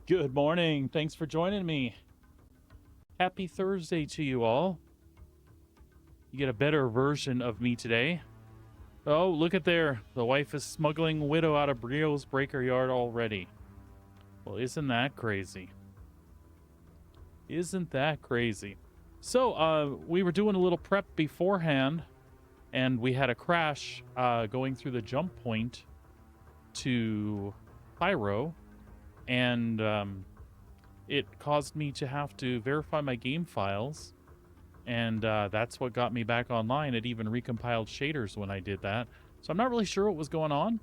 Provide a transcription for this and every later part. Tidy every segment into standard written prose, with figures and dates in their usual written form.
Good morning. Thanks for joining me. Happy Thursday to you all. You get a better version of me today. Oh, look at there. The wife is smuggling widow out of Brio's breaker yard already. Well, isn't that crazy? Isn't that crazy? So, we were doing a little prep beforehand, and we had a crash going through the jump point to Pyro, and it caused me to have to verify my game files, and that's what got me back online. It even recompiled shaders when I did that. So I'm not really sure what was going on,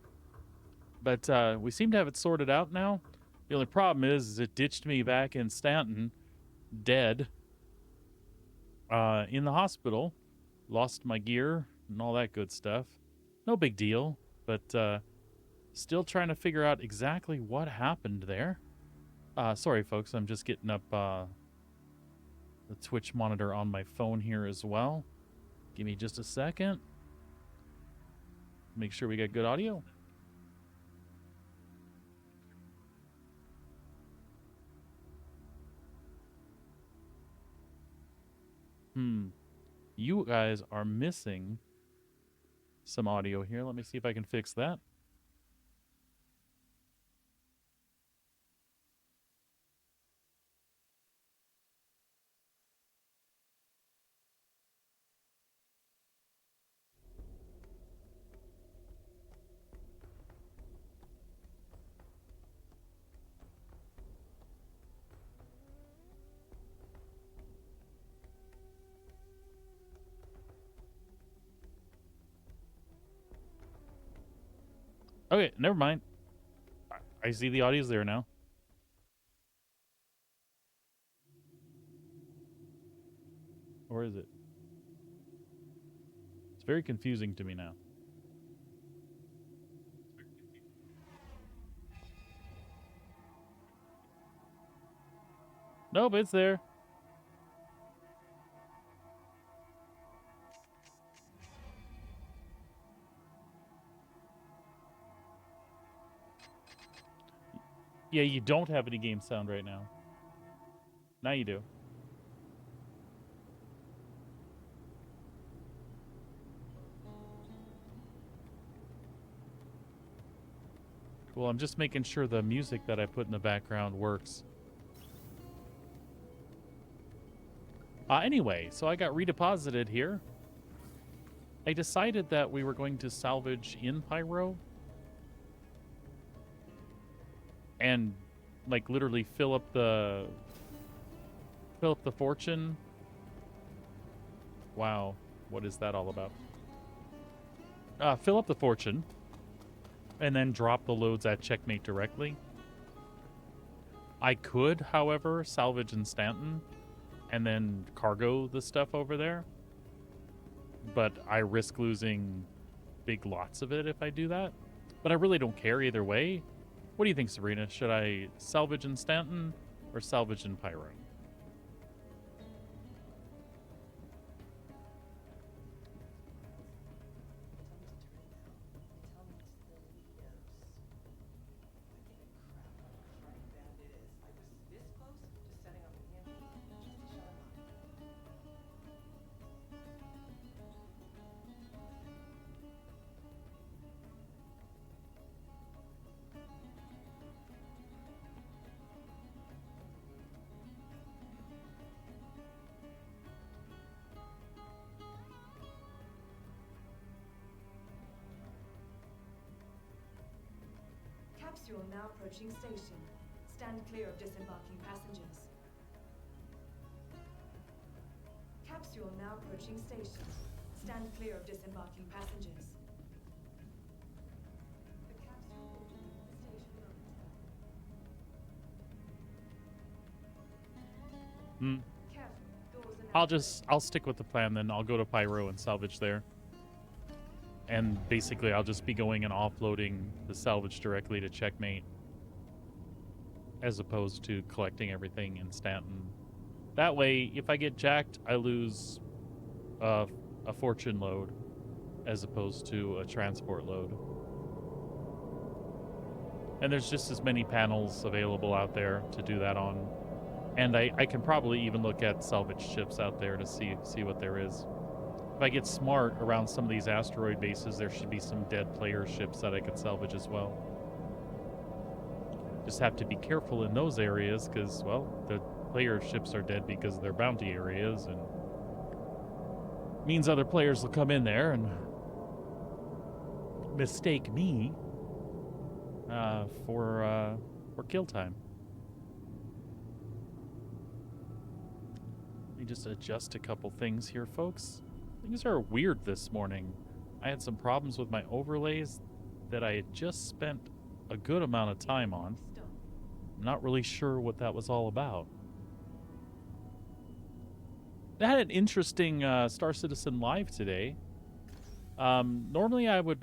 but we seem to have it sorted out now. The only problem is it ditched me back in Stanton, dead, in the hospital. Lost my gear and all that good stuff. No big deal, but still trying to figure out exactly what happened there. Sorry, folks, I'm just getting up the Twitch monitor on my phone here as well. Give me just a second. Make sure we get good audio. You guys are missing some audio here. Let me see if I can fix that. Okay, never mind. I see the audio's there now. Or is it? It's very confusing to me now. Nope, it's there. Yeah, you don't have any game sound right now. Now you do. Well, I'm just making sure the music that I put in the background works. Anyway, so I got redeposited here. I decided that we were going to salvage in Pyro and like literally fill up the fortune. Wow, what is that all about? Fill up the fortune and then drop the loads at Checkmate directly. I could, however, salvage in Stanton and then cargo the stuff over there, but I risk losing big lots of it if I do that. But I really don't care either way. What do you think, Sabrina? Should I salvage in Stanton or salvage in Pyro? Capsule now approaching station. Stand clear of disembarking passengers. Capsule now approaching station. Stand clear of disembarking passengers. The capsule will leave the station momentarily. Careful, doors are now I'll stick with the plan then. I'll go to Pyro and salvage there. And basically I'll just be going and offloading the salvage directly to Checkmate as opposed to collecting everything in Stanton. That way, if I get jacked, I lose a fortune load as opposed to a transport load. And there's just as many panels available out there to do that on. And I can probably even look at salvage ships out there to see what there is. If I get smart around some of these asteroid bases, there should be some dead player ships that I could salvage as well. Just have to be careful in those areas because, well, the player ships are dead because they're bounty areas, and means other players will come in there and mistake me for kill time. Let me just adjust a couple things here, folks. Things are weird this morning. I had some problems with my overlays that I had just spent a good amount of time on. I'm not really sure what that was all about. I had an interesting Star Citizen Live today. Normally I would,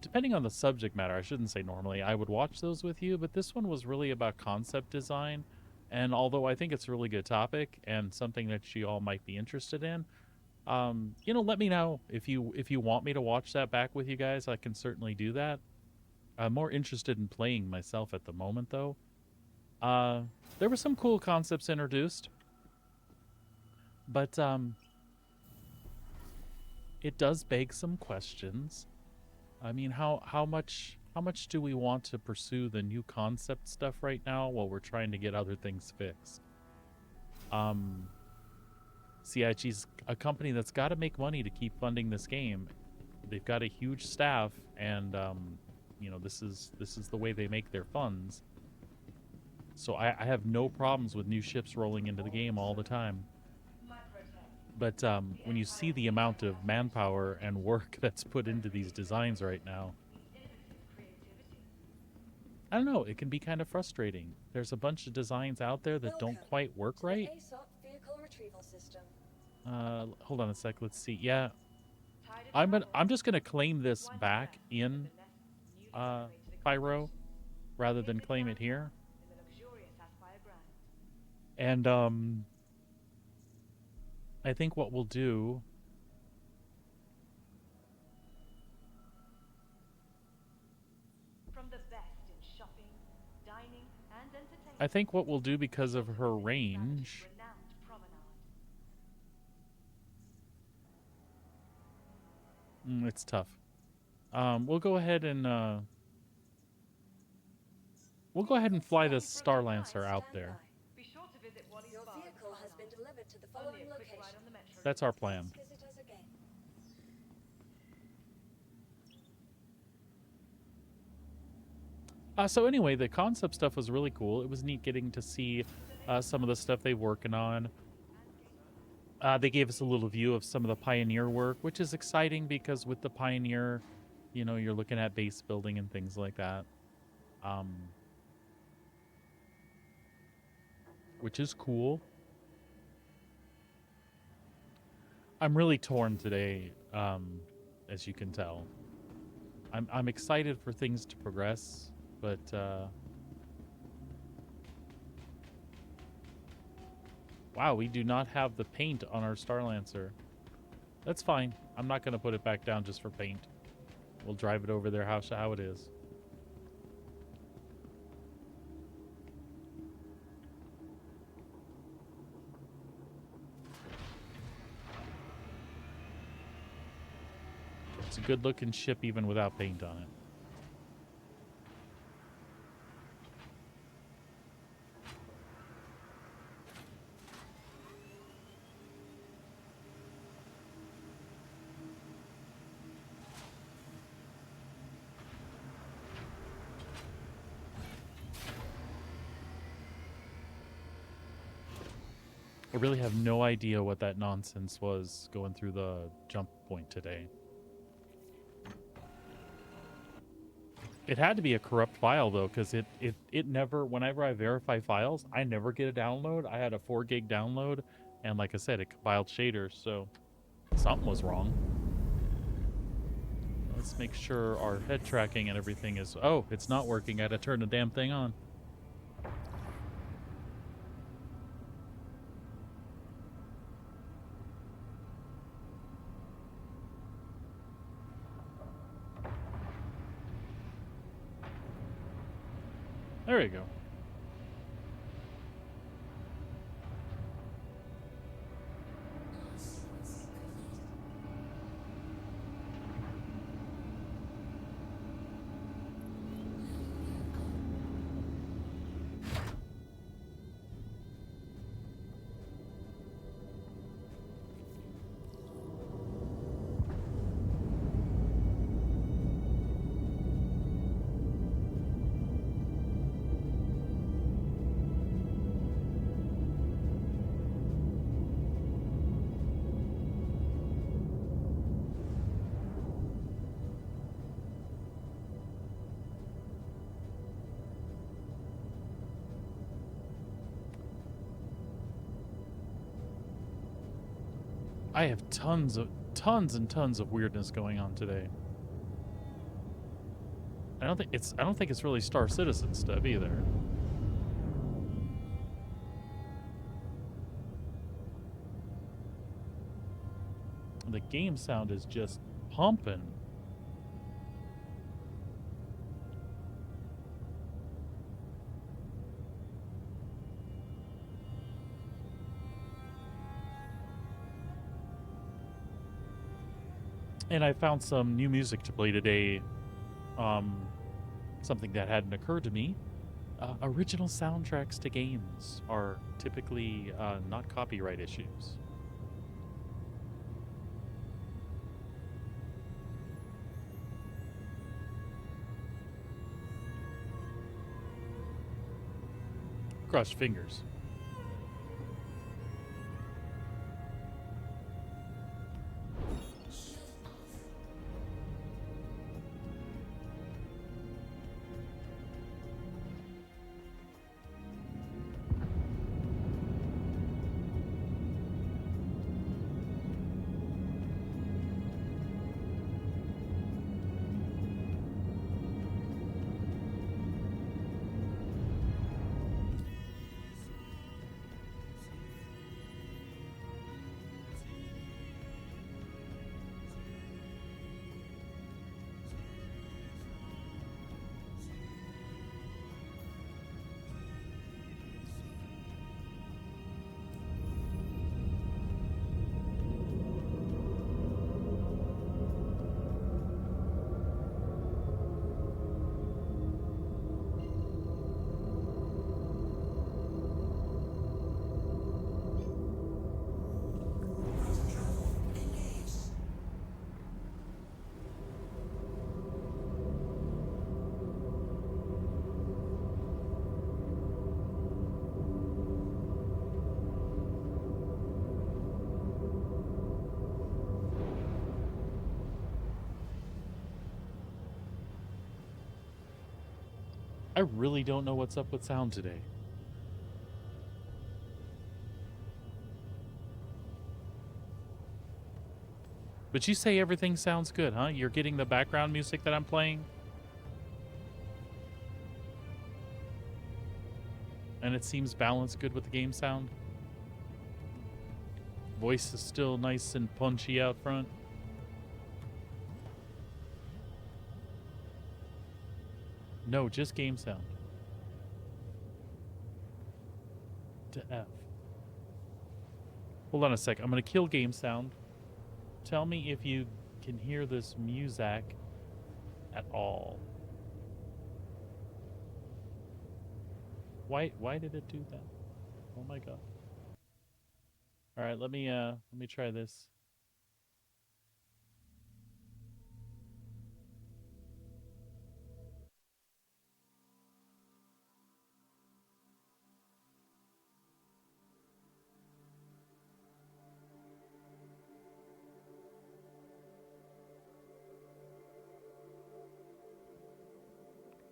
depending on the subject matter, I shouldn't say normally, I would watch those with you, but this one was really about concept design. And although I think it's a really good topic and something that you all might be interested in, you know, let me know if you want me to watch that back with you guys. I can certainly do that. I'm more interested in playing myself at the moment, though. There were some cool concepts introduced, but it does beg some questions. I mean, how much do we want to pursue the new concept stuff right now while we're trying to get other things fixed? CIG's a company that's got to make money to keep funding this game. They've got a huge staff, and you know, this is the way they make their funds. So I have no problems with new ships rolling into the game all the time. But when you see the amount of manpower and work that's put into these designs right now, I don't know, it can be kind of frustrating. There's a bunch of designs out there that don't quite work right. Hold on a sec, let's see. Yeah, I'm just gonna claim this back in Pyro rather than claim it here. And I think what we'll do, because of her range, it's tough. We'll go ahead and fly this Star Lancer out there. Your vehicle has been delivered to the following location. That's our plan. Visit us again. So anyway, the concept stuff was really cool. It was neat getting to see some of the stuff they're working on. They gave us a little view of some of the Pioneer work, which is exciting because with the Pioneer, you know, you're looking at base building and things like that. Which is cool. I'm really torn today, as you can tell. I'm excited for things to progress, but wow, we do not have the paint on our Star Lancer. That's fine. I'm not going to put it back down just for paint. We'll drive it over there how it is. It's a good-looking ship even without paint on it. I really have no idea what that nonsense was going through the jump point today. It had to be a corrupt file, though, because it never, whenever I verify files, I never get a download. I had a 4 gig download, and like I said, it compiled shaders, so something was wrong. Let's make sure our head tracking and everything is... Oh, it's not working. I had to turn the damn thing on. There you go. I have tons and tons of weirdness going on today. I don't think it's really Star Citizen stuff either. The game sound is just pumping. And I found some new music to play today. Something that hadn't occurred to me. Original soundtracks to games are typically not copyright issues. Cross your fingers. I really don't know what's up with sound today. But you say everything sounds good, huh? You're getting the background music that I'm playing? And it seems balanced good with the game sound? Voice is still nice and punchy out front? No, just game sound. To F. Hold on a sec. I'm going to kill game sound. Tell me if you can hear this music at all. Why did it do that? Oh my god. All right, let me try this.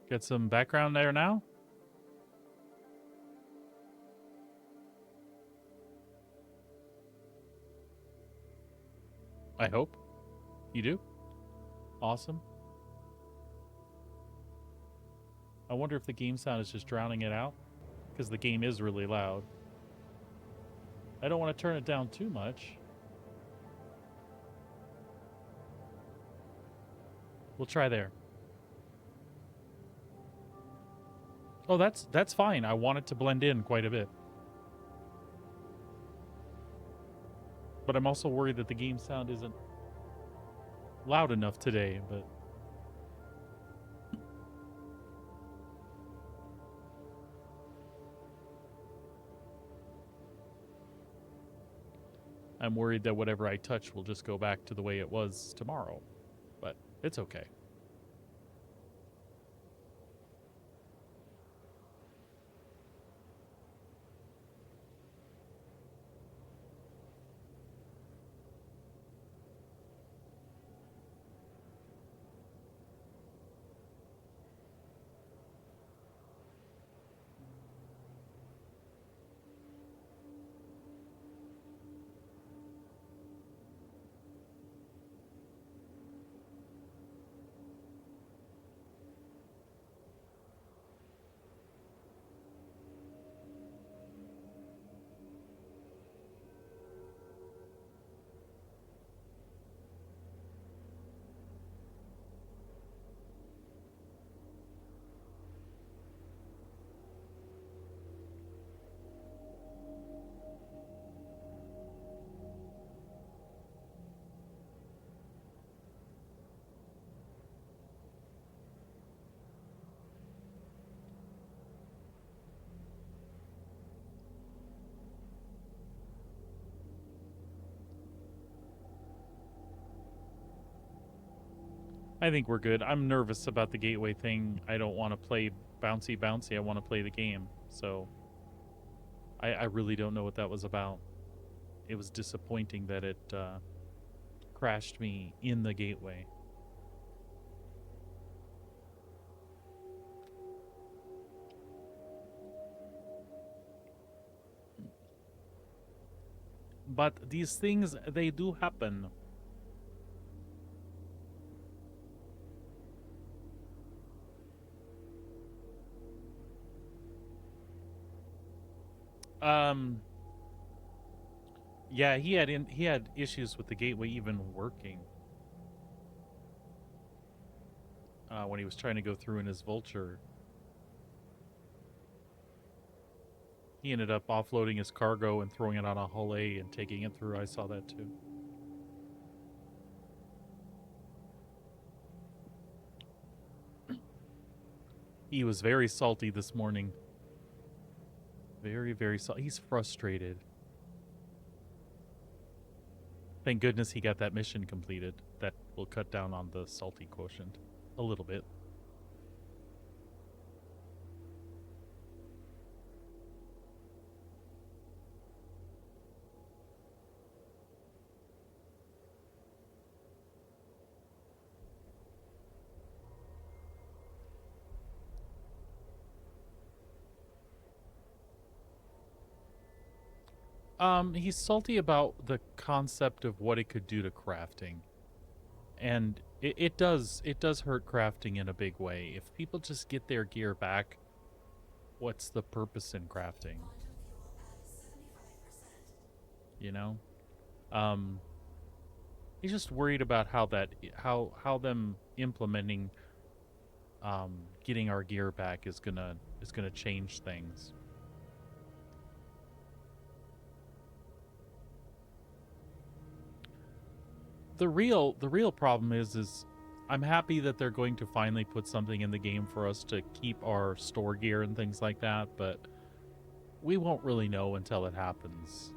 Get some background there now? I hope. You do? Awesome. I wonder if the game sound is just drowning it out, because the game is really loud. I don't want to turn it down too much. We'll try there. Oh, that's fine. I want it to blend in quite a bit. But I'm also worried that the game sound isn't loud enough today, but I'm worried that whatever I touch will just go back to the way it was tomorrow. But it's okay. I think we're good. I'm nervous about the gateway thing. I don't want to play bouncy. I want to play the game. So I really don't know what that was about. It was disappointing that it crashed me in the gateway. But these things, they do happen. Yeah, he had issues with the gateway even working. When he was trying to go through in his Vulture. He ended up offloading his cargo and throwing it on a hull A and taking it through. I saw that too. He was very salty this morning. Very, very salty. He's frustrated. Thank goodness he got that mission completed. That will cut down on the salty quotient a little bit. He's salty about the concept of what it could do to crafting. And it does hurt crafting in a big way. If people just get their gear back, what's the purpose in crafting? You know? He's just worried about how them implementing getting our gear back is gonna change things. The real problem is I'm happy that they're going to finally put something in the game for us to keep our store gear and things like that, but we won't really know until it happens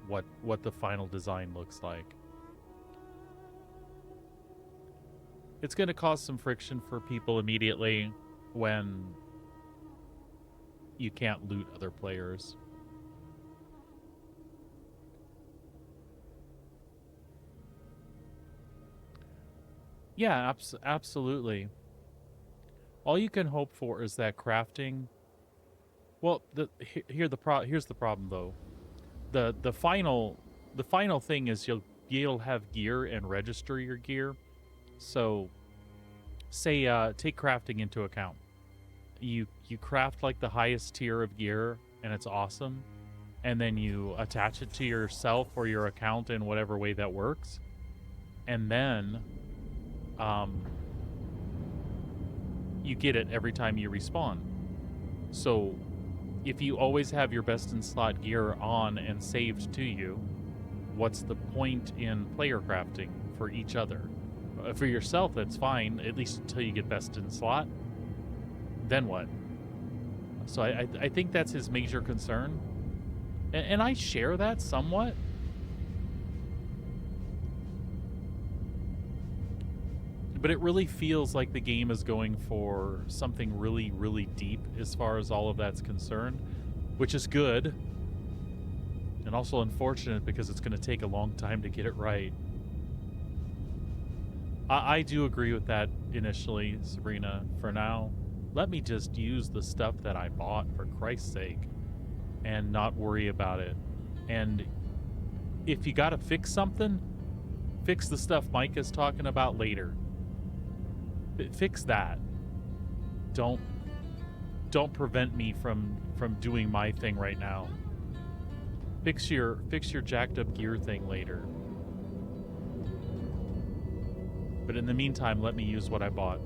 what the final design looks like. It's going to cause some friction for people immediately when you can't loot other players. Yeah, absolutely. All you can hope for is that crafting. Well, here's the problem though. The final thing is you'll have gear and register your gear. So, say take crafting into account. You craft like the highest tier of gear and it's awesome, and then you attach it to yourself or your account in whatever way that works, and then you get it every time you respawn. So if you always have your best in slot gear on and saved to you, what's the point in player crafting for each other? For yourself, that's fine, at least until you get best in slot. Then what? So I think that's his major concern. And I share that somewhat. But it really feels like the game is going for something really, really deep as far as all of that's concerned, which is good. And also unfortunate because it's going to take a long time to get it right. I do agree with that initially, Sabrina. For now, let me just use the stuff that I bought, for Christ's sake, and not worry about it. And if you got to fix something, fix the stuff Mike is talking about later. Fix that. Don't prevent me from doing my thing right now. Fix your jacked up gear thing later. But in the meantime, let me use what I bought.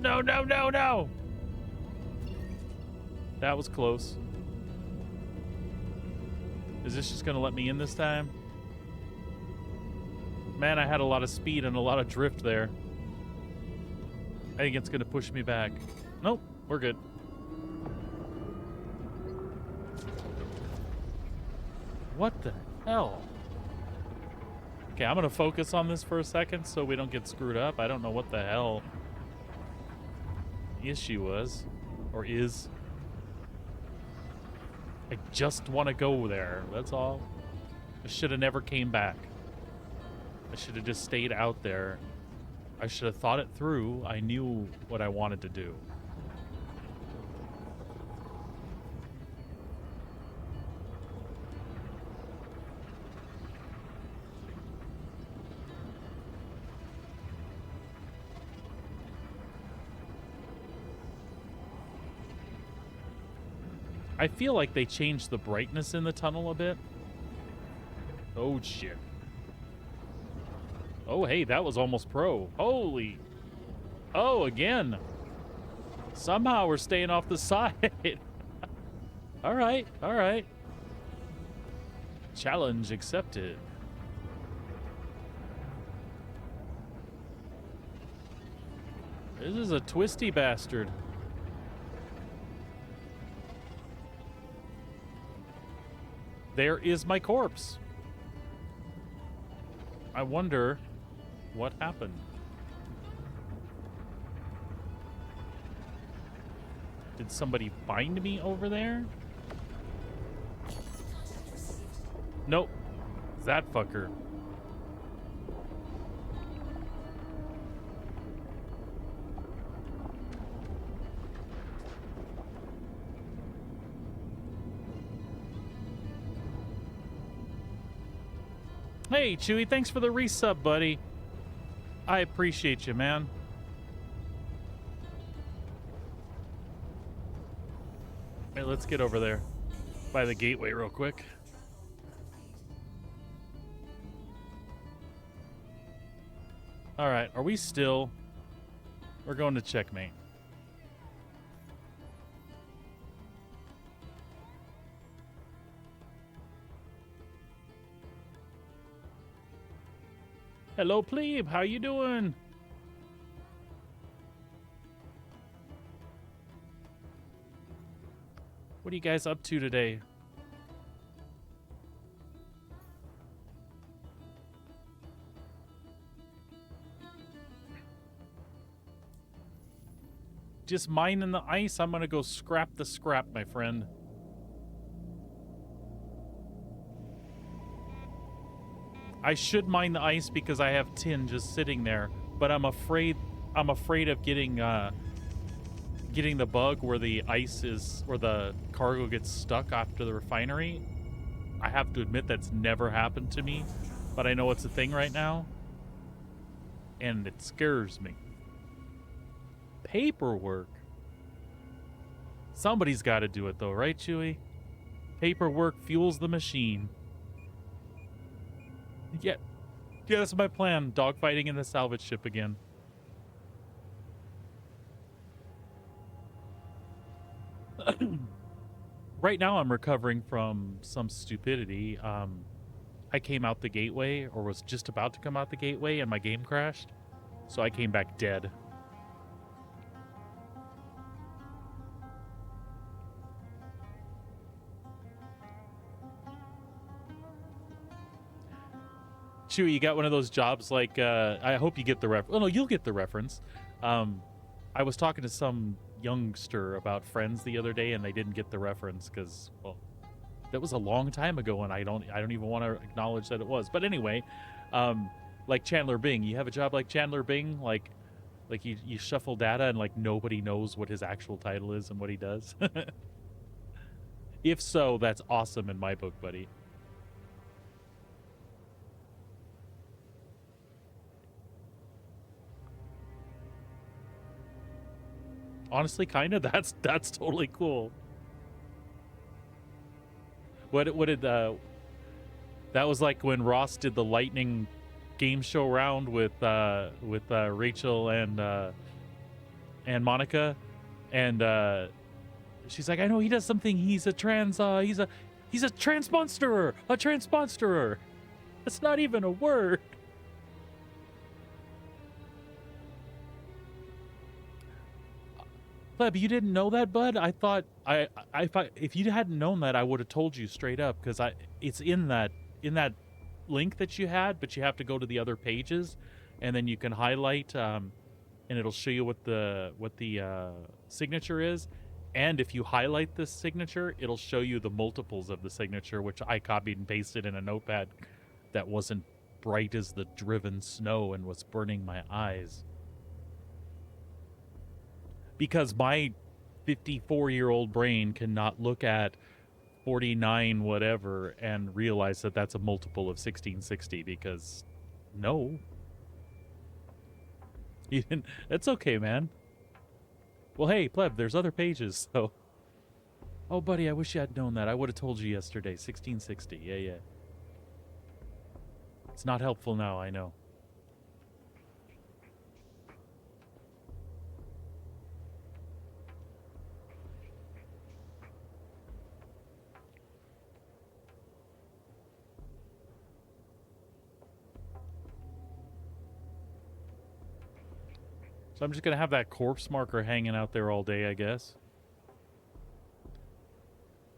No, no, no, no! That was close. Is this just gonna let me in this time? Man, I had a lot of speed and a lot of drift there. I think it's gonna push me back. Nope, we're good. What the hell? Okay, I'm gonna focus on this for a second so we don't get screwed up. I don't know what the hell the issue was, or is. I just want to go there, that's all. I should have never came back. I should have just stayed out there. I should have thought it through. I knew what I wanted to do. I feel like they changed the brightness in the tunnel a bit. Oh, shit. Oh, hey, that was almost pro. Holy. Oh, again. Somehow we're staying off the side. All right, all right. Challenge accepted. This is a twisty bastard. There is my corpse. I wonder what happened. Did somebody find me over there? Nope. That fucker. Hey, Chewy, thanks for the resub, buddy. I appreciate you, man. Hey, let's get over there by the gateway real quick. All right, are we still? We're going to checkmate. Hello, plebe. How you doing? What are you guys up to today? Just mining the ice? I'm gonna go scrap the scrap, my friend. I should mine the ice because I have tin just sitting there, but I'm afraid of getting the bug where the ice is, where the cargo gets stuck after the refinery. I have to admit that's never happened to me, but I know it's a thing right now, and it scares me. Paperwork. Somebody's got to do it though, right, Chewy? Paperwork fuels the machine. Yeah, that's my plan. Dogfighting in the salvage ship again. Right now I'm recovering from some stupidity. I came out the gateway, or was just about to come out the gateway, and my game crashed. So I came back dead. Chewy, you got one of those jobs like, I hope you get the reference. Oh, no, you'll get the reference. I was talking to some youngster about Friends the other day, and they didn't get the reference because, well, that was a long time ago, and I don't even want to acknowledge that it was. But anyway, like Chandler Bing, you have a job like Chandler Bing, like you shuffle data and like nobody knows what his actual title is and what he does. If so, that's awesome in my book, buddy. Honestly, kind of. That's totally cool. What did that was like when Ross did the lightning game show round with Rachel and Monica, and she's like, I know he does something. He's a transmonsterer. A transmonsterer. That's not even a word. Pleb, you didn't know that, bud? I thought if you hadn't known that, I would have told you straight up, because it's in that link that you had, but you have to go to the other pages, and then you can highlight, and it'll show you what the signature is. And if you highlight this signature, it'll show you the multiples of the signature, which I copied and pasted in a notepad that wasn't bright as the driven snow and was burning my eyes. Because my 54-year-old brain cannot look at 49 whatever and realize that that's a multiple of 1660, because no. You didn't, that's okay, man. Well, hey, pleb, there's other pages, so. Oh, buddy, I wish you had known that. I would have told you yesterday. 1660, yeah. It's not helpful now, I know. So I'm just going to have that corpse marker hanging out there all day, I guess.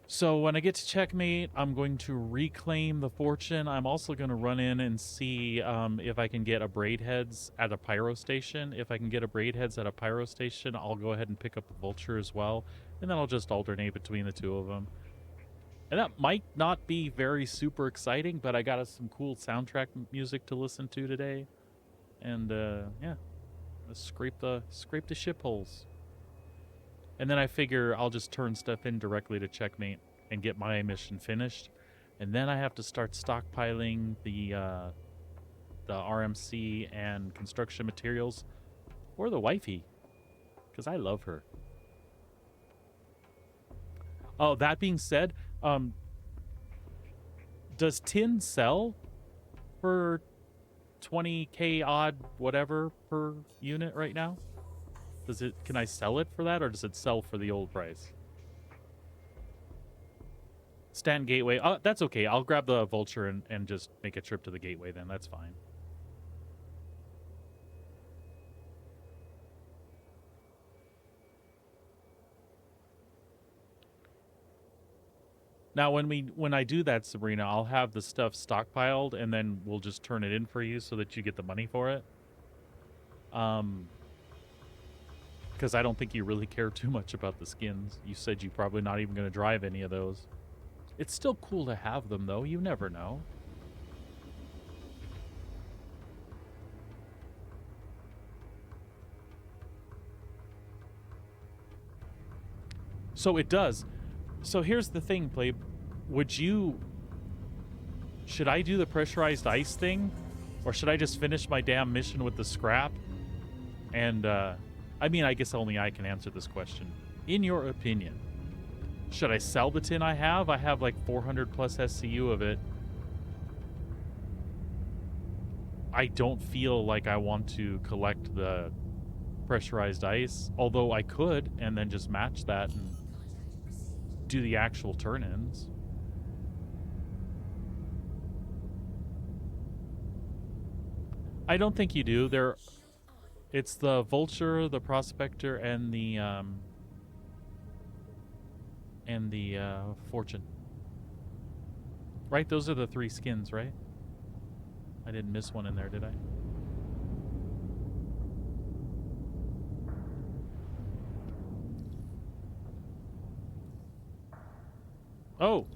So when I get to checkmate, I'm going to reclaim the fortune. I'm also going to run in and see if I can get a braid heads at a pyro station. If I can get a braid heads at a pyro station, I'll go ahead and pick up a vulture as well. And then I'll just alternate between the two of them. And that might not be very super exciting, but I got us some cool soundtrack music to listen to today. And yeah. Let's scrape the ship holes. And then I figure I'll just turn stuff in directly to checkmate and get my mission finished. And then I have to start stockpiling the RMC and construction materials for the wifey, because I love her. Oh, that being said, does tin sell for 20k odd whatever per unit right now? Can I sell it for that, or does it sell for the old price? Stand gateway. That's okay. I'll grab the vulture and just make a trip to the gateway then. That's fine. Now, when I do that, Sabrina, I'll have the stuff stockpiled, and then we'll just turn it in for you so that you get the money for it. Because I don't think you really care too much about the skins. You said you're probably not even going to drive any of those. It's still cool to have them, though. You never know. So it does. So here's the thing, Plebe. Should I do the pressurized ice thing? Or should I just finish my damn mission with the scrap? And, I mean, I guess only I can answer this question. In your opinion, should I sell the tin I have? I have like 400 plus SCU of it. I don't feel like I want to collect the pressurized ice, although I could, and then just match that and do the actual turn-ins. I don't think you do. It's the Vulture, the Prospector, and the Fortune. Right? Those are the 3 skins, right? I didn't miss one in there, did I? Oh!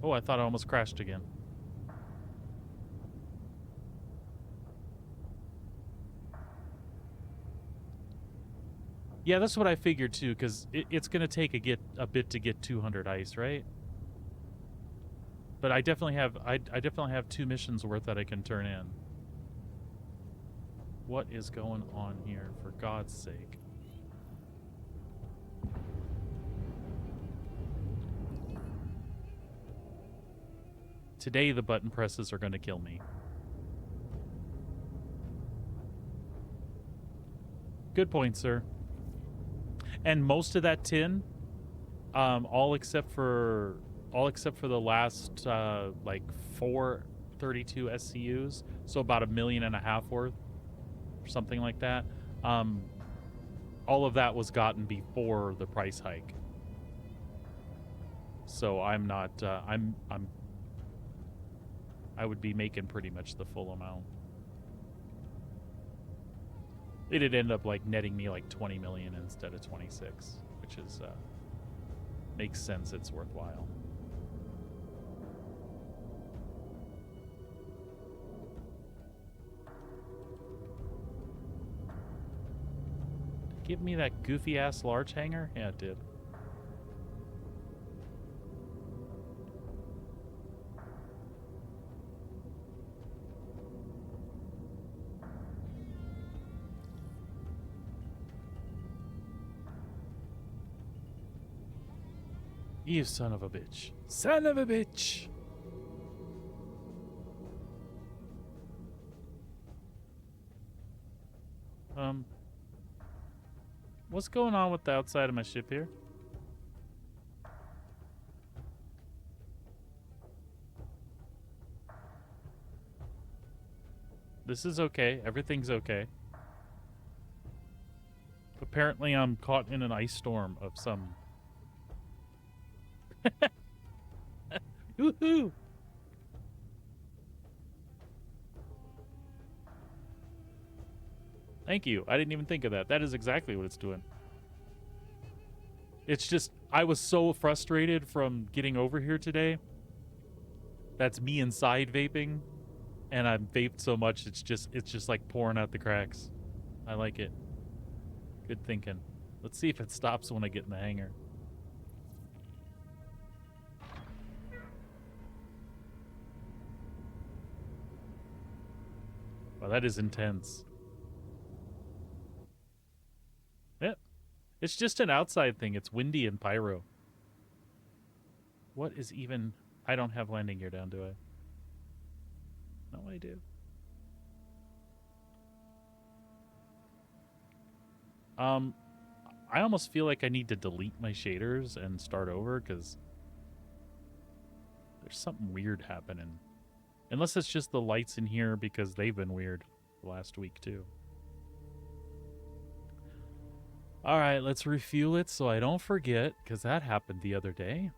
Oh, I thought I almost crashed again. Yeah, that's what I figured too, because it's gonna take a bit to get 200 ice, right? But I definitely have 2 missions worth that I can turn in. What is going on here, for God's sake? Today the button presses are gonna kill me. Good point, sir. And most of that tin, all except for the last like 432 SCUs, so about $1.5 million worth, or something like that. All of that was gotten before the price hike. So I'm not. I would be making pretty much the full amount. It'd end up like netting me like 20 million instead of 26, which is makes sense. It's worthwhile. Give me that goofy ass large hanger? Yeah, it did. You son of a bitch. Son of a bitch! What's going on with the outside of my ship here? This is okay. Everything's okay. Apparently I'm caught in an ice storm of some... Woohoo! Thank you. I didn't even think of that. That is exactly what it's doing. It's just, I was so frustrated from getting over here today. That's me inside vaping. And I've vaped so much, it's just like pouring out the cracks. I like it. Good thinking. Let's see if it stops when I get in the hangar. Wow, that is intense. Yep. It's just an outside thing. It's windy and pyro. What is even... I don't have landing gear down, do I? No, I do. I almost feel like I need to delete my shaders and start over, because there's something weird happening. Unless it's just the lights in here, because they've been weird the last week too. All right, let's refuel it so I don't forget, because that happened the other day.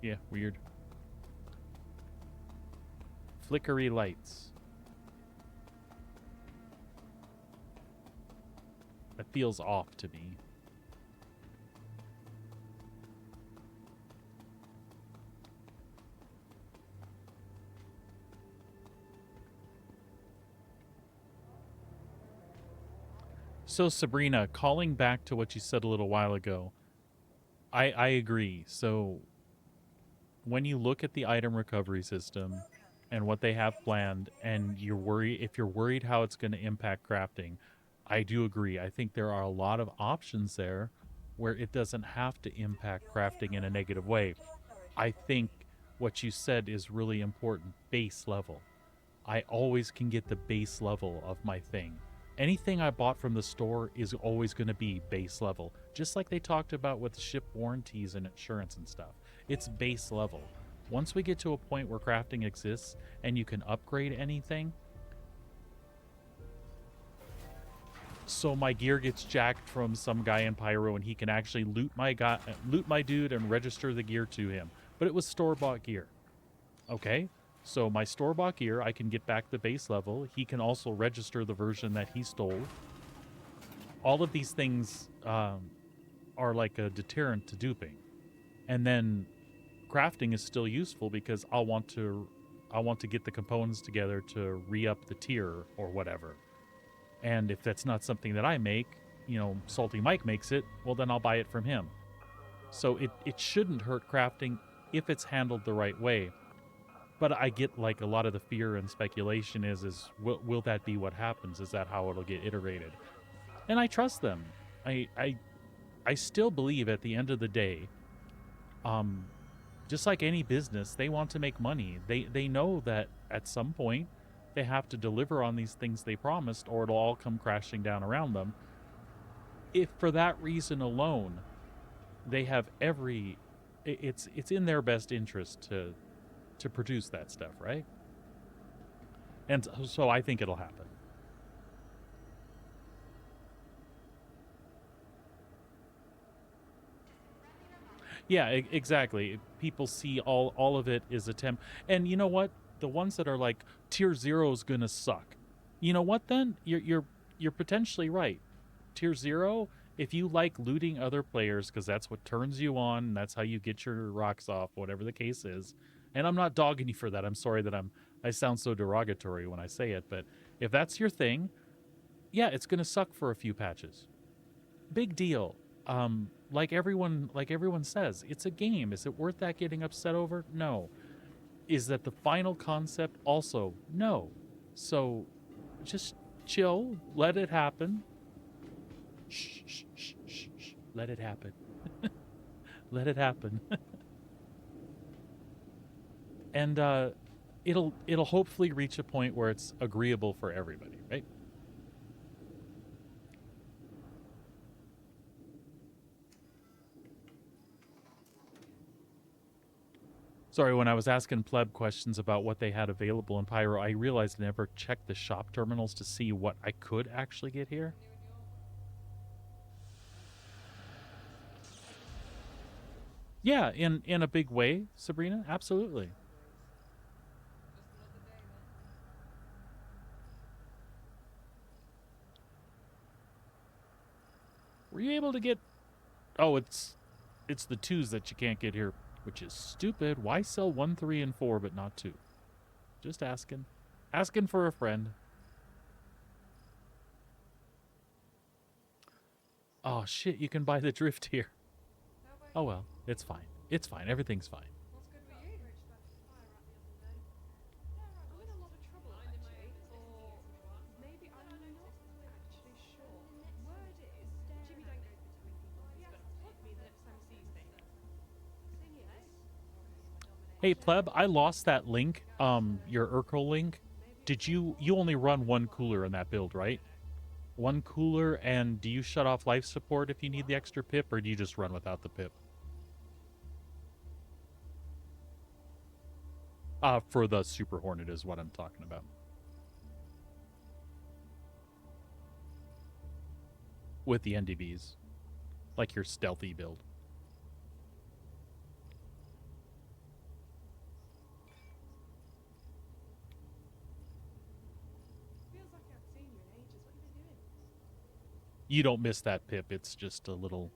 Yeah, weird. Flickery lights. feels off to me. So Sabrina, calling back to what you said a little while ago, I agree. So when you look at the item recovery system and what they have planned, and if you're worried how it's going to impact crafting, I do agree. I think there are a lot of options there where it doesn't have to impact crafting in a negative way. I think what you said is really important. Base level. I always can get the base level of my thing. Anything I bought from the store is always going to be base level, just like they talked about with ship warranties and insurance and stuff. It's base level. Once we get to a point where crafting exists and you can upgrade anything, so my gear gets jacked from some guy in Pyro and he can actually loot my dude and register the gear to him, but it was store-bought gear. Okay, so my store-bought gear, I can get back the base level. He can also register the version that he stole. All of these things are like a deterrent to duping. And then crafting is still useful because I'll want to get the components together to re-up the tier or whatever. And if that's not something that I make, Salty Mike makes it, well then I'll buy it from him. So it shouldn't hurt crafting if it's handled the right way. But I get like a lot of the fear and speculation is will that be what happens? Is that how it'll get iterated? And I trust them. I still believe at the end of the day, just like any business, they want to make money. They know that at some point they have to deliver on these things they promised or it'll all come crashing down around them. If for that reason alone, they have it's in their best interest to produce that stuff, right? And so I think it'll happen. Yeah, exactly. People see all of it is attempt. And you know what? The ones that are like tier 0 is going to suck. You know what then? You're potentially right. Tier 0, if you like looting other players cuz that's what turns you on, and that's how you get your rocks off, whatever the case is. And I'm not dogging you for that. I'm sorry that I sound so derogatory when I say it, but if that's your thing, yeah, it's going to suck for a few patches. Big deal. Like everyone says, it's a game. Is it worth that getting upset over? No. Is that the final concept? Also, no. So just chill, let it happen. Shh, shh, shh, shh, shh. Let it happen. Let it happen. And it'll hopefully reach a point where it's agreeable for everybody, right? Sorry, when I was asking Pleb questions about what they had available in Pyro, I realized I never checked the shop terminals to see what I could actually get here. Yeah, in a big way, Sabrina, absolutely. Were you able to get... Oh, it's the 2s that you can't get here, which is stupid. Why sell 1, 3, and 4 but not 2? Just asking. Asking for a friend. Oh, shit, you can buy the drift here. Oh, well, it's fine. It's fine. Everything's fine. Hey, Pleb, I lost that link, your Urkel link. Did you only run 1 cooler in that build, right? 1 cooler, and do you shut off life support if you need the extra pip, or do you just run without the pip? For the Super Hornet is what I'm talking about. With the NDBs. Like your stealthy build. You don't miss that pip. It's just a little,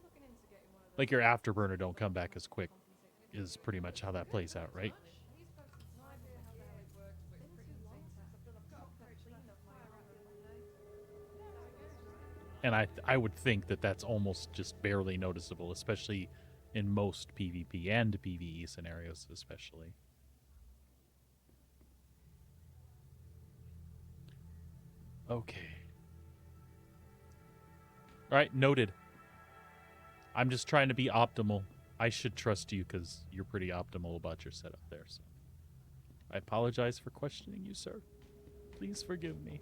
like your afterburner don't come back as quick, is pretty much how that plays out, right? And I would think that that's almost just barely noticeable, especially in most PvP and PvE scenarios, especially. Okay. All right, noted. I'm just trying to be optimal. I should trust you because you're pretty optimal about your setup there. So I apologize for questioning you, sir. Please forgive me.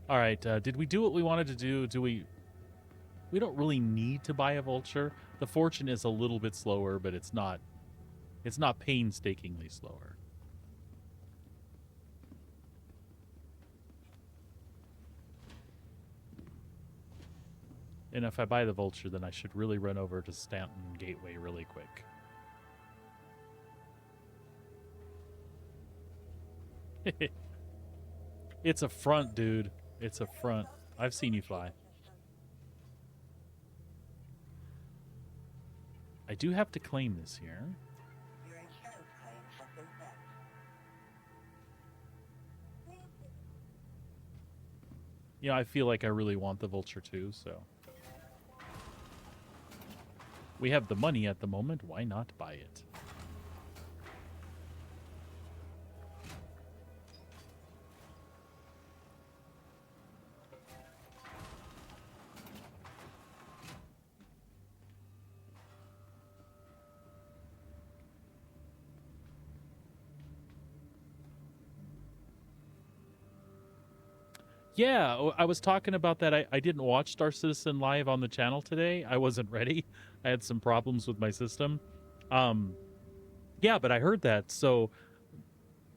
All right, did we do what we wanted to do? We don't really need to buy a vulture. The fortune is a little bit slower, but it's not painstakingly slower. And if I buy the vulture, then I should really run over to Stanton Gateway really quick. It's a front, dude. It's a front. I've seen you fly. I do have to claim this here. Your insurance claim has been sent. You know, I feel like I really want the vulture too, so. We have the money at the moment. Why not buy it? Yeah, I was talking about that. I didn't watch Star Citizen live on the channel today. I wasn't ready. I had some problems with my system. Yeah, but I heard that. So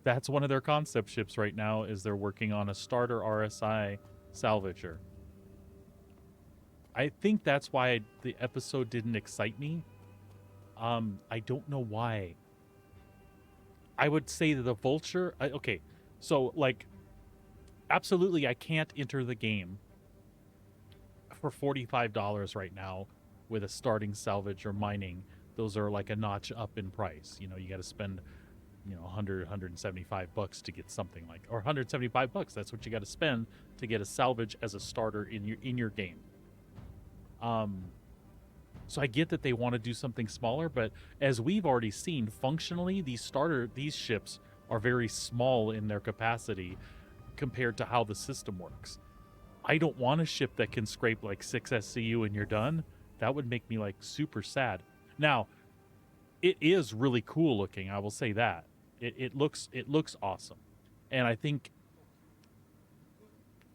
that's one of their concept ships right now is they're working on a starter RSI salvager. I think that's why the episode didn't excite me. I don't know why. I would say that the vulture... okay, so like... Absolutely, I can't enter the game for $45 right now with a starting salvage or mining. Those are like a notch up in price. You know, you got to spend, 100, 175 bucks to get something like, or 175 bucks. That's what you got to spend to get a salvage as a starter in your game. So I get that they want to do something smaller, but as we've already seen, functionally, these ships are very small in their capacity compared to how the system works. I don't want a ship that can scrape like 6 SCU and you're done. That would make me like super sad. Now, it is really cool looking, I will say that. It looks awesome. And I think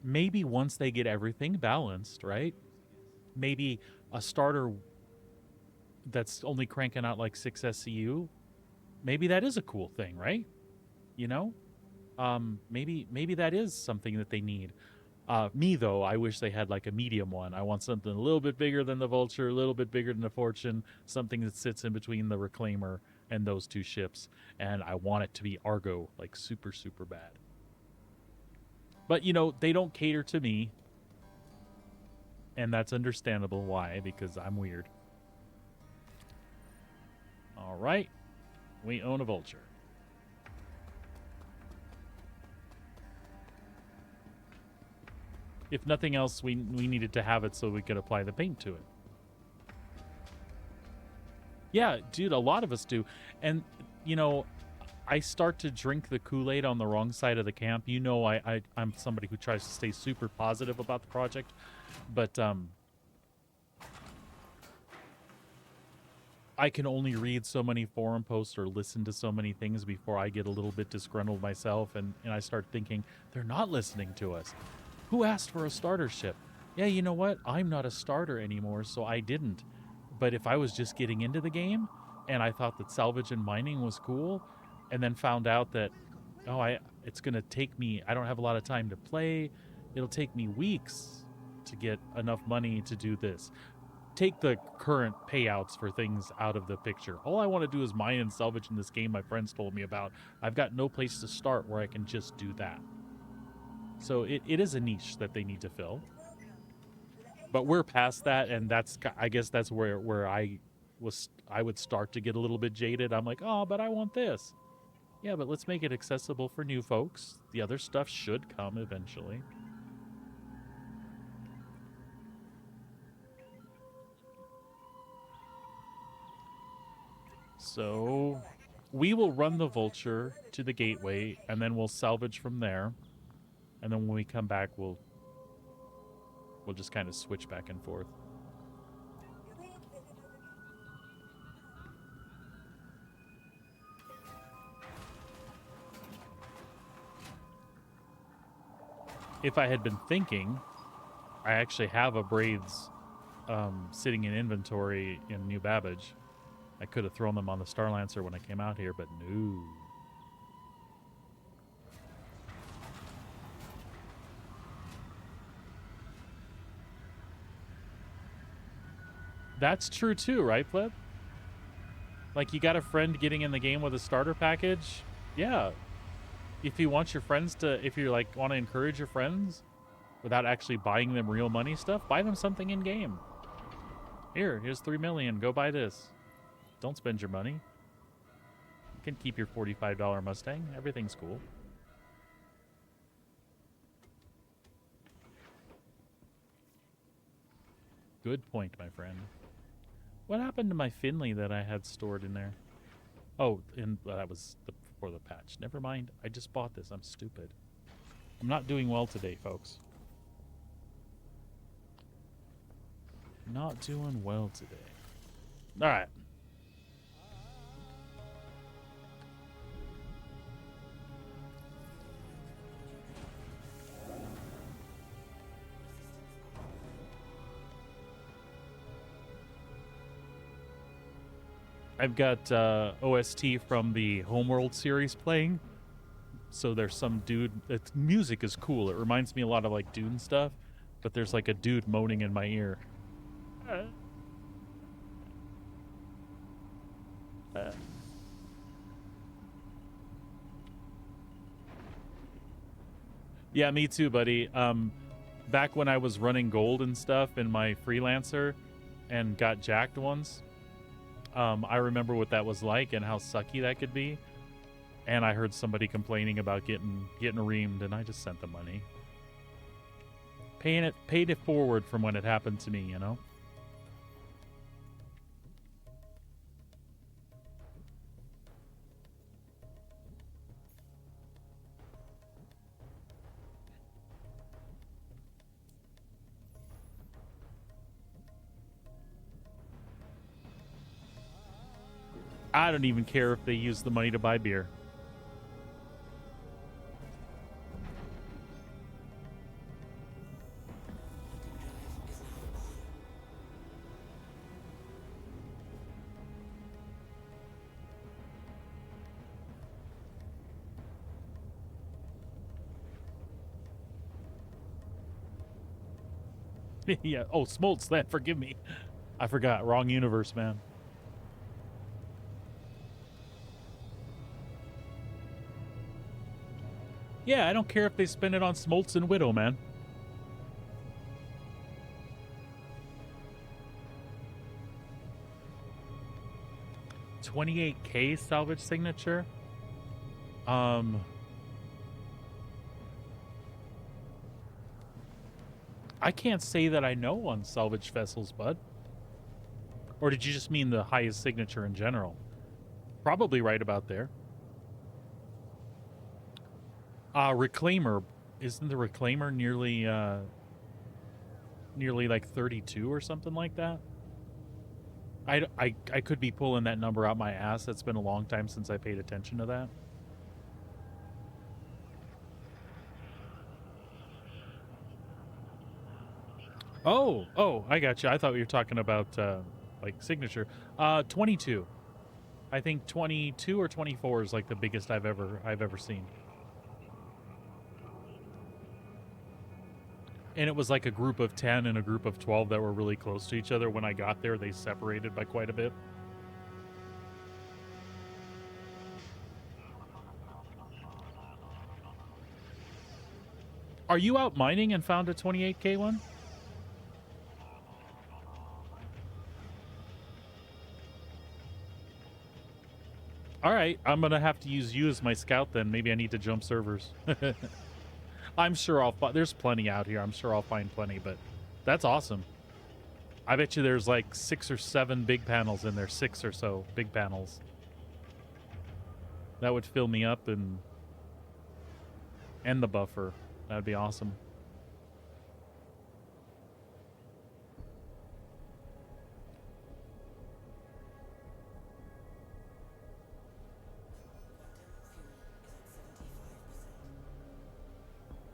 maybe once they get everything balanced, right? Maybe a starter that's only cranking out like 6 SCU, maybe that is a cool thing, right? You know? Maybe that is something that they need. Me though, I wish they had like a medium one. I want something a little bit bigger than the Vulture, a little bit bigger than the Fortune, something that sits in between the Reclaimer and those two ships. And I want it to be Argo, like super, super bad. But they don't cater to me. And that's understandable. Why? Because I'm weird. All right. We own a Vulture. If nothing else, we needed to have it so we could apply the paint to it. Yeah, dude, a lot of us do. And, I start to drink the Kool-Aid on the wrong side of the camp. I'm somebody who tries to stay super positive about the project. But I can only read so many forum posts or listen to so many things before I get a little bit disgruntled myself. And I start thinking, they're not listening to us. Who asked for a starter ship? Yeah, you know what? I'm not a starter anymore, so I didn't. But if I was just getting into the game and I thought that salvage and mining was cool and then found out that, it's going to take me, I don't have a lot of time to play. It'll take me weeks to get enough money to do this. Take the current payouts for things out of the picture. All I want to do is mine and salvage in this game my friends told me about. I've got no place to start where I can just do that. So it is a niche that they need to fill. But we're past that, and I guess that's where I would start to get a little bit jaded. I'm like, oh, but I want this. Yeah, but let's make it accessible for new folks. The other stuff should come eventually. So we will run the vulture to the gateway, and then we'll salvage from there. And then when we come back, we'll just kind of switch back and forth. If I had been thinking, I actually have a braids sitting in inventory in New Babbage. I could have thrown them on the Starlancer when I came out here, but no. That's true too, right, Flip? Like, you got a friend getting in the game with a starter package? Yeah. If you want your friends to, if you like want to encourage your friends without actually buying them real money stuff, buy them something in game. Here's 3 million. Go buy this. Don't spend your money. You can keep your $45 Mustang. Everything's cool. Good point, my friend. What happened to my Finley that I had stored in there? Oh, that was before the patch. Never mind. I just bought this. I'm stupid. I'm not doing well today, folks. Not doing well today. All right. I've got OST from the Homeworld series playing. So there's some dude. Music is cool. It reminds me a lot of like Dune stuff, but there's like a dude moaning in my ear. Yeah, me too, buddy. Back when I was running gold and stuff in my freelancer and got jacked once, I remember what that was like and how sucky that could be. And I heard somebody complaining about getting reamed, and I just sent the money. Paid it forward from when it happened to me, you know? I don't even care if they use the money to buy beer. Yeah. Oh, Smoltz, that. Forgive me. I forgot. Wrong universe, man. Yeah, I don't care if they spend it on Smoltz and Widow, man. $28K salvage signature. I can't say that I know on salvage vessels, bud. Or did you just mean the highest signature in general? Probably right about there. Reclaimer. Isn't the Reclaimer nearly like 32 or something like that? I could be pulling that number out my ass. It's been a long time since I paid attention to that. Oh, I got you. I thought you were talking about like signature. 22. I think 22 or 24 is like the biggest I've ever seen. And it was like a group of 10 and a group of 12 that were really close to each other. When I got there, they separated by quite a bit. Are you out mining and found a 28K one? All right, I'm gonna have to use you as my scout then. Maybe I need to jump servers. I'm sure I'll find. There's plenty out here. I'm sure I'll find plenty, but that's awesome. I bet you there's like 6 or 7 big panels in there. 6 or so big panels. That would fill me up and the buffer. That'd be awesome.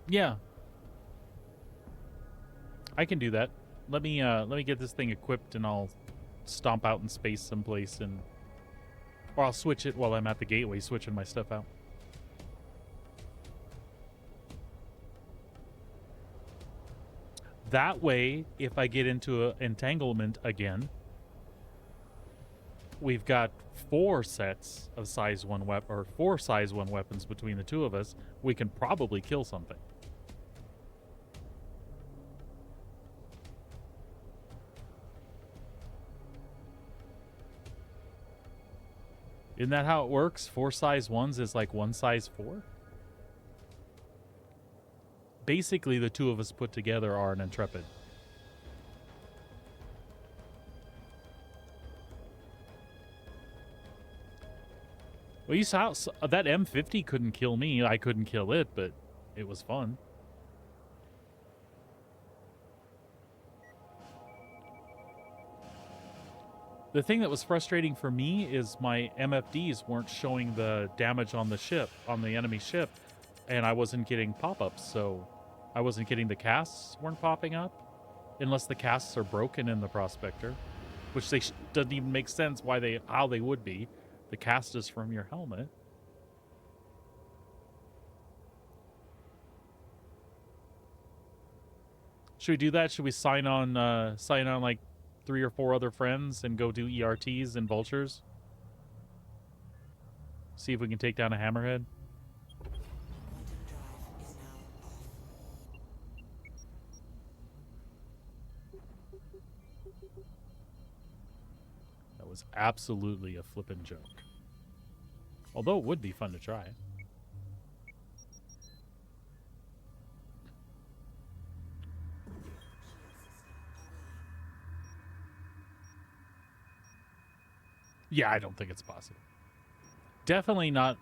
Yeah. I can do that. Let me get this thing equipped and I'll stomp out in space someplace and or I'll switch it while I'm at the gateway switching my stuff out. That way, if I get into an entanglement again, we've got 4 sets of size 1 weapon or 4 size 1 weapons between the two of us. We can probably kill something. Isn't that how it works? 4 size 1s is like 1 size 4? Basically, the two of us put together are an Intrepid. Well, you saw that M50 couldn't kill me. I couldn't kill it, but it was fun. The thing that was frustrating for me is my MFDs weren't showing the damage on the ship, on the enemy ship, and I wasn't getting pop-ups, so I wasn't getting the casts weren't popping up, unless the casts are broken in the Prospector, which they doesn't even make sense how they would be. The cast is from your helmet. Should we do that? Should we sign on like 3 or 4 other friends and go do ERTs and vultures? See if we can take down a hammerhead. That was absolutely a flippin' joke. Although it would be fun to try. Yeah, I don't think it's possible. Definitely not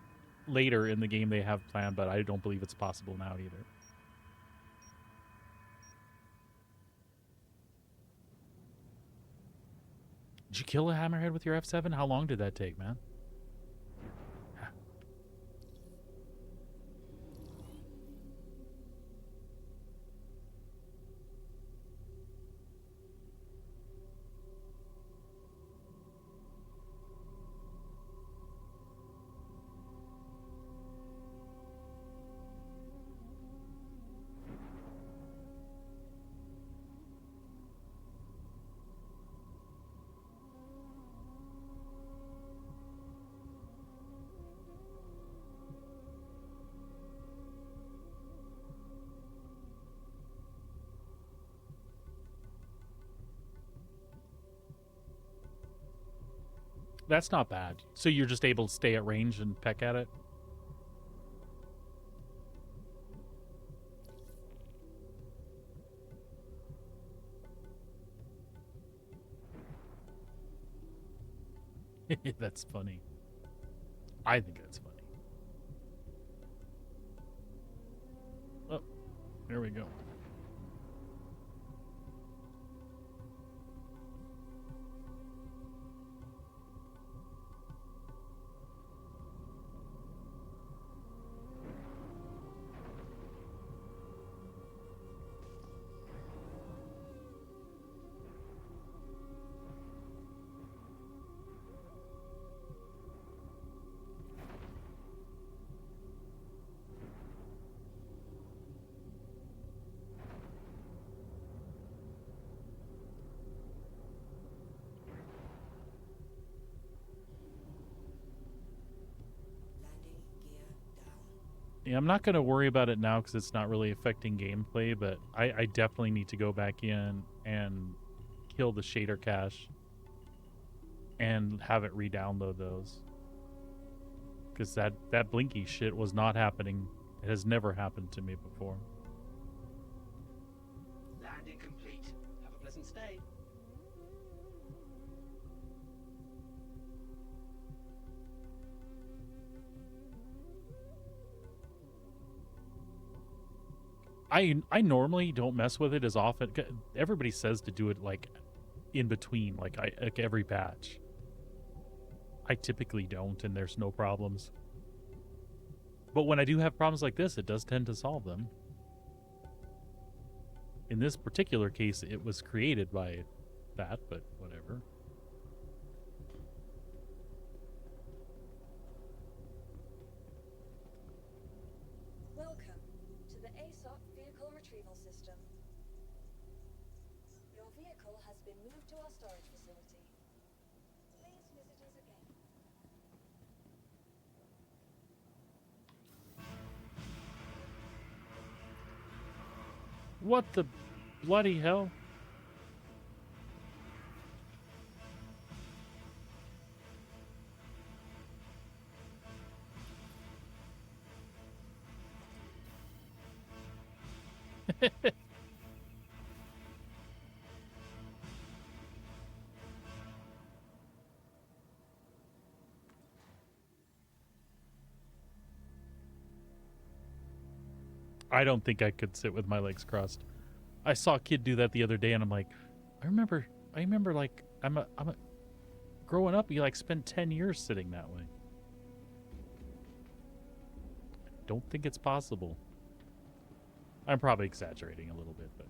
later in the game they have planned, but I don't believe it's possible now either. Did you kill a hammerhead with your F7? How long did that take, man? That's not bad. So you're just able to stay at range and peck at it? That's funny. I think that's funny. Oh, there we go. Yeah, I'm not going to worry about it now because it's not really affecting gameplay, but I definitely need to go back in and kill the shader cache and have it re-download those. Because that blinky shit was not happening. It has never happened to me before. Landing complete. Have a pleasant stay. I normally don't mess with it as often. Everybody says to do it like in between, like every batch. I typically don't, and there's no problems. But when I do have problems like this, it does tend to solve them. In this particular case, it was created by that, but whatever. Welcome to the ASOP Vehicle Retrieval System. Your vehicle has been moved to our storage facility. Please visit us again. What the bloody hell? I don't think I could sit with my legs crossed. I saw a kid do that the other day, and I'm like, I remember like I'm a growing up, you like spent 10 years sitting that way. Don't think it's possible. I'm probably exaggerating a little bit, but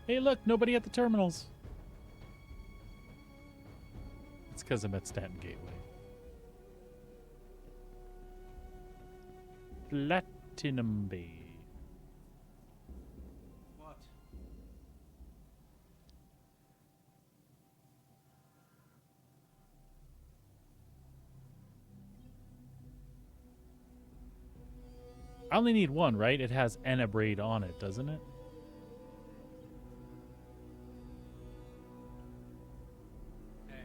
hey, look, nobody at the terminals. It's because I'm at Stanton Gateway. Platinum Bay. What? I only need one, right? It has Enabraid on it, doesn't it? Hey.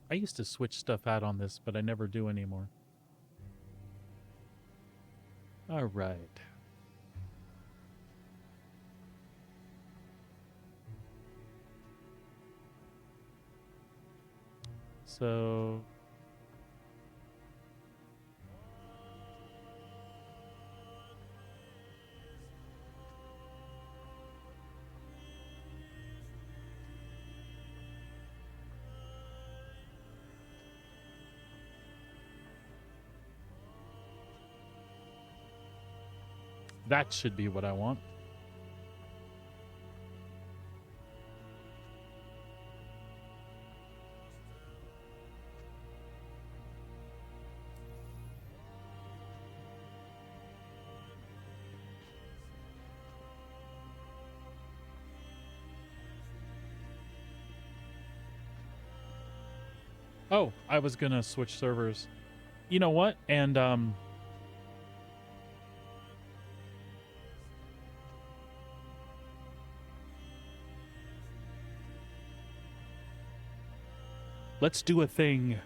I used to switch stuff out on this, but I never do anymore. All right. So that should be what I want. Oh, I was gonna switch servers. You know what? And let's do a thing.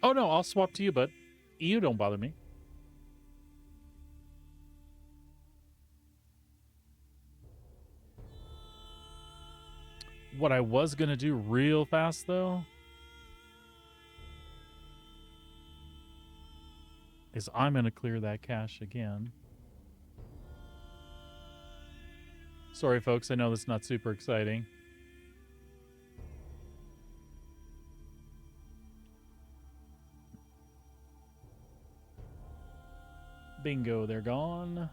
Oh, no, I'll swap to you, but you don't bother me. What I was going to do real fast, though, is I'm going to clear that cache again. Sorry, folks. I know that's not super exciting. Bingo, they're gone.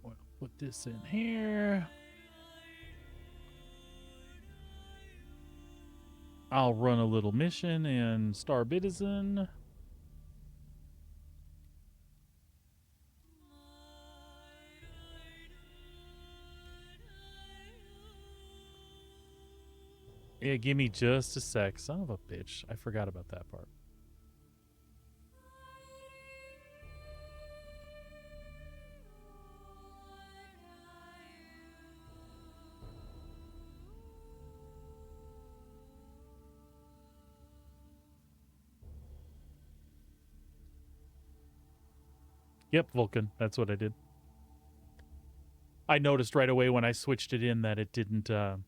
We'll put this in here. I'll run a little mission in Star Citizen. Yeah, give me just a sec. Son of a bitch. I forgot about that part. Yep, Vulcan. That's what I did. I noticed right away when I switched it in that it didn't download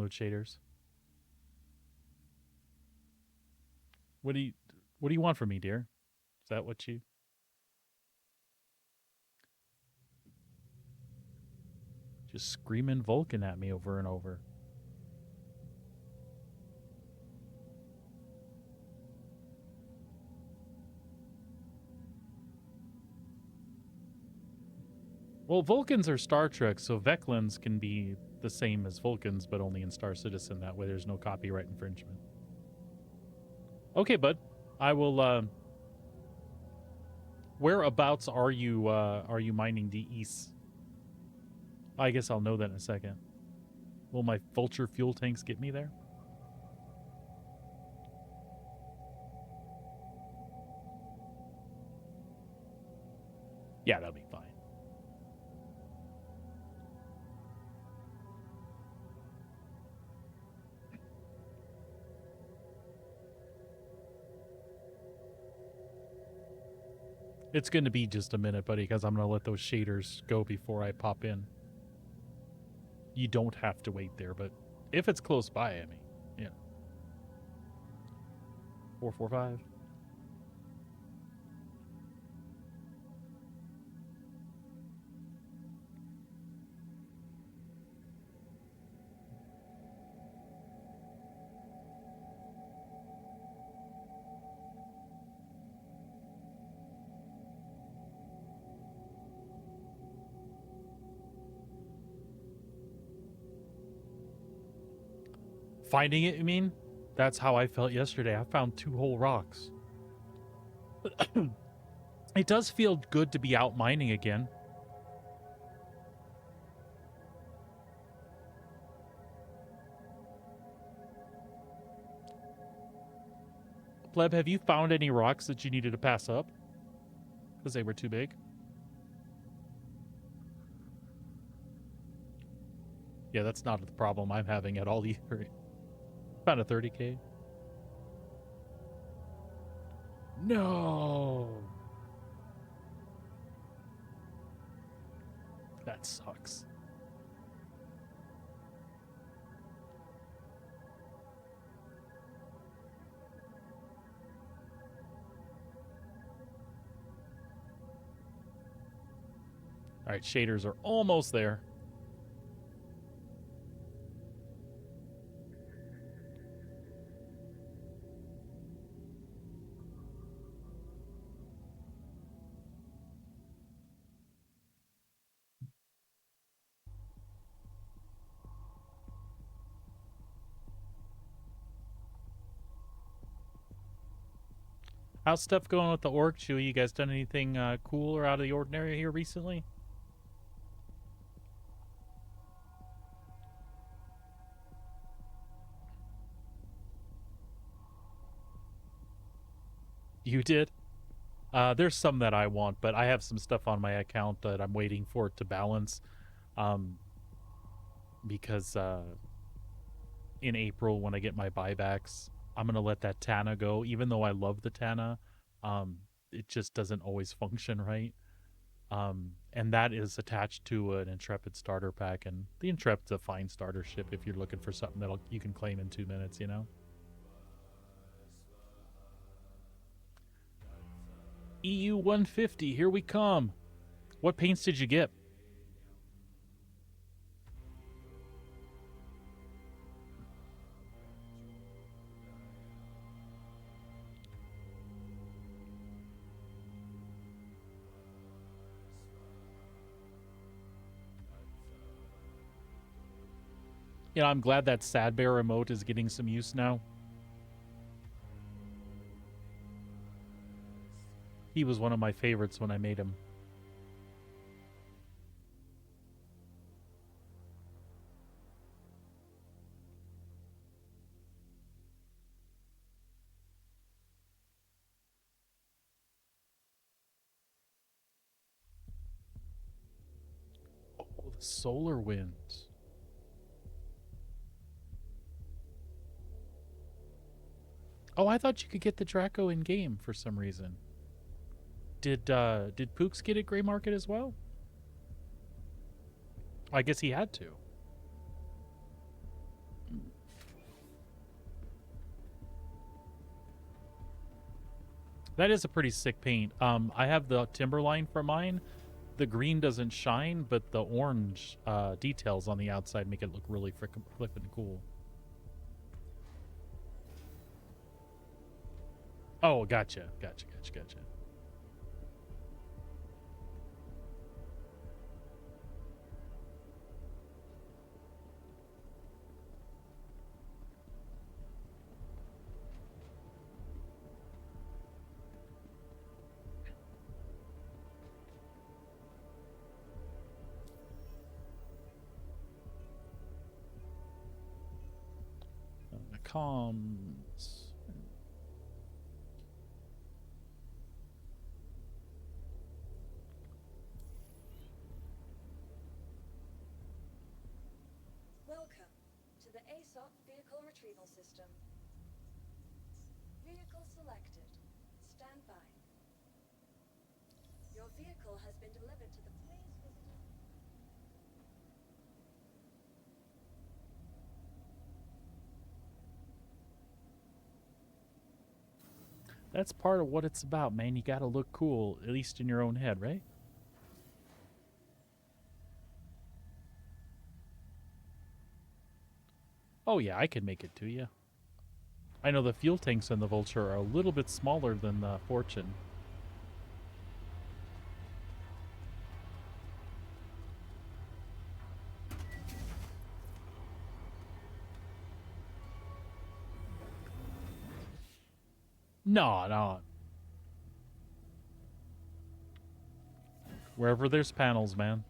shaders. What do you want from me, dear? Is that what you... Just screaming Vulcan at me over and over. Well, Vulcans are Star Trek, so Veclans can be the same as Vulcans, but only in Star Citizen. That way there's no copyright infringement. Okay, bud. I will, whereabouts are you mining the east? I guess I'll know that in a second. Will my Vulture fuel tanks get me there? Yeah, that'll be fine. It's going to be just a minute, buddy, because I'm going to let those shaders go before I pop in. You don't have to wait there, but if it's close by, I mean, yeah. 445. Finding it, you mean? That's how I felt yesterday. I found 2 whole rocks. It does feel good to be out mining again. Pleb, have you found any rocks that you needed to pass up? Because they were too big? Yeah, that's not the problem I'm having at all either. Found a 30K. No! That sucks. All right, shaders are almost there. How's stuff going with the orc, Chewie? You guys done anything cool or out of the ordinary here recently? You did? There's some that I want, but I have some stuff on my account that I'm waiting for it to balance. Because in April, when I get my buybacks, I'm going to let that Tana go. Even though I love the Tana, it just doesn't always function right. And that is attached to an Intrepid starter pack. And the Intrepid's a fine starter ship if you're looking for something that you can claim in 2 minutes, you know? EU 150, here we come. What paints did you get? You know, I'm glad that Sad Bear remote is getting some use now. He was one of my favorites when I made him. Oh, the solar winds. Oh, I thought you could get the Draco in game for some reason. Did Pooks get it gray market as well? I guess he had to. That is a pretty sick paint. I have the Timberline for mine. The green doesn't shine, but the orange details on the outside make it look really flippin' cool. Oh, gotcha. Comms. Welcome to the ASOP Vehicle Retrieval System. Vehicle selected. Stand by. Your vehicle has been delivered to the please visit. That's part of what it's about, man. You gotta look cool, at least in your own head, right? Oh yeah, I can make it to you. I know the fuel tanks in the Vulture are a little bit smaller than the Fortune. No. Wherever there's panels, man.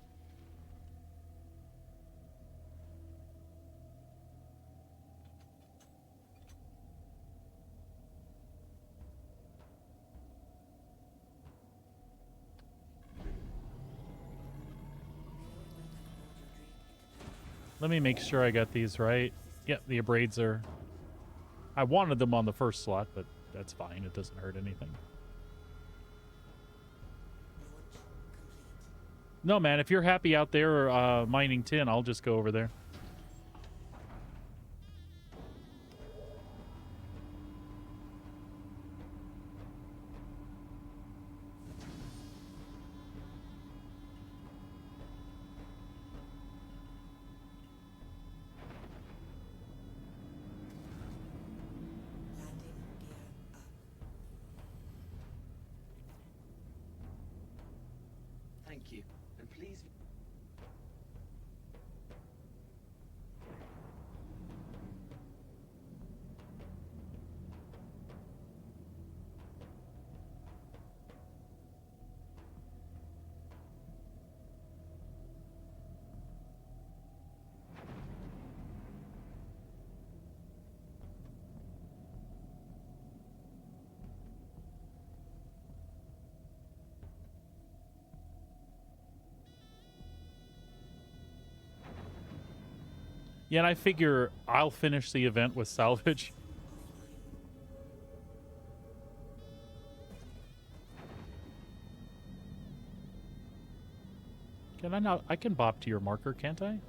Let me make sure I got these right. Yep, the abrades are... I wanted them on the first slot, but that's fine. It doesn't hurt anything. No, man, if you're happy out there mining tin, I'll just go over there. Thank you. And please. Yeah, and I figure I'll finish the event with salvage. Can I not? I can bop to your marker, can't I?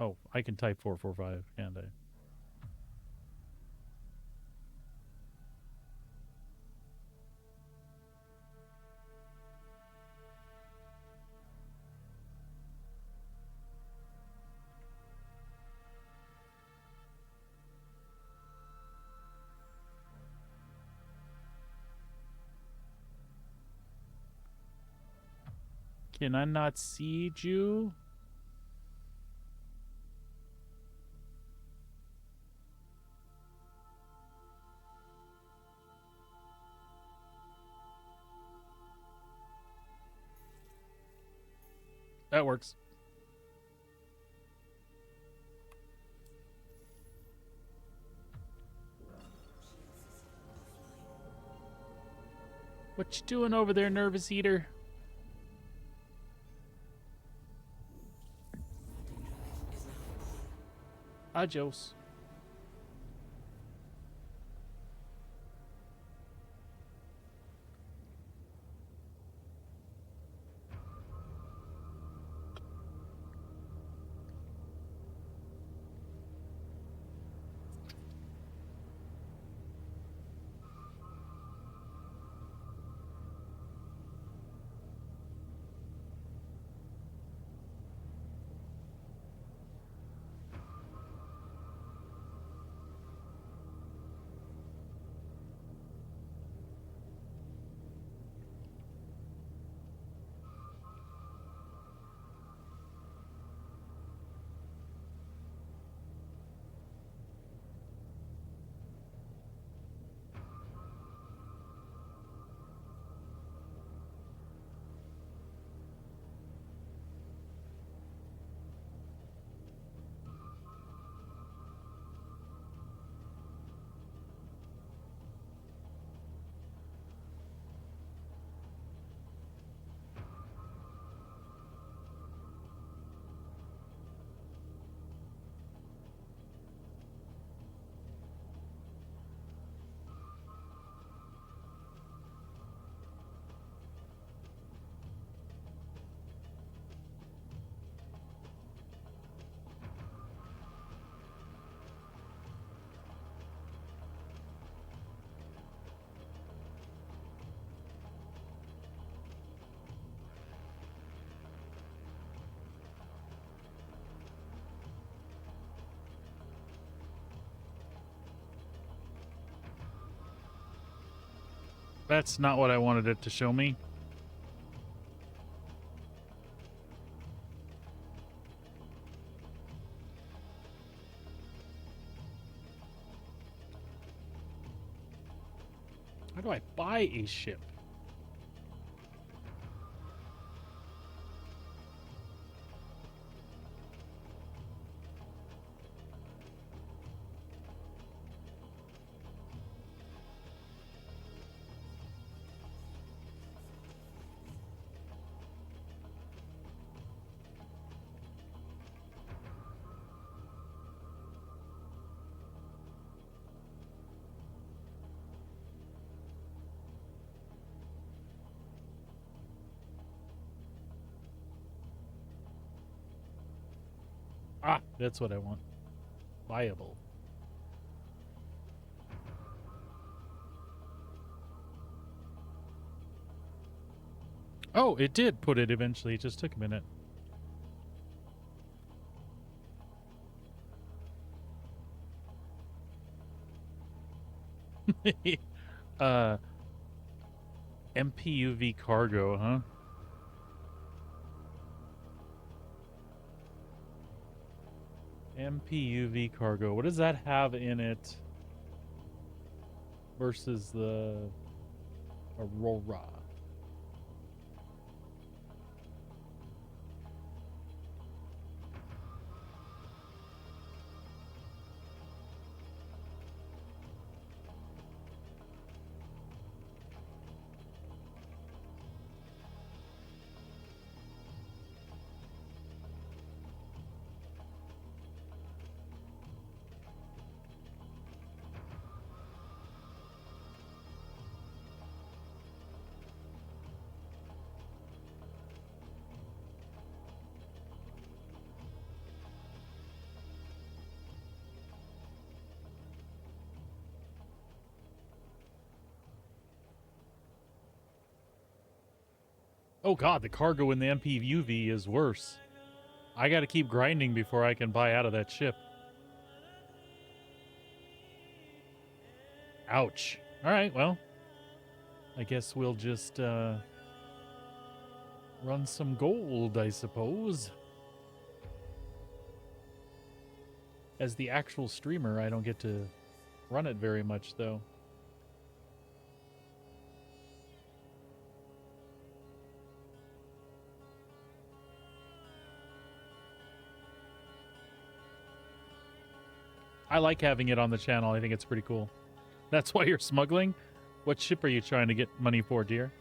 Oh, I can type 445, can't I? Can I not see you? That works. What you doing over there, nervous eater? Adios. That's not what I wanted it to show me. How do I buy a ship? Ah, that's what I want. Viable. Oh, it did put it eventually. It just took a minute. uh, MPUV cargo, huh? MPUV cargo. What does that have in it versus the Aurora? Oh god, the cargo in the MPUV is worse. I gotta keep grinding before I can buy out of that ship. Ouch. Alright, well. I guess we'll just run some gold, I suppose. As the actual streamer, I don't get to run it very much, though. I like having it on the channel. I think it's pretty cool. That's why you're smuggling? What ship are you trying to get money for, dear?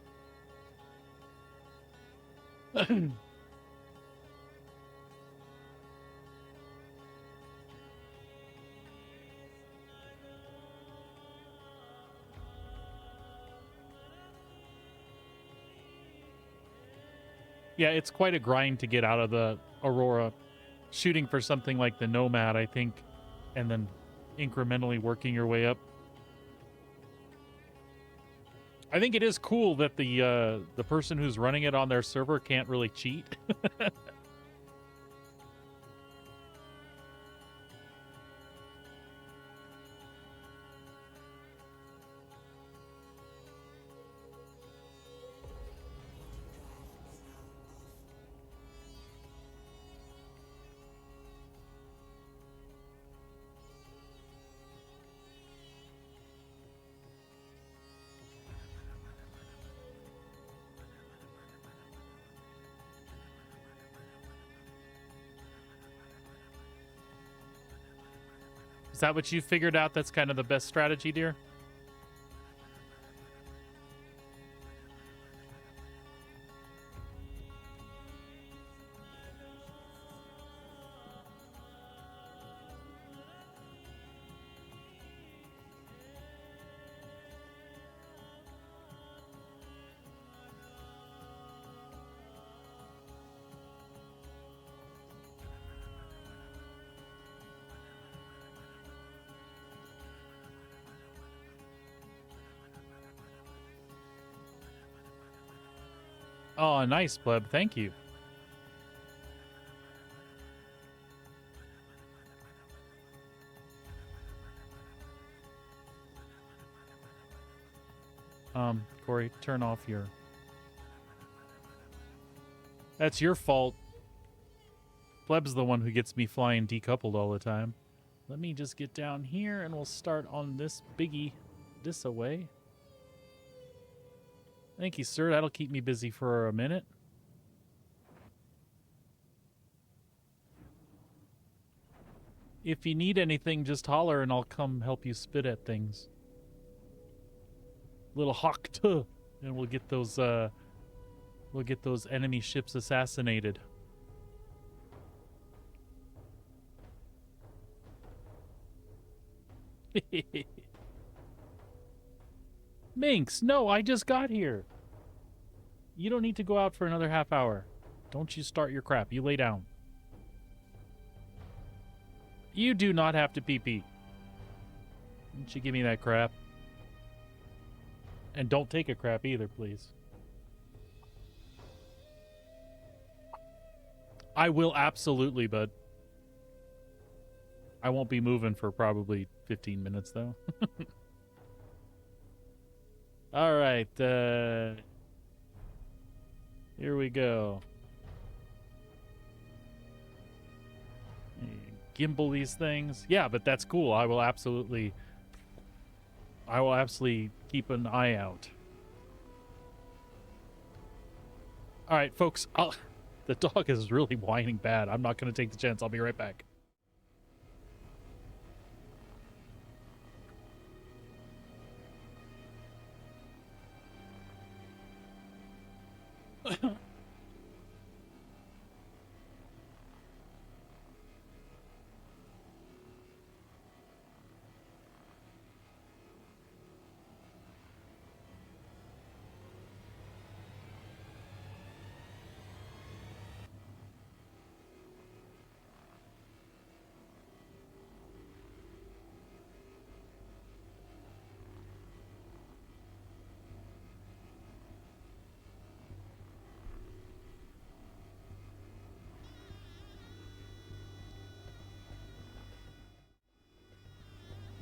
Yeah, it's quite a grind to get out of the Aurora. Shooting for something like the Nomad, I think, and then incrementally working your way up. I think it is cool that the person who's running it on their server can't really cheat. Is that what you figured out? That's kind of the best strategy, dear? Oh, nice, pleb. Thank you. Corey, turn off your... That's your fault. Pleb's the one who gets me flying decoupled all the time. Let me just get down here and we'll start on this biggie this away. Thank you, sir. That'll keep me busy for a minute. If you need anything, just holler and I'll come help you spit at things. Little hawk tuh, and we'll get those enemy ships assassinated. Minx, no, I just got here. You don't need to go out for another half hour. Don't you start your crap. You lay down. You do not have to pee-pee. Don't you give me that crap. And don't take a crap either, please. I will absolutely, bud. I won't be moving for probably 15 minutes, though. All right. Here we go. Gimbal these things. Yeah, but that's cool. I will absolutely keep an eye out. All right, folks. The dog is really whining bad. I'm not going to take the chance. I'll be right back.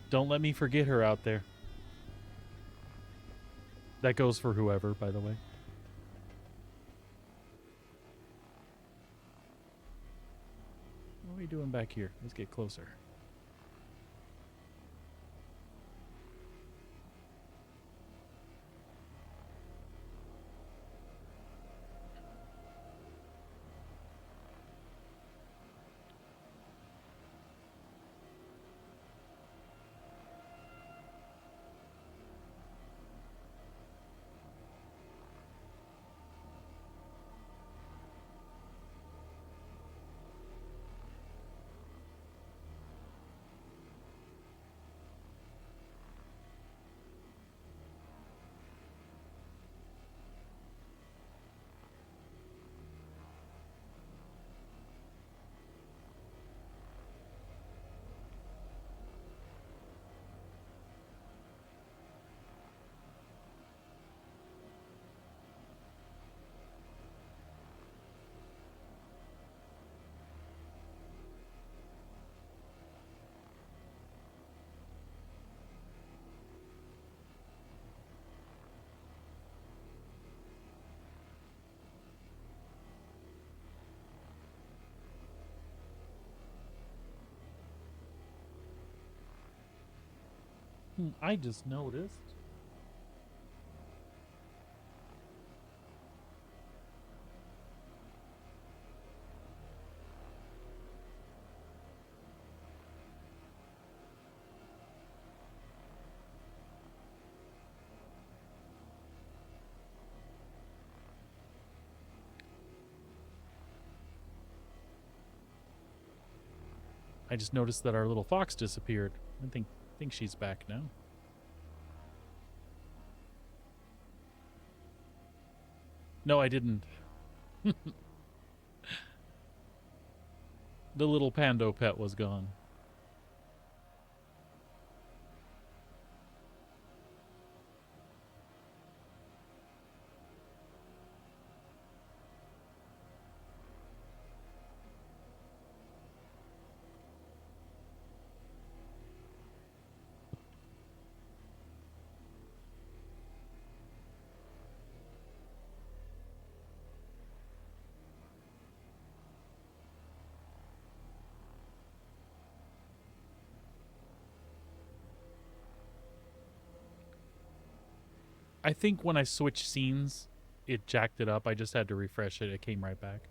Don't let me forget her out there. That goes for whoever, by the way. What are we doing back here? Let's get closer. I just noticed. I just noticed that our little fox disappeared. I think she's back now. No, I didn't. The little pando pet was gone. I think when I switched scenes, it jacked it up. I just had to refresh it. It came right back.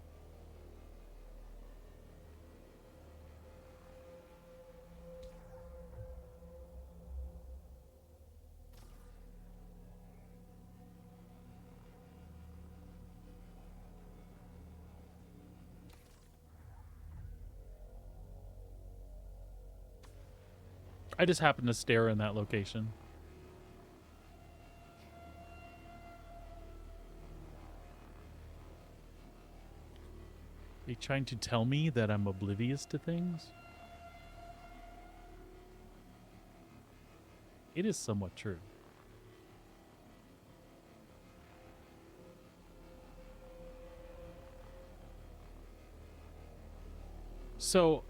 I just happened to stare in that location. Are you trying to tell me that I'm oblivious to things? It is somewhat true. So,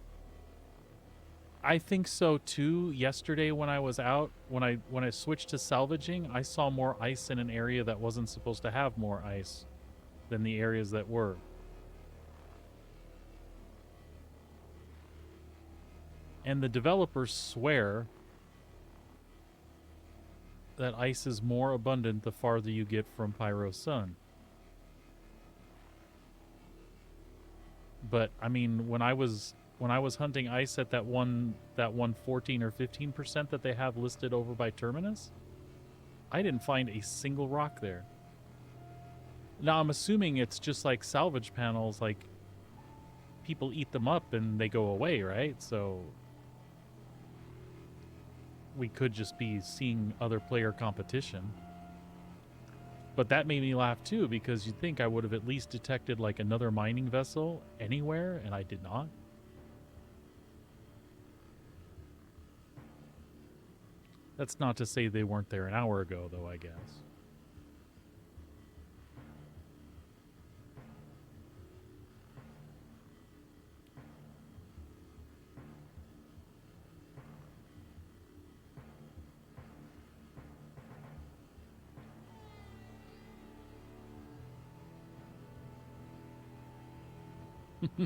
I think so too. Yesterday when I was out, when I switched to salvaging, I saw more ice in an area that wasn't supposed to have more ice than the areas that were. And the developers swear that ice is more abundant the farther you get from Pyro Sun. But I mean, when I was hunting ice at that one 14 or 15% that they have listed over by Terminus, I didn't find a single rock there. Now I'm assuming it's just like salvage panels, like people eat them up and they go away, right? So we could just be seeing other player competition. But that made me laugh too, because you'd think I would have at least detected like another mining vessel anywhere, and I did not. That's not to say they weren't there an hour ago, though, I guess.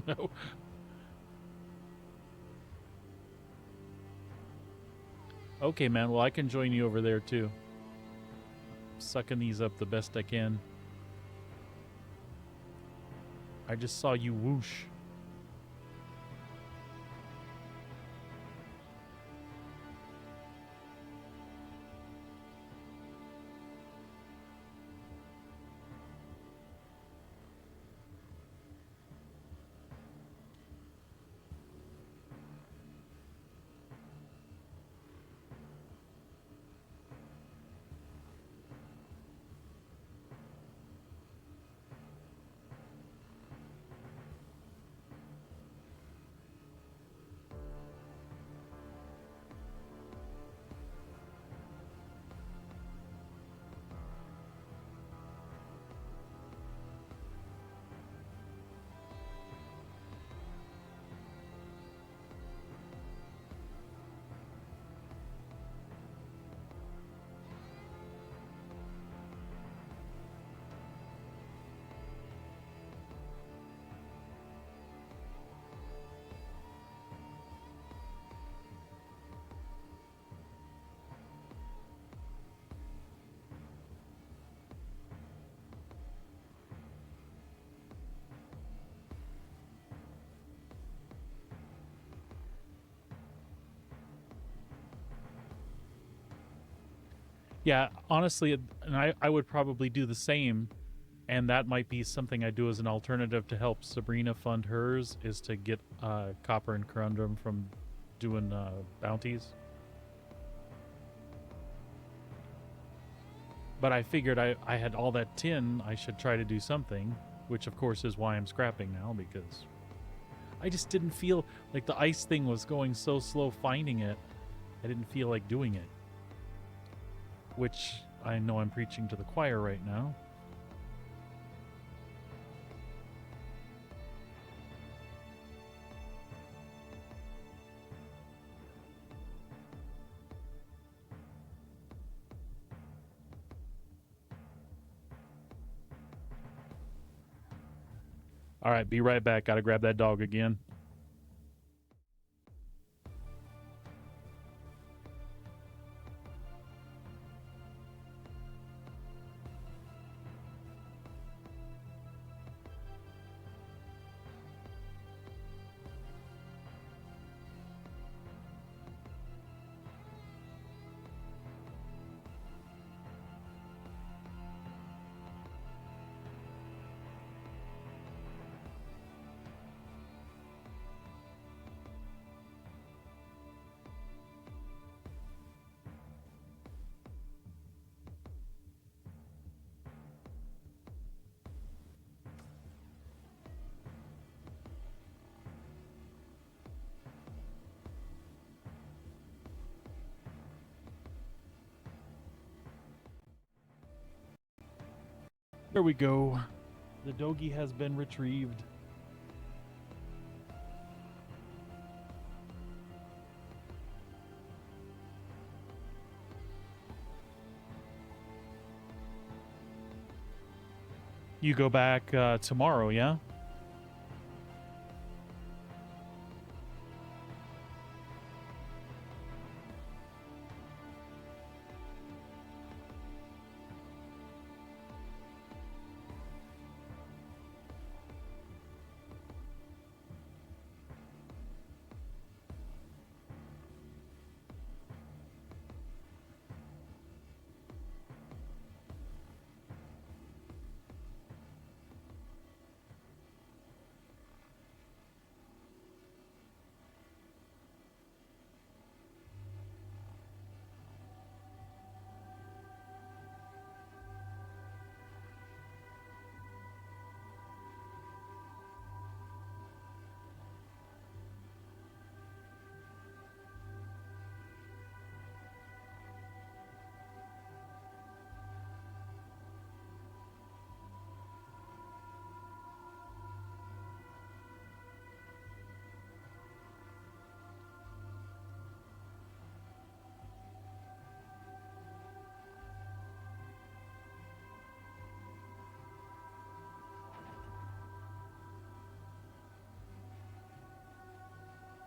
No. Okay, man. Well, I can join you over there, too. Sucking these up the best I can. I just saw you whoosh. Yeah, honestly, and I would probably do the same, and that might be something I do as an alternative to help Sabrina fund hers, is to get Copper and Corundum from doing bounties. But I figured I had all that tin, I should try to do something, which of course is why I'm scrapping now, because I just didn't feel like the ice thing was going so slow finding it. I didn't feel like doing it. Which I know I'm preaching to the choir right now. All right, be right back. Gotta grab that dog again. There we go. The doggy has been retrieved. You go back tomorrow, yeah?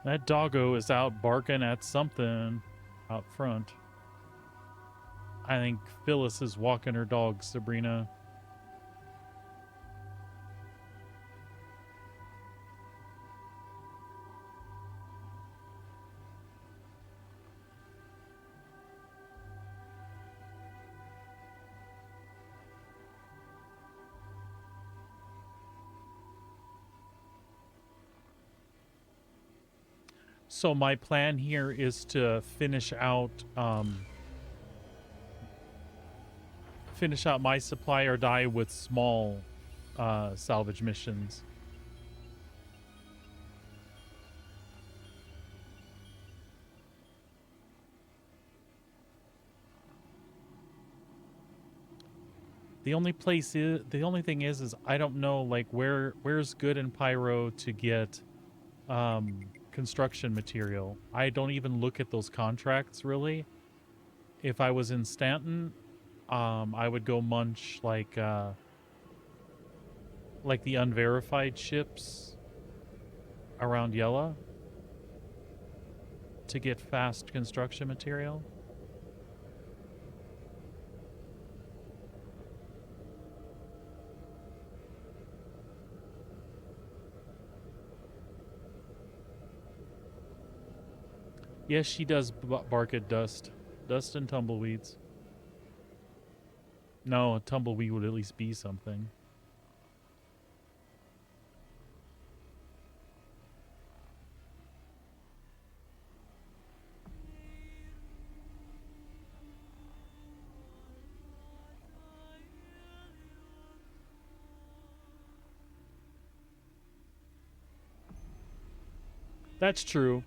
That doggo is out barking at something out front. I think Phyllis is walking her dog, Sabrina. So my plan here is to finish out my supply or die with small salvage missions. The only thing is I don't know like where's good in Pyro to get construction material. I don't even look at those contracts really. If I was in Stanton, I would go munch like the unverified ships around Yella to get fast construction material. Yes, she does bark at dust. Dust and tumbleweeds. No, a tumbleweed would at least be something. That's true.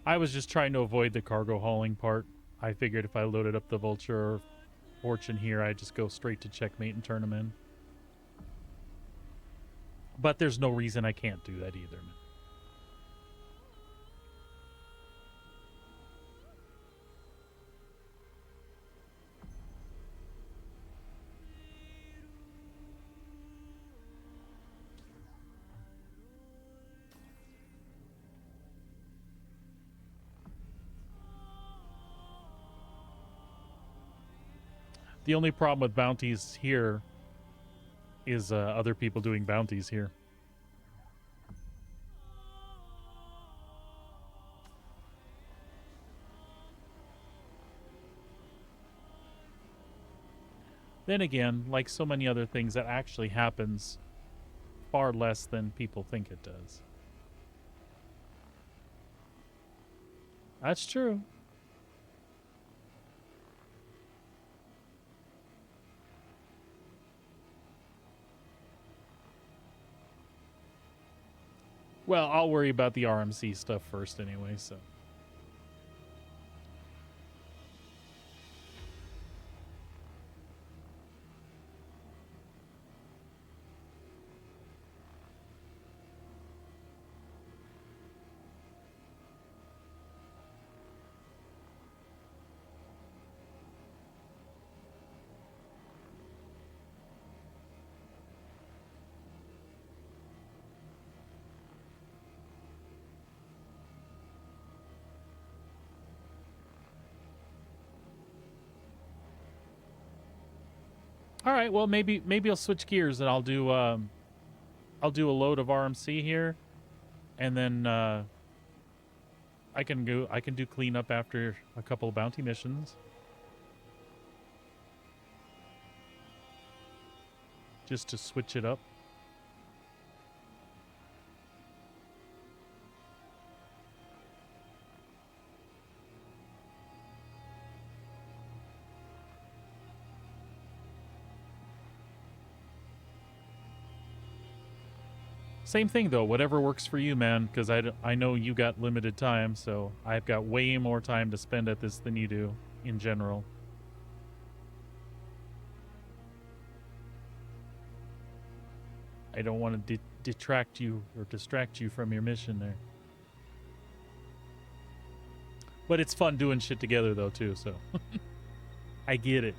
I was just trying to avoid the cargo hauling part. I figured if I loaded up the Vulture or Fortune here, I'd just go straight to checkmate and turn them in. But there's no reason I can't do that either, man. The only problem with bounties here is other people doing bounties here. Then again, like so many other things, that actually happens far less than people think it does. That's true. Well, I'll worry about the RMC stuff first anyway, so. All right, well maybe I'll switch gears and I'll do a load of RMC here, and then I can do cleanup after a couple of bounty missions. Just to switch it up. Same thing though, whatever works for you, man, because I know you got limited time, so I've got way more time to spend at this than you do in general. I don't want to detract you or distract you from your mission there. But it's fun doing shit together though too, so I get it.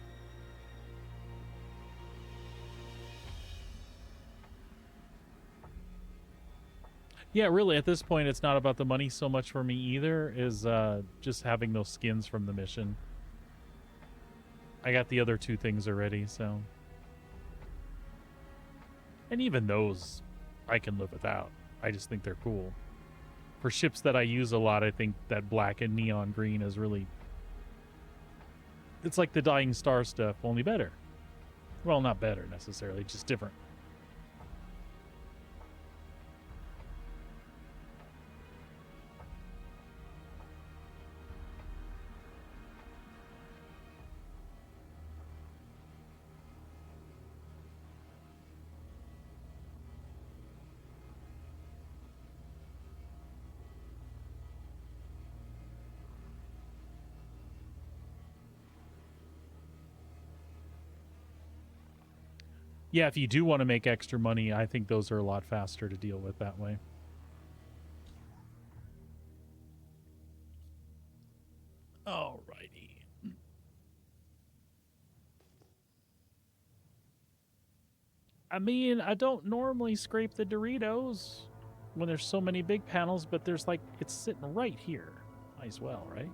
Yeah, really, at this point, it's not about the money so much for me either, is just having those skins from the mission. I got the other two things already, so. And even those, I can live without. I just think they're cool. For ships that I use a lot, I think that black and neon green is really... It's like the Dying Star stuff, only better. Well, not better, necessarily, just different. Yeah, if you do want to make extra money, I think those are a lot faster to deal with that way. Alrighty. I mean, I don't normally scrape the Doritos when there's so many big panels, but there's like, it's sitting right here. Might as well, right?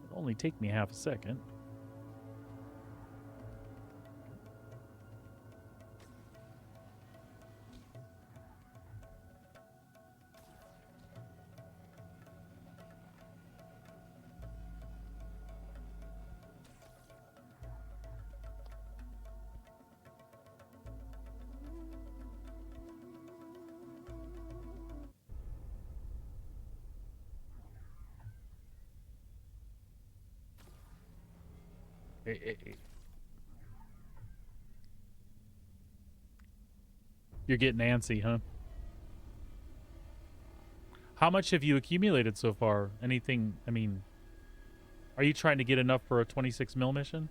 It'll only take me half a second. Hey. You're getting antsy, huh? How much have you accumulated so far? Anything, I mean, are you trying to get enough for a 26 mil mission?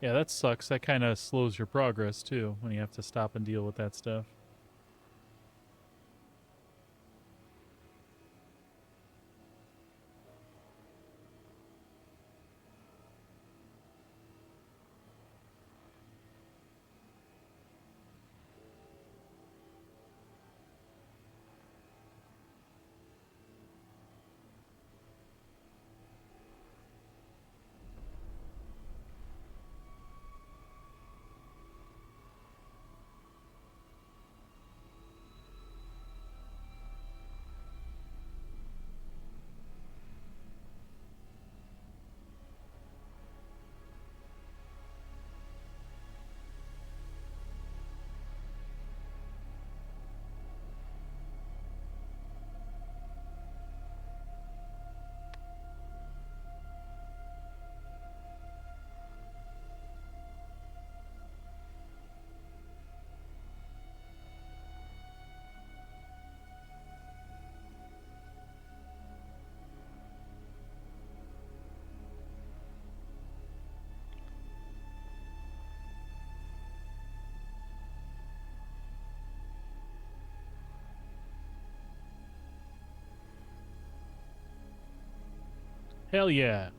Yeah, that sucks. That kind of slows your progress, too, when you have to stop and deal with that stuff. Hell yeah.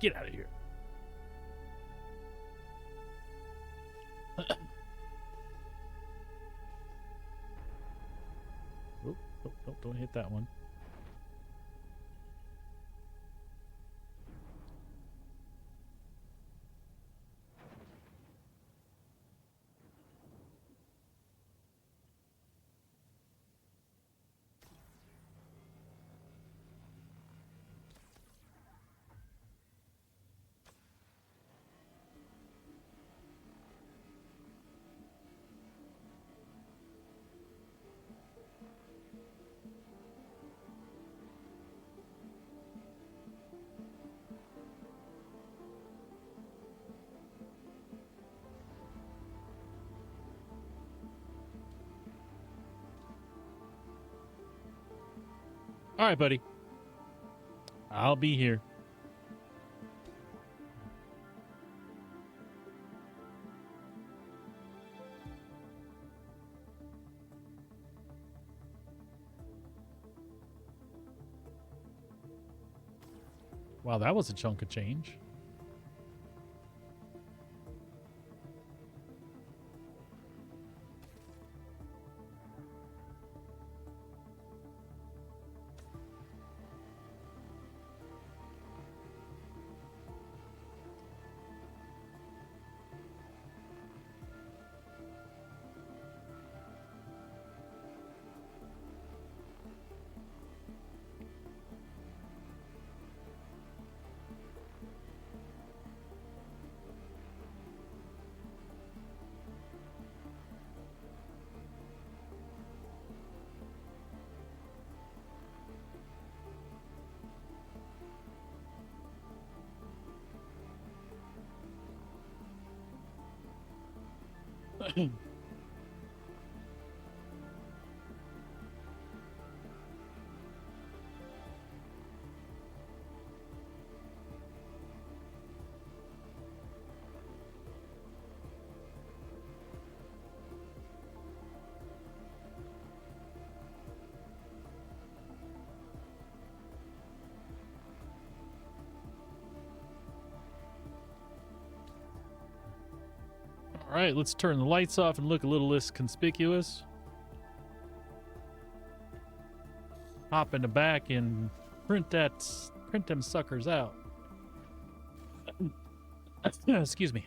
Get out of here. Oh, don't hit that one. All right, buddy. I'll be here. Wow, that was a chunk of change. All right, let's turn the lights off and look a little less conspicuous. Hop in the back and print them suckers out. Excuse me.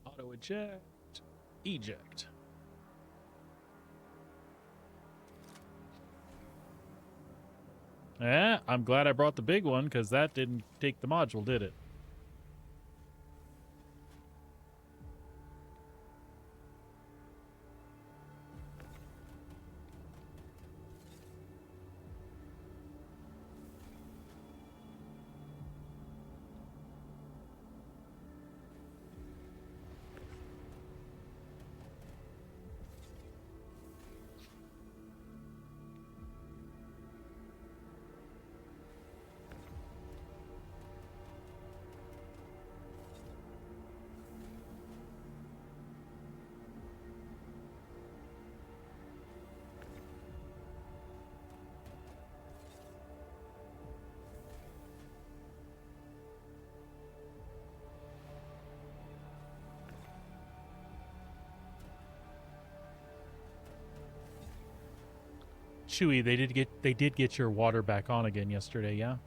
Auto eject, eject. Yeah, I'm glad I brought the big one because that didn't take the module, did it? Chewy, they did get your water back on again yesterday, yeah?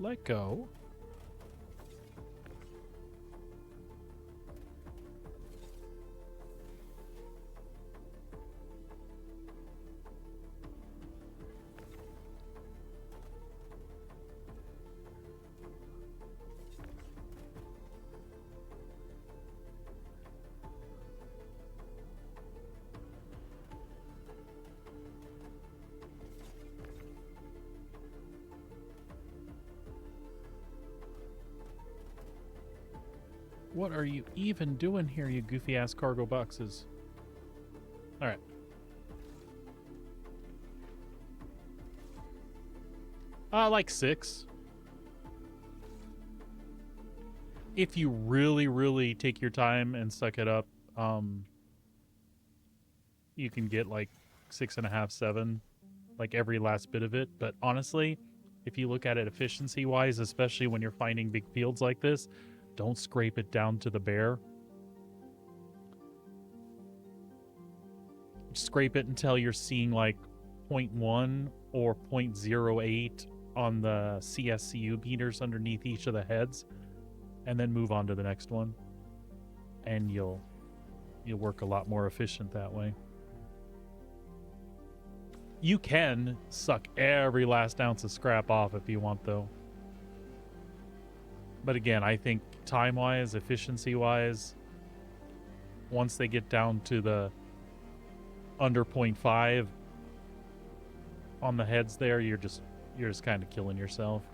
let go. What are you even doing here, you goofy ass cargo boxes? All right. Like 6. If you really, really take your time and suck it up, you can get like 6.5, 7, like every last bit of it. But honestly, if you look at it efficiency-wise, especially when you're finding big fields like this, don't scrape it down to the bare. Scrape it until you're seeing like 0.1 or 0.08 on the CSCU meters underneath each of the heads, and then move on to the next one. And you'll work a lot more efficient that way. You can suck every last ounce of scrap off if you want, though. But again, I think time-wise, efficiency-wise, once they get down to the under 0.5 on the heads there, you're just kind of killing yourself.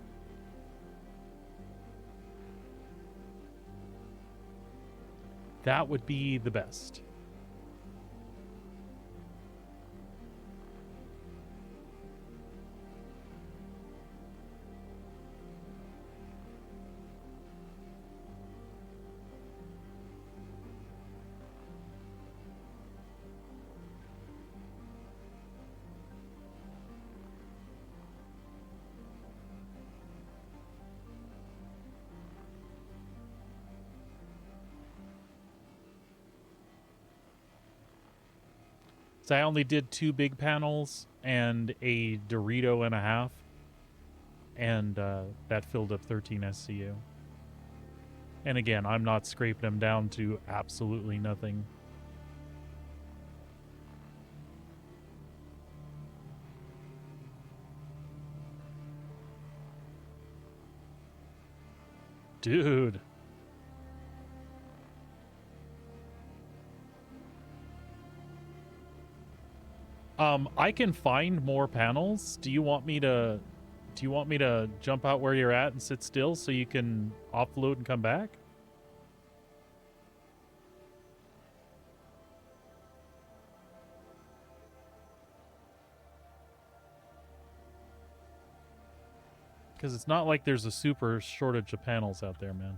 That would be the best. So I only did 2 big panels and a Dorito and a half, and that filled up 13 SCU. And again, I'm not scraping them down to absolutely nothing. Dude. I can find more panels. Do you want me to jump out where you're at and sit still so you can offload and come back? Because it's not like there's a super shortage of panels out there, man.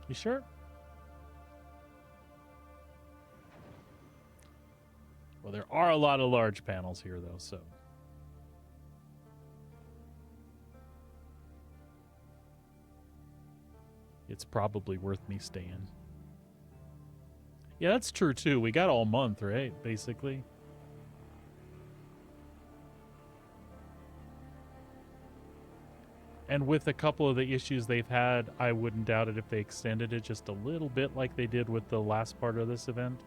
You sure? Well, there are a lot of large panels here, though, so. It's probably worth me staying. Yeah, that's true, too. We got all month, right? Basically. And with a couple of the issues they've had, I wouldn't doubt it if they extended it just a little bit like they did with the last part of this event.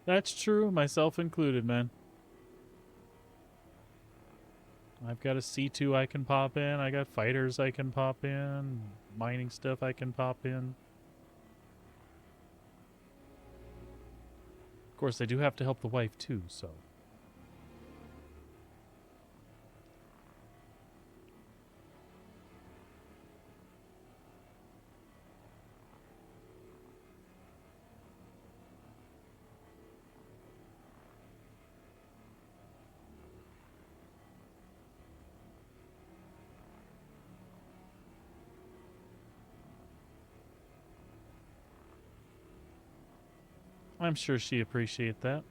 That's true, myself included, man. I've got a C2 I can pop in. I got fighters I can pop in. Mining stuff I can pop in. Of course, I do have to help the wife too, so. I'm sure she appreciate that.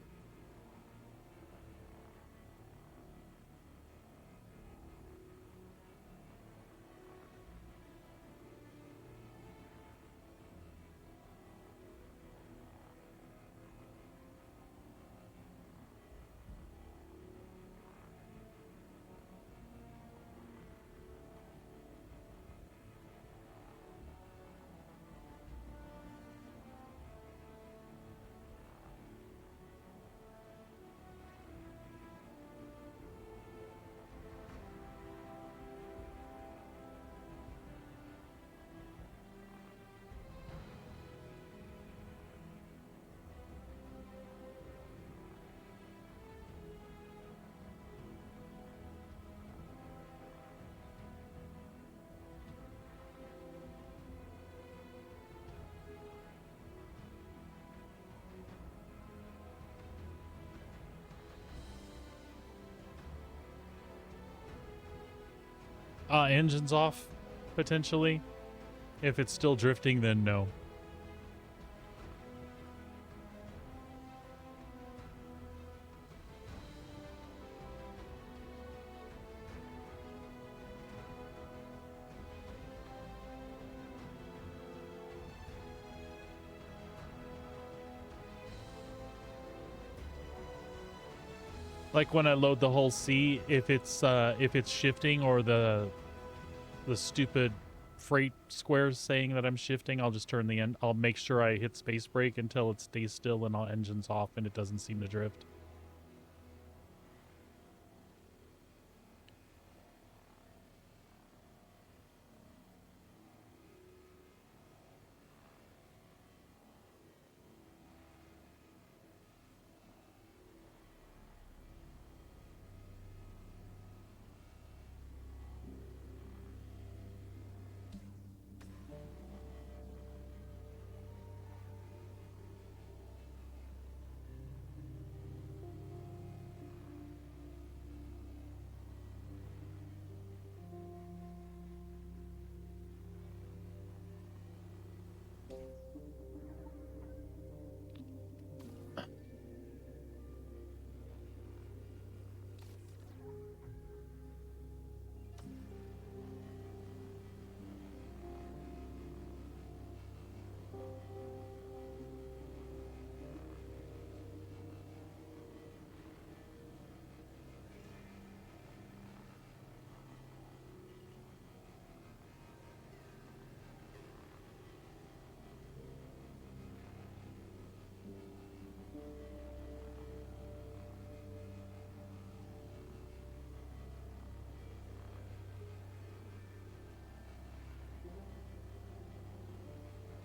Engine's off, potentially. If it's still drifting, then no. Like when I load the whole C, if it's shifting or the stupid freight squares saying that I'm shifting, I'll just turn the end. I'll make sure I hit space brake until it stays still and all engines off and it doesn't seem to drift.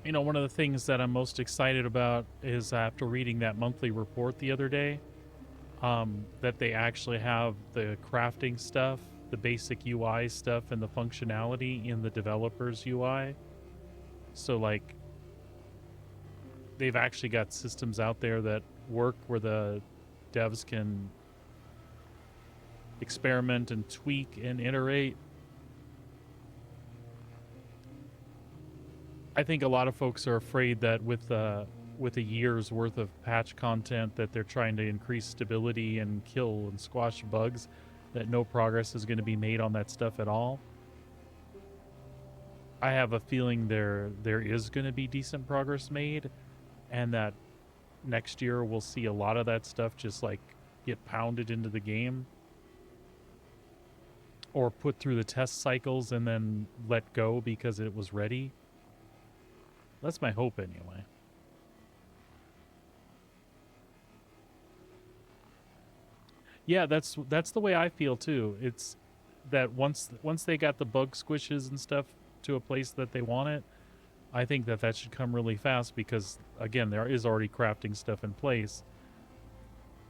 You know, one of the things that I'm most excited about is after reading that monthly report the other day, that they actually have the crafting stuff, the basic UI stuff, and the functionality in the developer's UI. So, like, they've actually got systems out there that work where the devs can experiment and tweak and iterate. I think a lot of folks are afraid that with a year's worth of patch content that they're trying to increase stability and kill and squash bugs, that no progress is going to be made on that stuff at all. I have a feeling there is going to be decent progress made, and that next year we'll see a lot of that stuff just like get pounded into the game or put through the test cycles and then let go because it was ready. That's my hope anyway. Yeah, that's the way I feel too. It's that once they got the bug squishes and stuff to a place that they want it, I think that that should come really fast because again, there is already crafting stuff in place.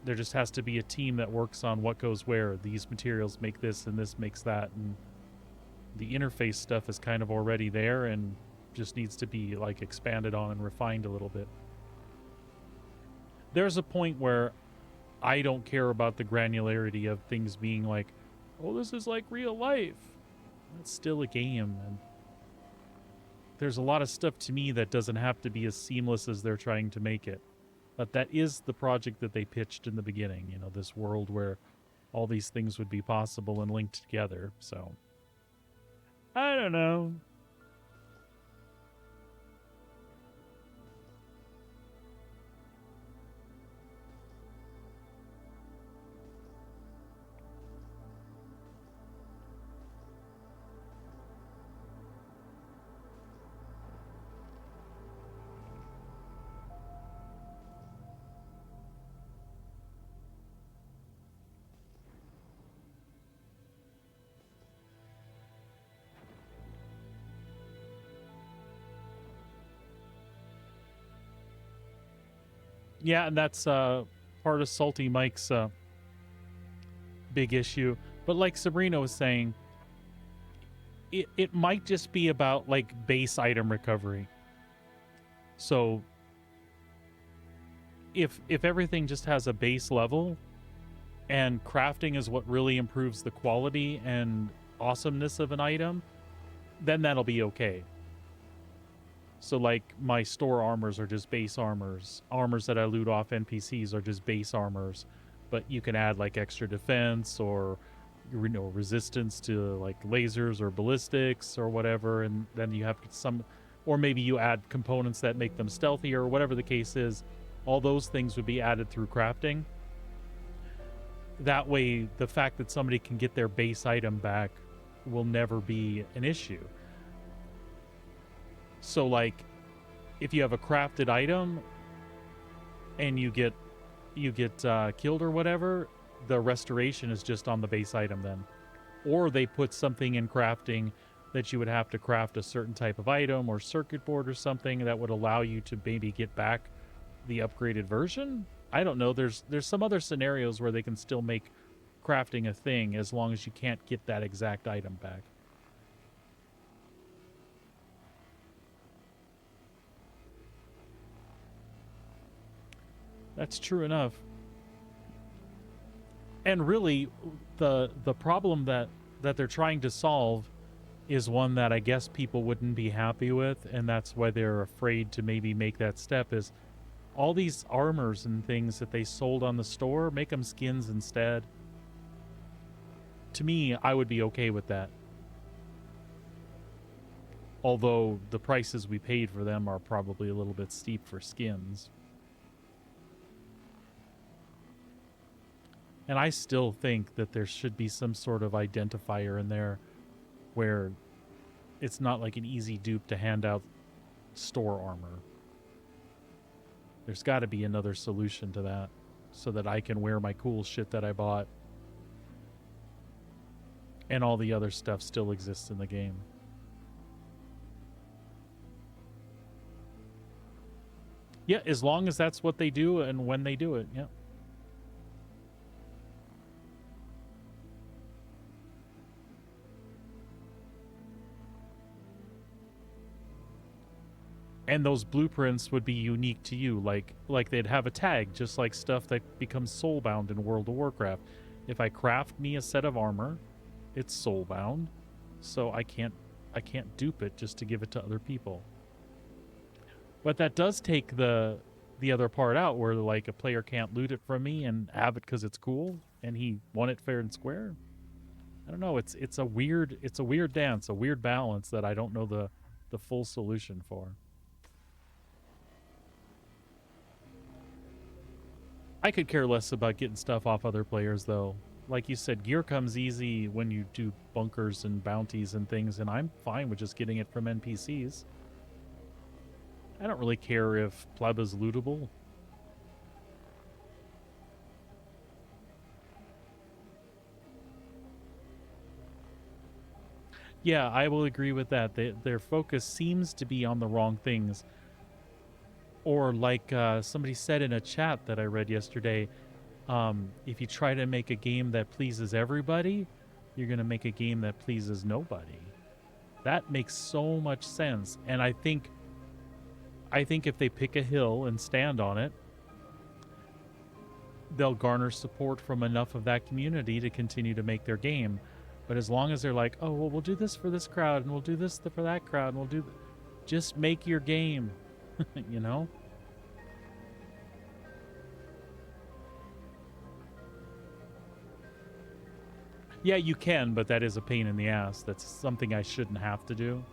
There just has to be a team that works on what goes where. These materials make this and this makes that, and the interface stuff is kind of already there and just needs to be like expanded on and refined a little bit. There's a point where I don't care about the granularity of things being like, oh, this is like real life. It's still a game, and there's a lot of stuff to me that doesn't have to be as seamless as they're trying to make it. But that is the project that they pitched in the beginning, you know, this world where all these things would be possible and linked together. So, I don't know. Yeah, and that's part of Salty Mike's big issue. But like Sabrina was saying, it might just be about like base item recovery. So if everything just has a base level and crafting is what really improves the quality and awesomeness of an item, then that'll be okay. So like my store armors are just base armors. Armors that I loot off NPCs are just base armors, but you can add like extra defense or, you know, resistance to like lasers or ballistics or whatever, and then you have some, or maybe you add components that make them stealthier or whatever the case is. All those things would be added through crafting. That way, the fact that somebody can get their base item back will never be an issue. So like, if you have a crafted item and you get killed or whatever, the restoration is just on the base item then. Or they put something in crafting that you would have to craft a certain type of item or circuit board or something that would allow you to maybe get back the upgraded version. I don't know. There's some other scenarios where they can still make crafting a thing as long as you can't get that exact item back. That's true enough. And really, the problem that they're trying to solve is one that I guess people wouldn't be happy with, and that's why they're afraid to maybe make that step, is all these armors and things that they sold on the store, make them skins instead. To me, I would be okay with that. Although the prices we paid for them are probably a little bit steep for skins. And I still think that there should be some sort of identifier in there where it's not like an easy dupe to hand out store armor. There's got to be another solution to that so that I can wear my cool shit that I bought and all the other stuff still exists in the game. Yeah, as long as that's what they do and when they do it, yeah. And those blueprints would be unique to you, like they'd have a tag, just like stuff that becomes soulbound in World of Warcraft. If I craft me a set of armor, it's soulbound, so I can't dupe it just to give it to other people. But that does take the other part out, where like a player can't loot it from me and have it because it's cool and he won it fair and square. I don't know. It's a weird dance, a weird balance that I don't know the full solution for. I could care less about getting stuff off other players, though. Like you said, gear comes easy when you do bunkers and bounties and things, and I'm fine with just getting it from NPCs. I don't really care if Pleba's lootable. Yeah, I will agree with that. Their focus seems to be on the wrong things. Or like somebody said in a chat that I read yesterday, if you try to make a game that pleases everybody, you're going to make a game that pleases nobody. That makes so much sense. And I think if they pick a hill and stand on it, they'll garner support from enough of that community to continue to make their game. But as long as they're like, oh, well, we'll do this for this crowd and we'll do this for that crowd and we'll do... Just make your game, you know? Yeah, you can, but that is a pain in the ass. That's something I shouldn't have to do.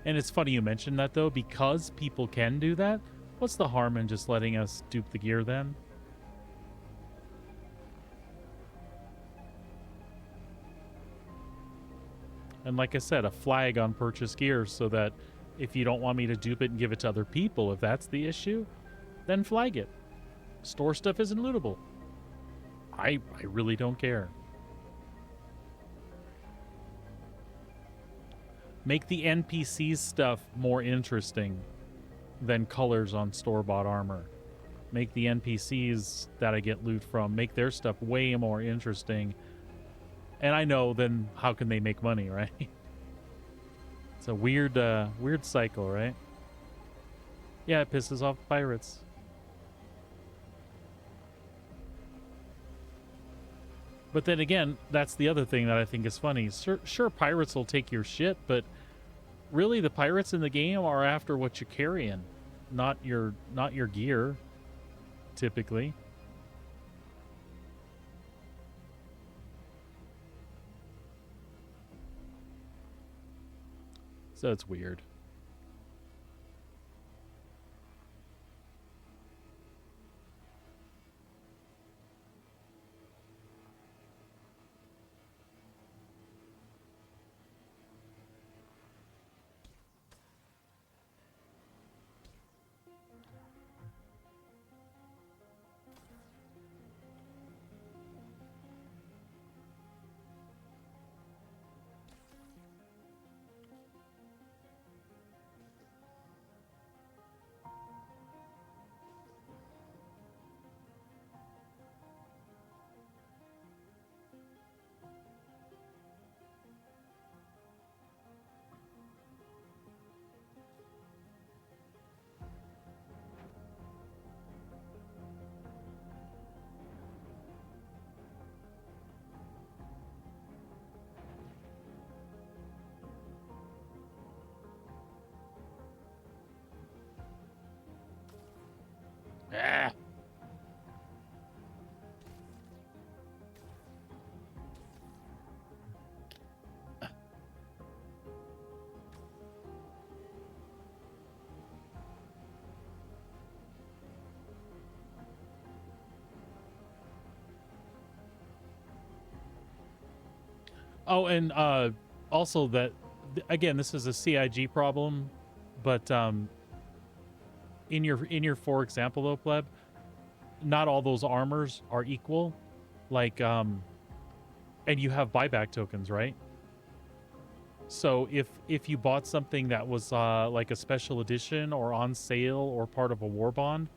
And it's funny you mentioned that, though, because people can do that. What's the harm in just letting us dupe the gear then? And like I said, a flag on purchase gear so that if you don't want me to dupe it and give it to other people, if that's the issue, then flag it. Store stuff isn't lootable. I really don't care. Make the NPCs stuff more interesting than colors on store-bought armor. Make the NPCs that I get loot from, make their stuff way more interesting. And I know, then how can they make money, right? It's a weird cycle, right? Yeah, it pisses off pirates. But then again, that's the other thing that I think is funny. Sure, pirates will take your shit, but really the pirates in the game are after what you're carrying, not your gear, typically. So it's weird. Ah. Oh, and also that, again, this is a CIG problem, but in your for example though, pleb, not all those armors are equal. Like and you have buyback tokens, right? So if you bought something that was like a special edition or on sale or part of a war bond,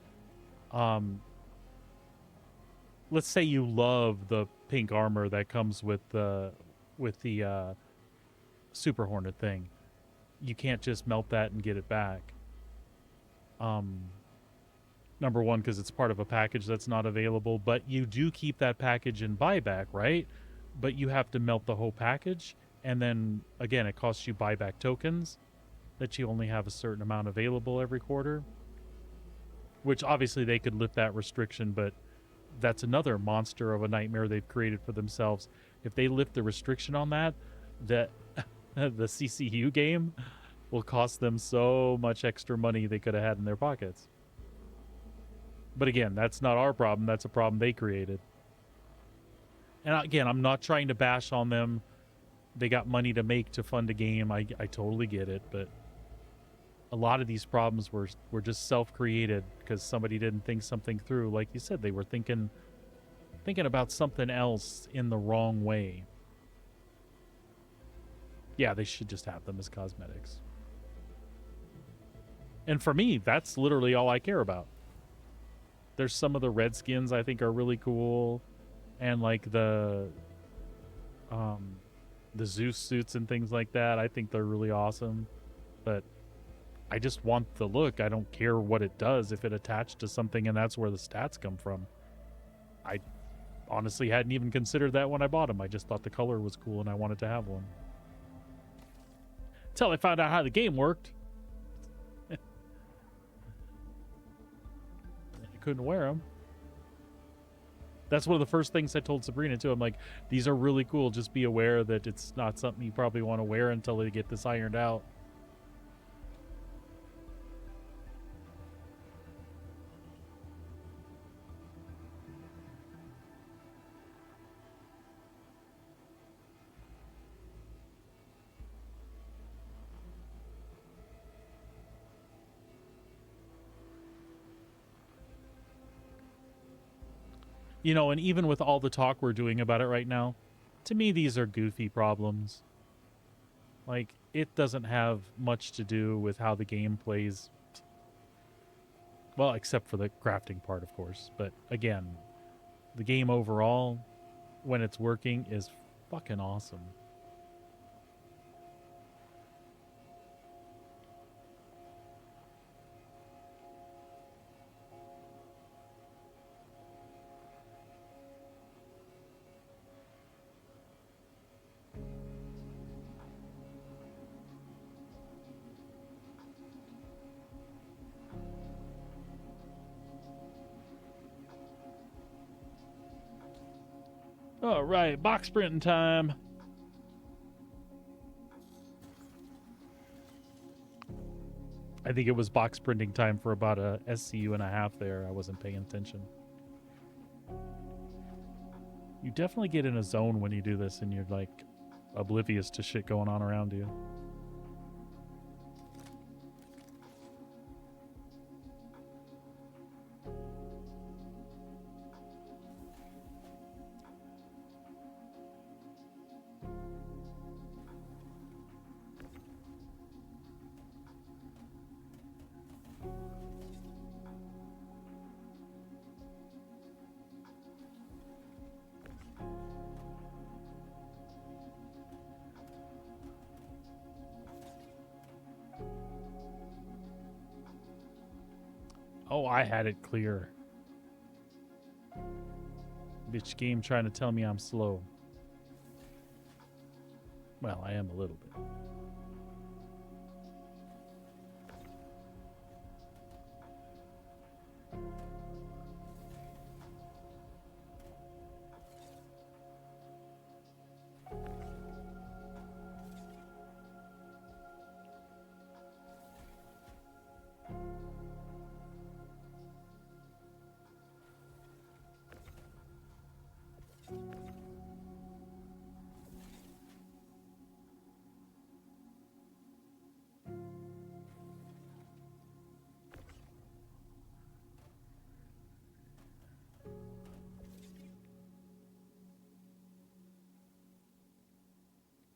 let's say you love the pink armor that comes with the Super Hornet thing, you can't just melt that and get it back. Number one, because it's part of a package that's not available, but you do keep that package in buyback, right? But you have to melt the whole package, and then again, it costs you buyback tokens that you only have a certain amount available every quarter. Which obviously they could lift that restriction, but that's another monster of a nightmare they've created for themselves. If they lift the restriction on that, the CCU game will cost them so much extra money they could have had in their pockets. But again, that's not our problem. That's a problem they created. And again, I'm not trying to bash on them. They got money to make to fund a game. I totally get it, but a lot of these problems were just self-created because somebody didn't think something through. Like you said, they were thinking about something else in the wrong way. Yeah, they should just have them as cosmetics. And for me, that's literally all I care about. There's some of the red skins I think are really cool, and like the Zeus suits and things like that. I think they're really awesome, but I just want the look. I don't care what it does if it attached to something and that's where the stats come from. I honestly hadn't even considered that when I bought them. I just thought the color was cool and I wanted to have one. Until I found out how the game worked. I couldn't wear them. That's one of the first things I told Sabrina too. I'm like, these are really cool. Just be aware that it's not something you probably want to wear until they get this ironed out. You know, and even with all the talk we're doing about it right now, to me, these are goofy problems. Like, it doesn't have much to do with how the game plays. Well, except for the crafting part, of course. But again, the game overall, when it's working, is fucking awesome. All right, box printing time. I think it was box printing time for about a SCU and a half there. I wasn't paying attention. You definitely get in a zone when you do this and you're like oblivious to shit going on around you. Oh, I had it clear. Bitch game trying to tell me I'm slow. Well, I am a little bit.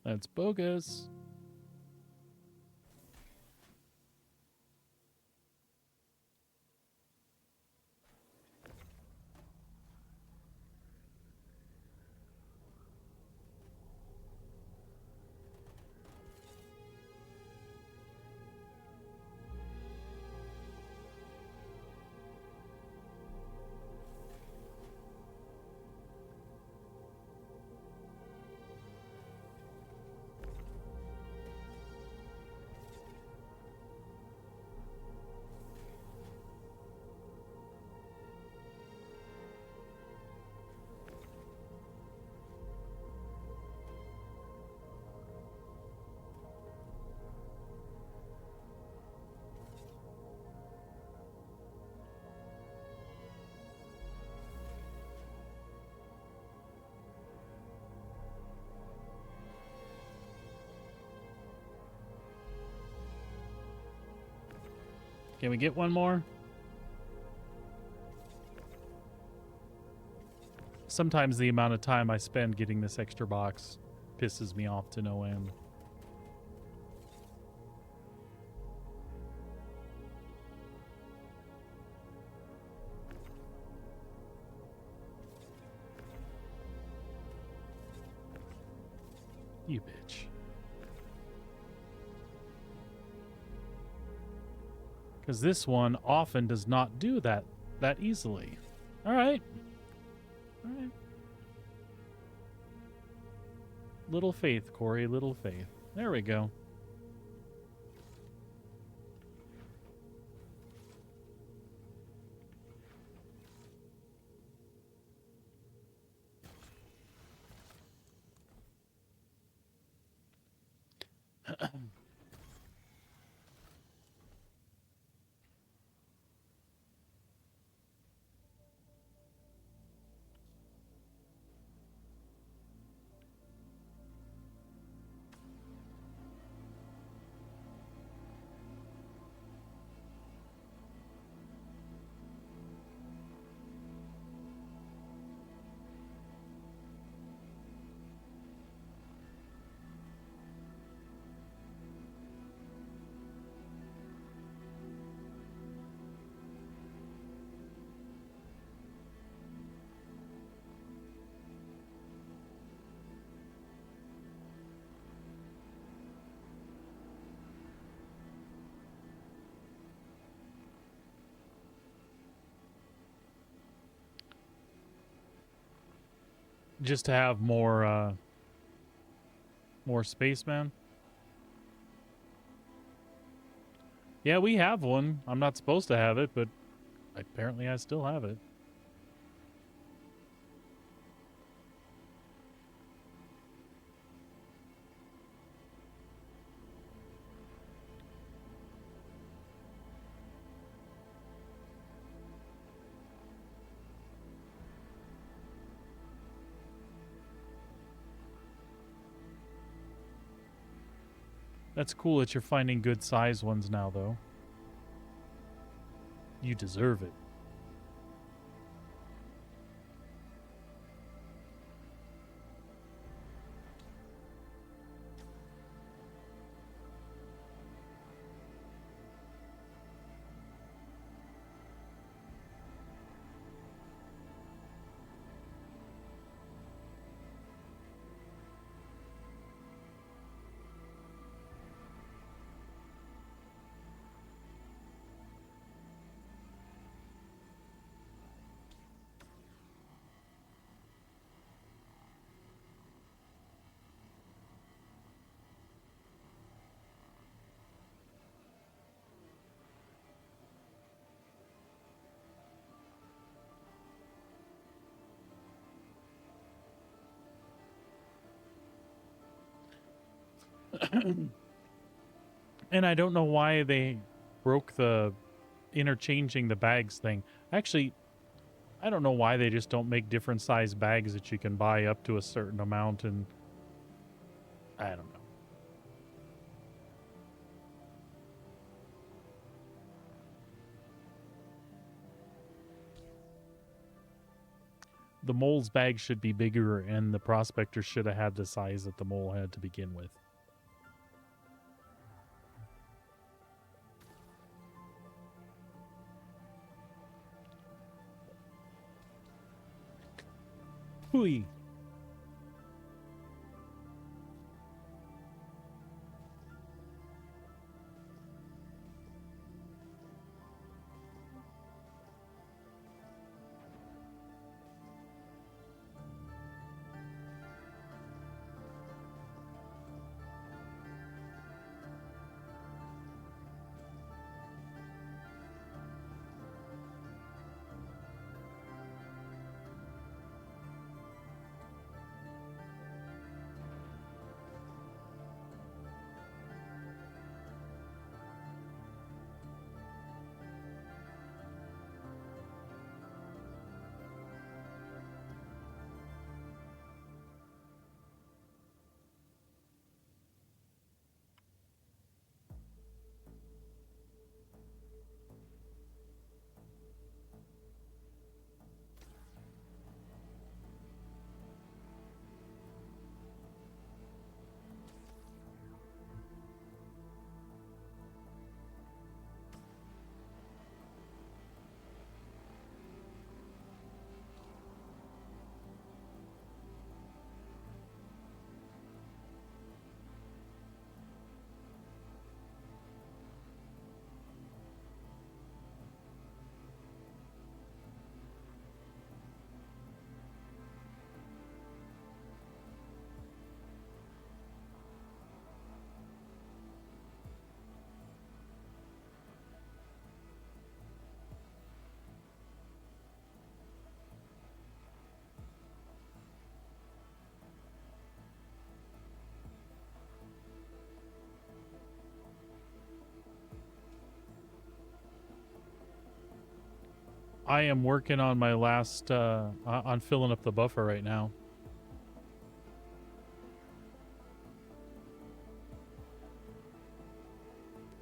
That's bogus. Can we get one more? Sometimes the amount of time I spend getting this extra box pisses me off to no end. You bitch. Because this one often does not do that easily. All right. All right. Little faith, Corey. Little faith. There we go. Just to have more spaceman. Yeah, we have one. I'm not supposed to have it, but apparently I still have it. That's cool that you're finding good size ones now, though. You deserve it. And I don't know why they broke the interchanging the bags thing. Actually, I don't know why they just don't make different size bags that you can buy up to a certain amount, and I don't know. The mole's bag should be bigger, and the prospector should have had the size that the mole had to begin with. Hooey. I am working on my last on filling up the buffer right now.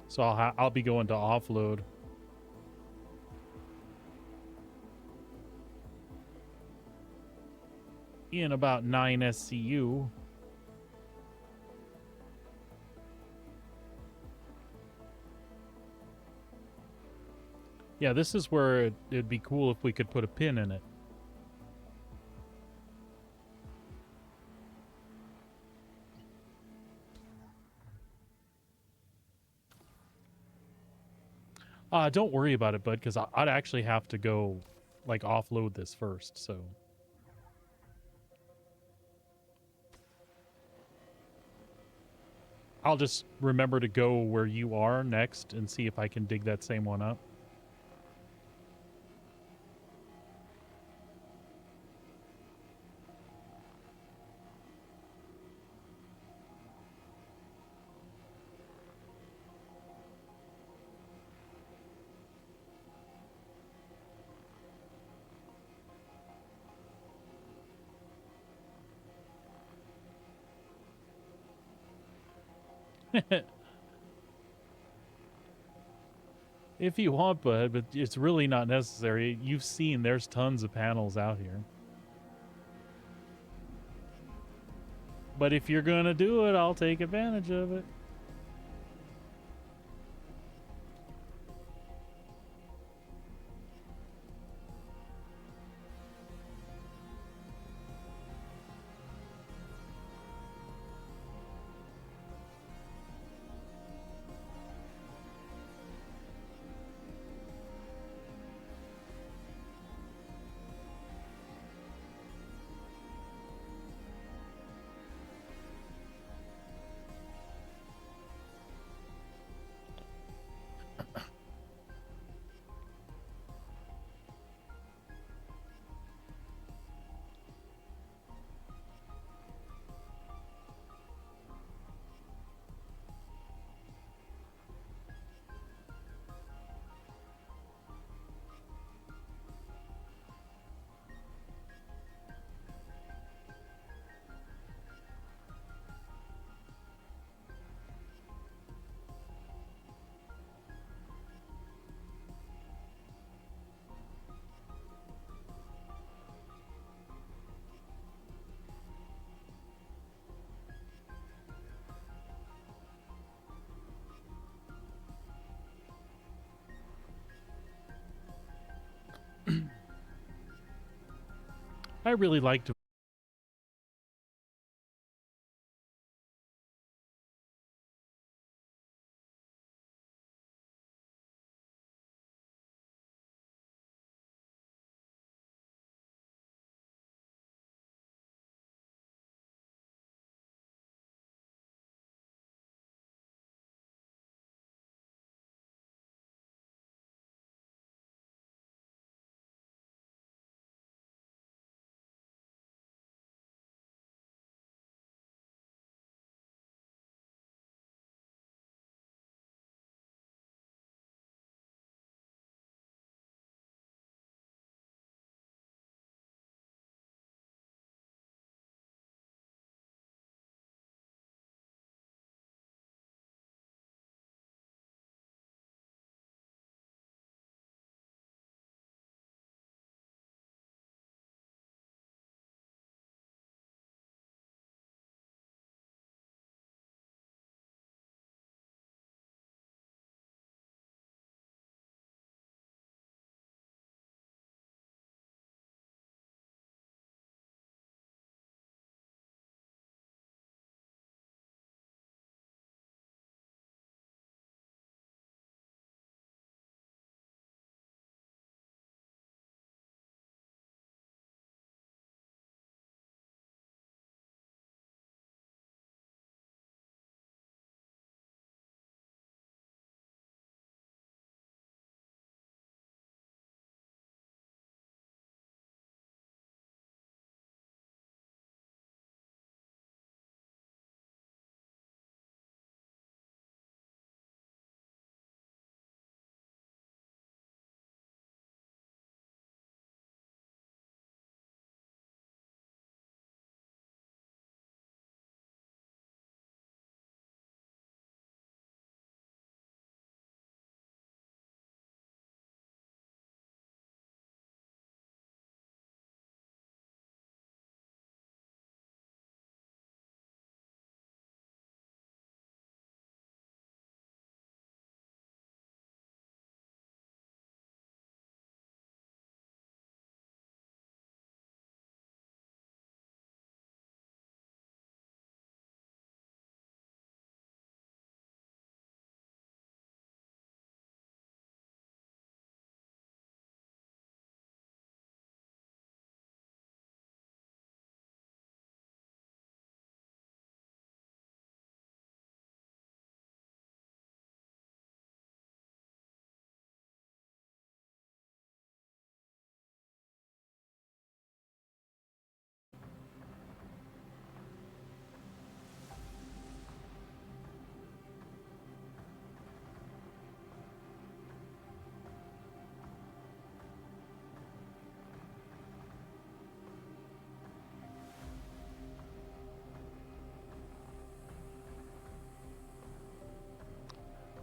So I'll be going to offload. In about 9 SCU. Yeah, this is where it'd be cool if we could put a pin in it. Don't worry about it, bud, because I'd actually have to go, like, offload this first, so... I'll just remember to go where you are next and see if I can dig that same one up. If you want, bud, but it's really not necessary. You've seen there's tons of panels out here. But if you're gonna do it, I'll take advantage of it. I really like to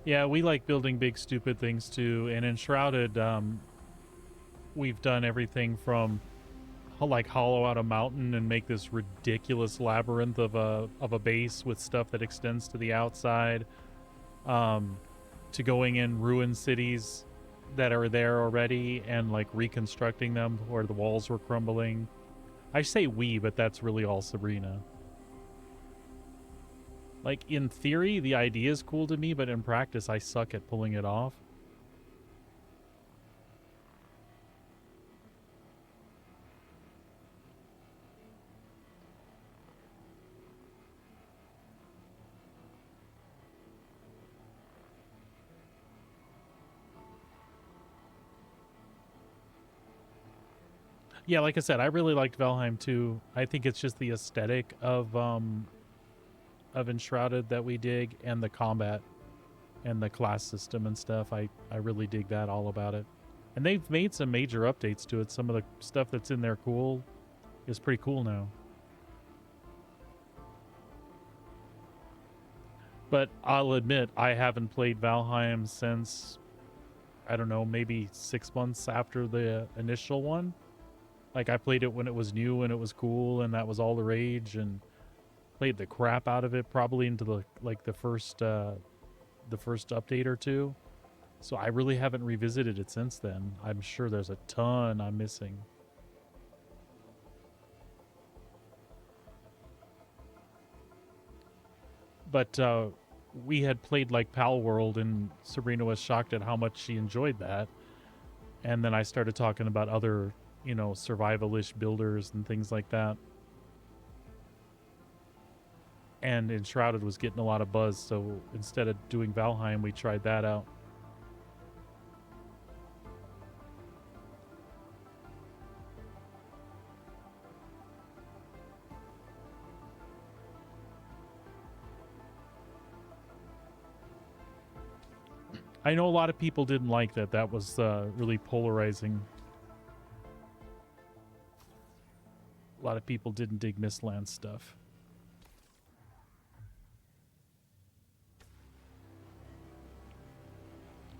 Yeah, we like building big stupid things too. And in Shrouded, we've done everything from like hollow out a mountain and make this ridiculous labyrinth of a base with stuff that extends to the outside, to going in ruined cities that are there already and like reconstructing them where the walls were crumbling. I say we, but that's really all Sabrina. Like, in theory, the idea is cool to me, but in practice, I suck at pulling it off. Yeah, like I said, I really liked Valheim too. I think it's just the aesthetic of Enshrouded that we dig, and the combat and the class system and stuff. I really dig that all about it. And they've made some major updates to it. Some of the stuff that's in there cool is pretty cool now. But I'll admit, I haven't played Valheim since, I don't know, maybe 6 months after the initial one. Like, I played it when it was new and it was cool and that was all the rage, and played the crap out of it probably into the first update or two. So I really haven't revisited it since then. I'm sure there's a ton I'm missing. But we had played like Pal World, and Sabrina was shocked at how much she enjoyed that. And then I started talking about other, you know, survival-ish builders and things like that. And Enshrouded was getting a lot of buzz, so instead of doing Valheim, we tried that out. I know a lot of people didn't like that. That was really polarizing. A lot of people didn't dig Mistland stuff.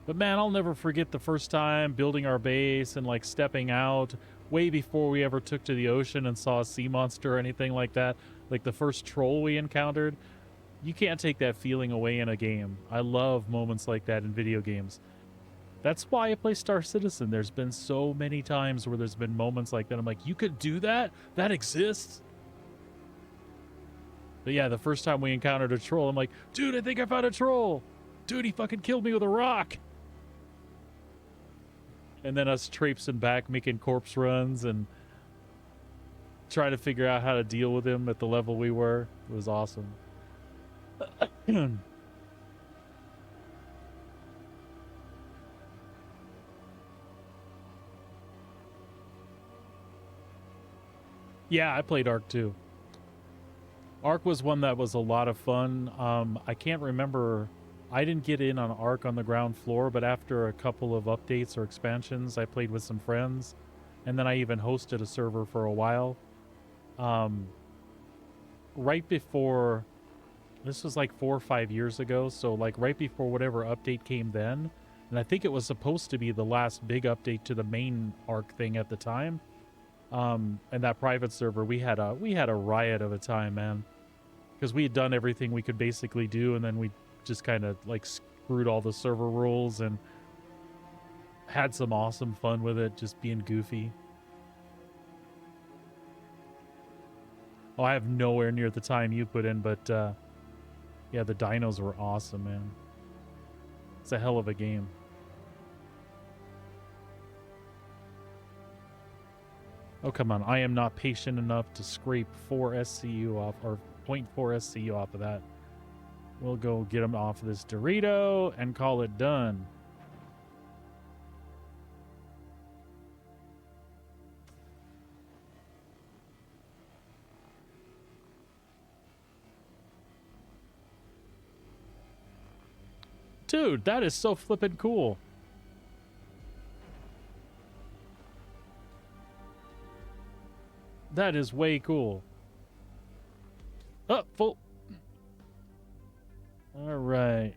But man, I'll never forget the first time building our base and like stepping out way before we ever took to the ocean and saw a sea monster or anything like that. Like the first troll we encountered. You can't take that feeling away in a game. I love moments like that in video games. That's why I play Star Citizen. There's been so many times where there's been moments like that. I'm like, you could do that? That exists? But yeah, the first time we encountered a troll, I'm like, dude, I think I found a troll. Dude, he fucking killed me with a rock. And then us traipsing back, making corpse runs and trying to figure out how to deal with him at the level we were. It was awesome. Yeah, I played Ark too. Ark was one that was a lot of fun. I can't remember. I didn't get in on Ark on the ground floor, but after a couple of updates or expansions, I played with some friends. And then I even hosted a server for a while. Right before... This was like 4 or 5 years ago, so like right before whatever update came then. And I think it was supposed to be the last big update to the main Ark thing at the time. And that private server, we had a riot of a time, man. Because we had done everything we could basically do, and then we just kind of like screwed all the server rules and had some awesome fun with it, just being goofy. Oh, I have nowhere near the time you put in, but yeah, the dinos were awesome, man. It's a hell of a game. Oh, come on. I am not patient enough to scrape 4 SCU off, or 0.4 SCU off of that. We'll go get them off of this Dorito and call it done. Dude, that is so flippin' cool. That is way cool. Oh, full. All right.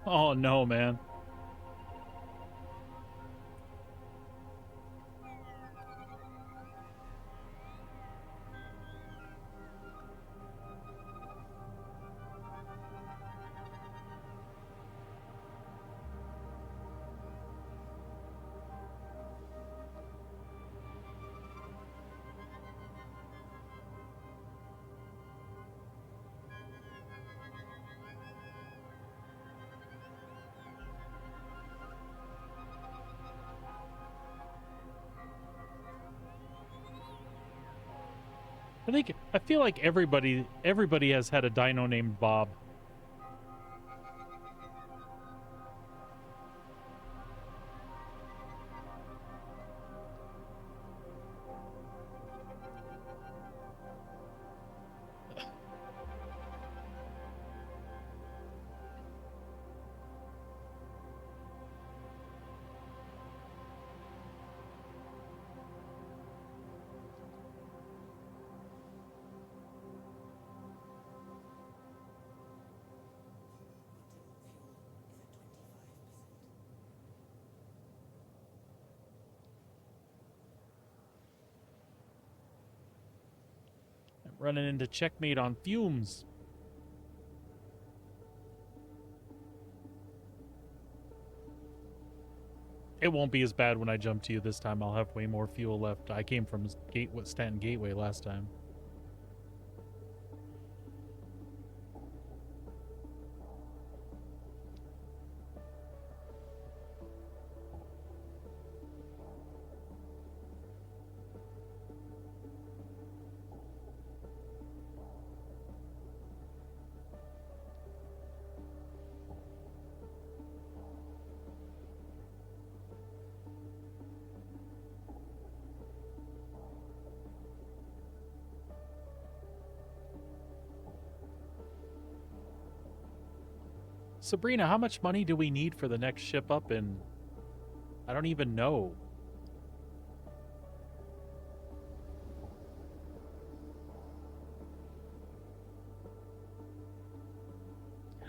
Oh no, man. I feel like everybody has had a dino named Bob. I'm running into checkmate on fumes. It won't be as bad when I jump to you this time. I'll have way more fuel left. I came from Stanton Gateway last time. Sabrina, how much money do we need for the next ship up in? I don't even know.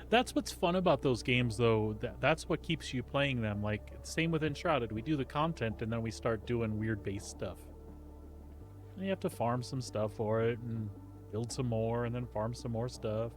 That's what's fun about those games, though. That's what keeps you playing them. Like, same with Enshrouded. We do the content, and then we start doing weird base stuff. And you have to farm some stuff for it, and build some more, and then farm some more stuff.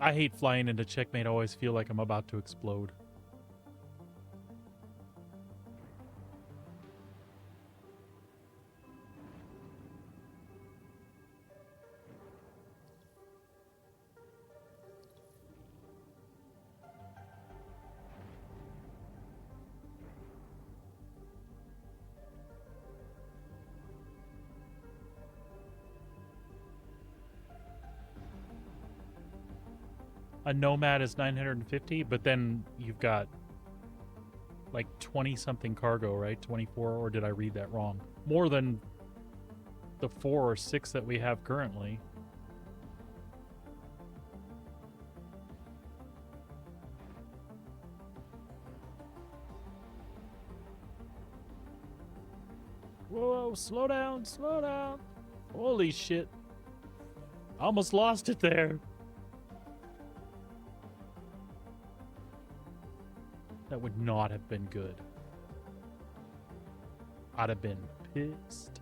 I hate flying into checkmate. I always feel like I'm about to explode. A Nomad is 950, but then you've got like 20 something cargo, right? 24, or did I read that wrong? More than the 4 or 6 that we have currently. Whoa, slow down, slow down. Holy shit. Almost lost it there. That would not have been good. I'd have been pissed.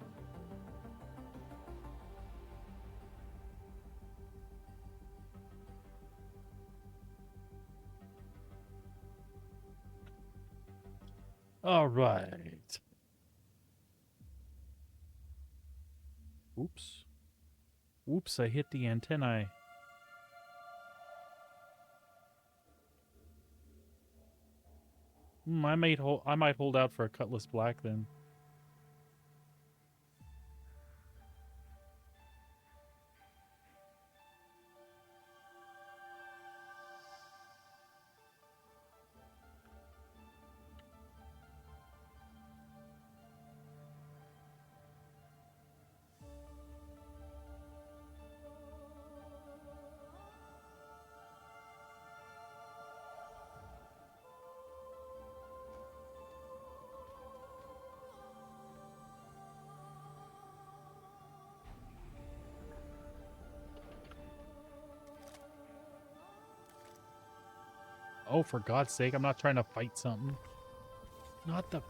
All right. Oops. Oops, I hit the antennae. I might hold out for a Cutlass Black then. Oh, for God's sake, I'm not trying to fight something. Not the...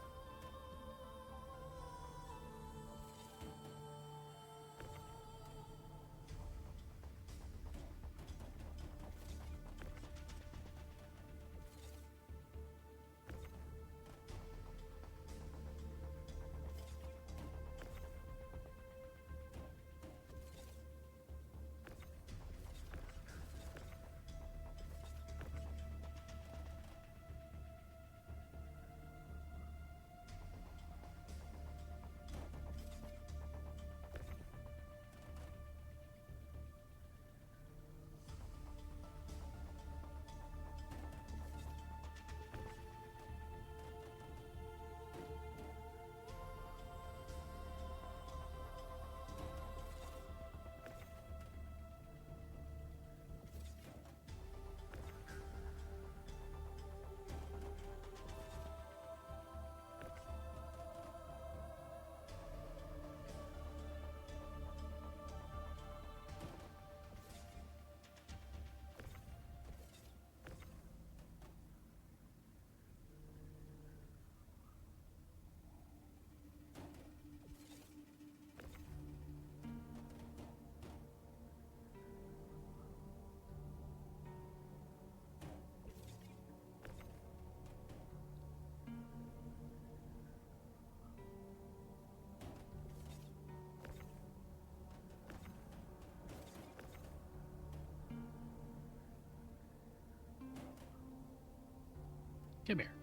Come here.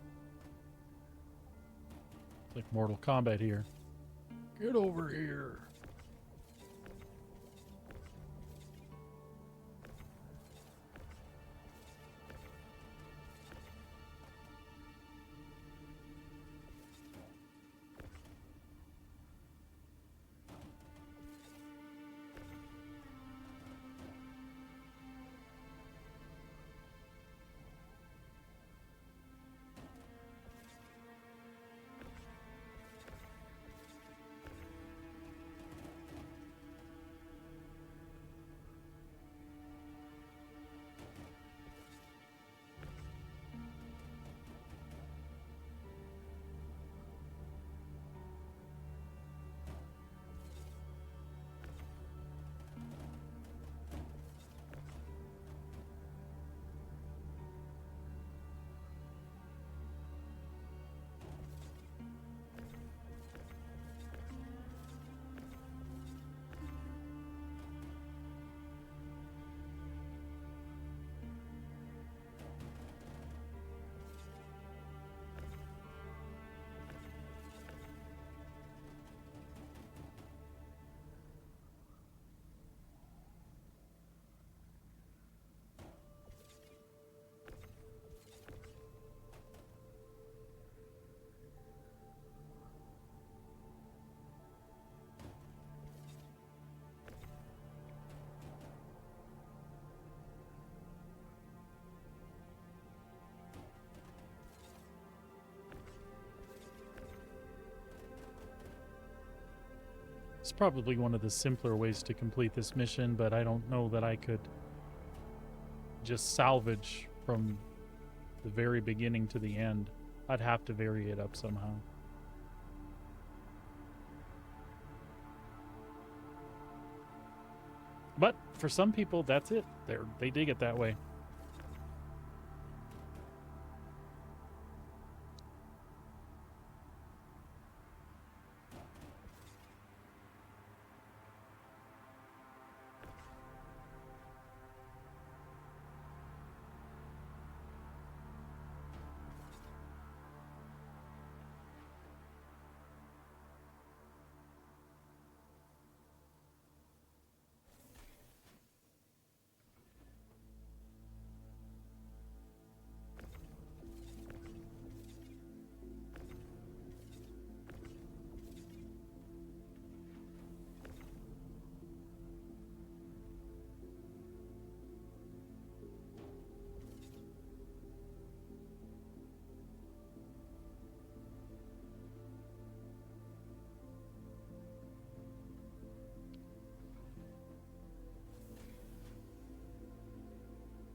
It's like Mortal Kombat here. Get over here. It's probably one of the simpler ways to complete this mission, but I don't know that I could just salvage from the very beginning to the end. I'd have to vary it up somehow. But for some people, that's it. They dig it that way.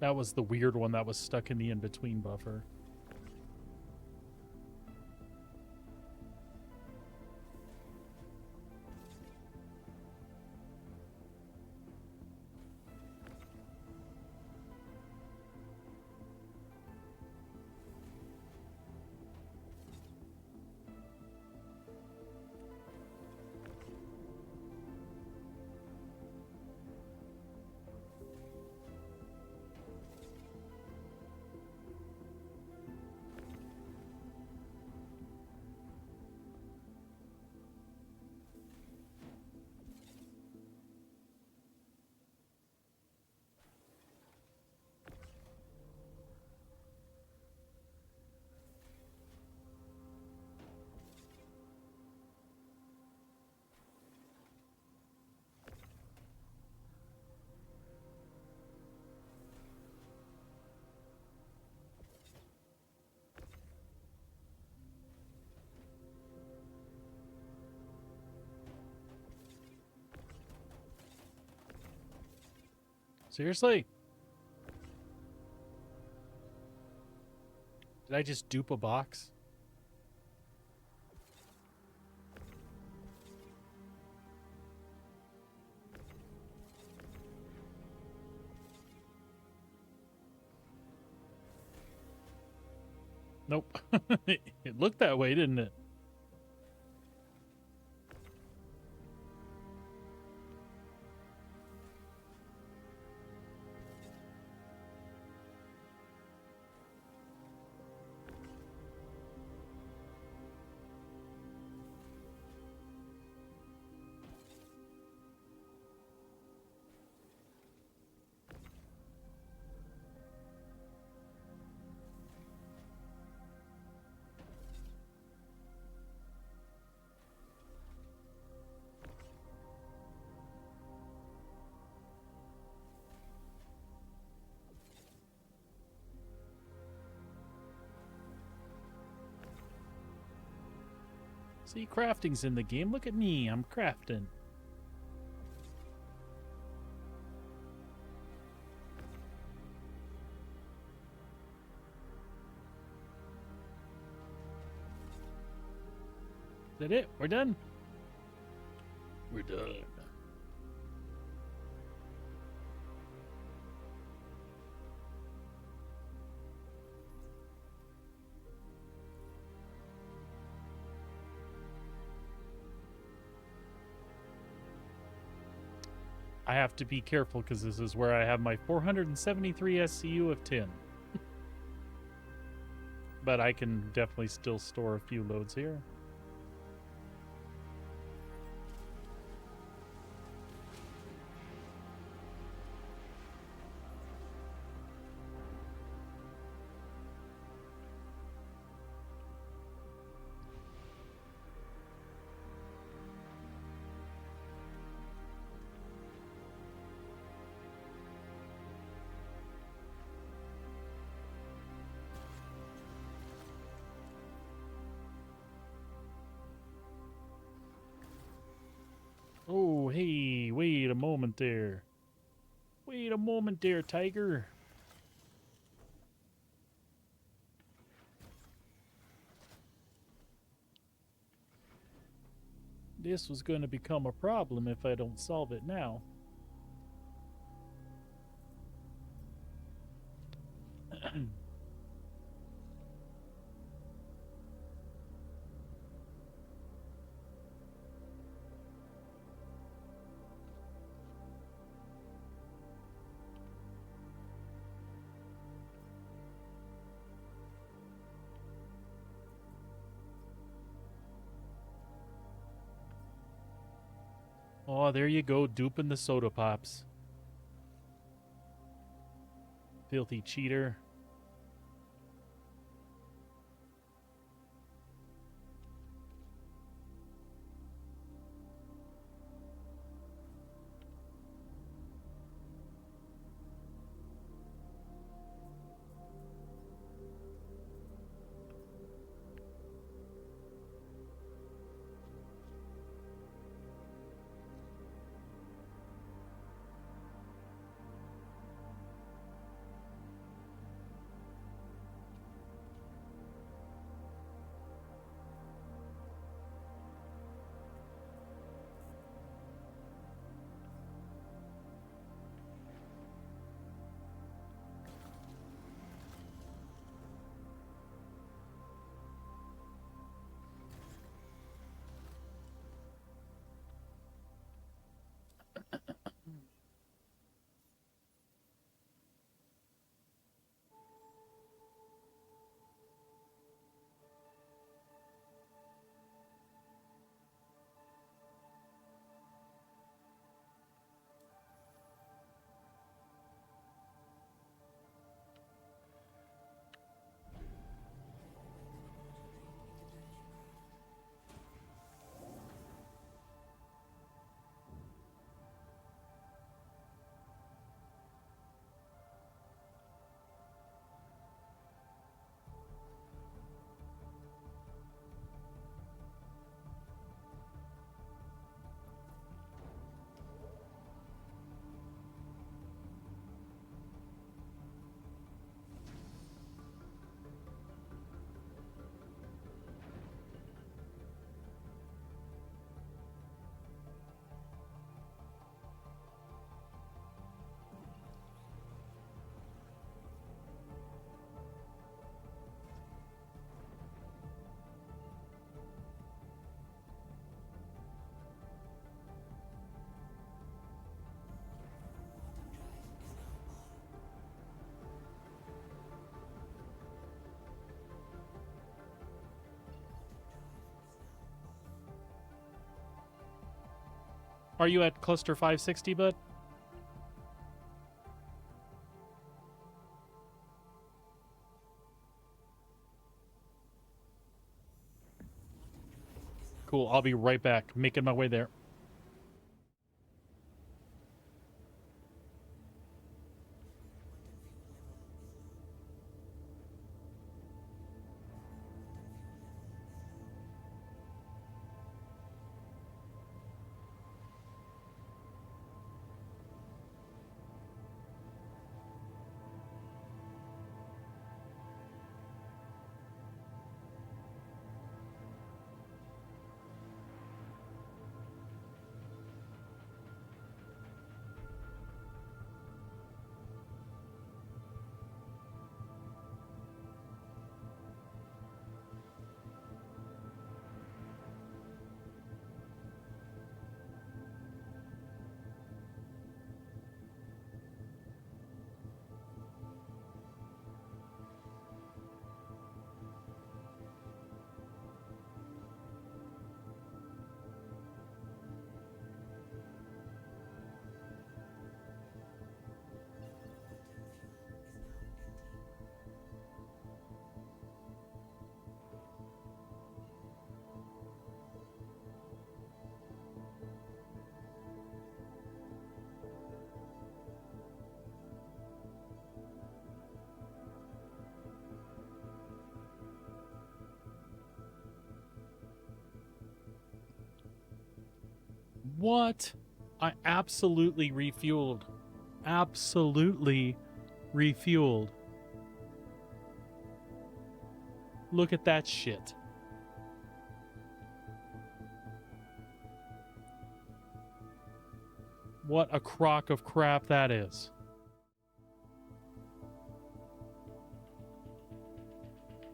That was the weird one that was stuck in the in-between buffer. Seriously? Did I just dupe a box? Nope. It looked that way, didn't it? See, crafting's in the game. Look at me. I'm crafting. Is that it? We're done? We're done. I have to be careful because this is where I have my 473 SCU of 10. But I can definitely still store a few loads here. Oh, hey, wait a moment there. Wait a moment there, Tiger. This was going to become a problem if I don't solve it now. Oh, there you go, duping the soda pops. Filthy cheater. Are you at cluster 560, bud? Cool, I'll be right back. Making my way there. What? I absolutely refueled. Absolutely refueled. Look at that shit. What a crock of crap that is.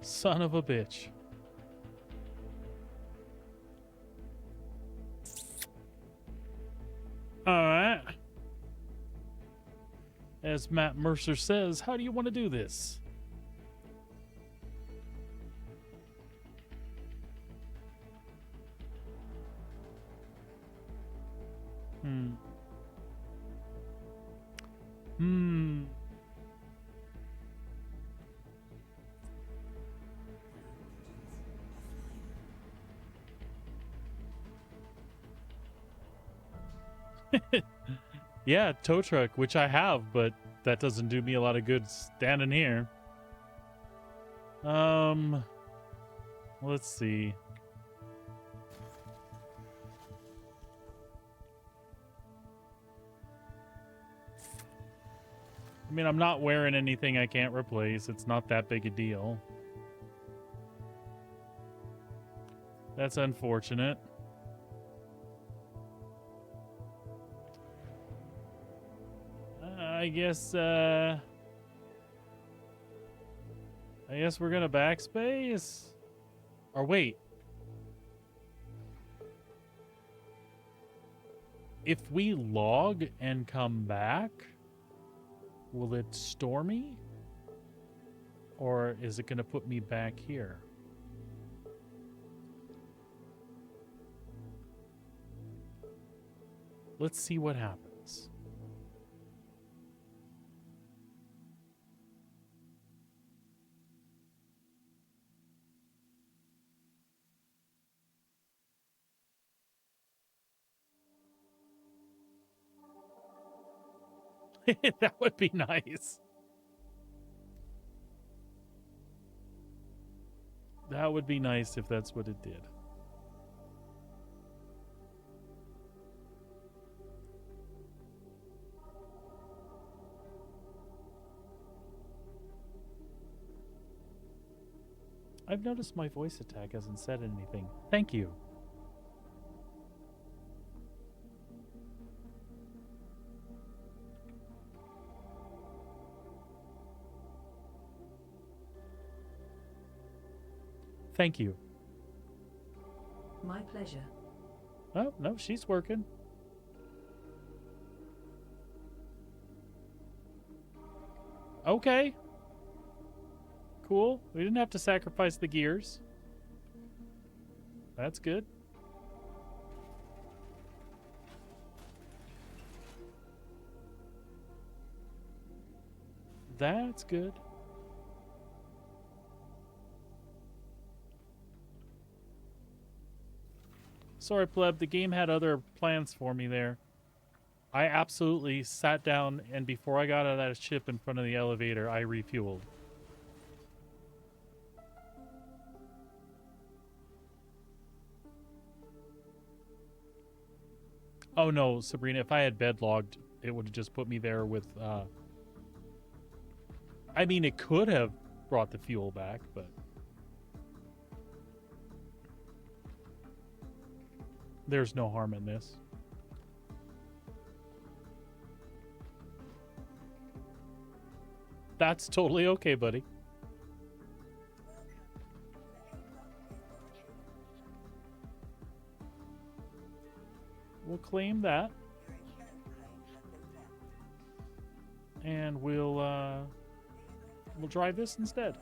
Son of a bitch. Alright. As Matt Mercer says, how do you want to do this? Yeah, tow truck, which I have, but that doesn't do me a lot of good standing here. Let's see. I mean, I'm not wearing anything I can't replace. It's not that big a deal. That's unfortunate. I guess we're gonna backspace. Or wait. If we log and come back, will it store me? Or is it gonna put me back here? Let's see what happens. That would be nice. That would be nice if that's what it did. I've noticed my voice attack hasn't said anything. Thank you. Thank you. My pleasure. Oh, no, she's working. Okay. Cool. We didn't have to sacrifice the gears. That's good. That's good. Sorry, pleb. The game had other plans for me there. I absolutely sat down, and before I got out of that ship in front of the elevator, I refueled. Oh no, Sabrina, if I had bed logged, it would have just put me there with, I mean, it could have brought the fuel back, but there's no harm in this. That's totally okay, buddy. We'll claim that. And we'll drive this instead.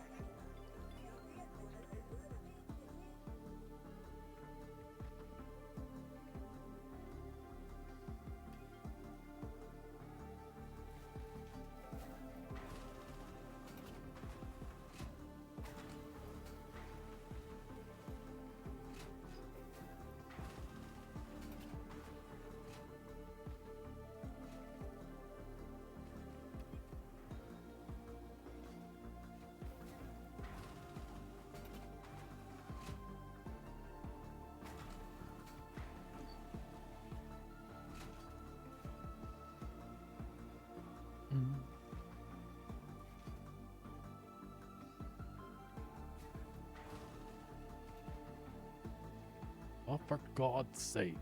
Oh, for God's sake.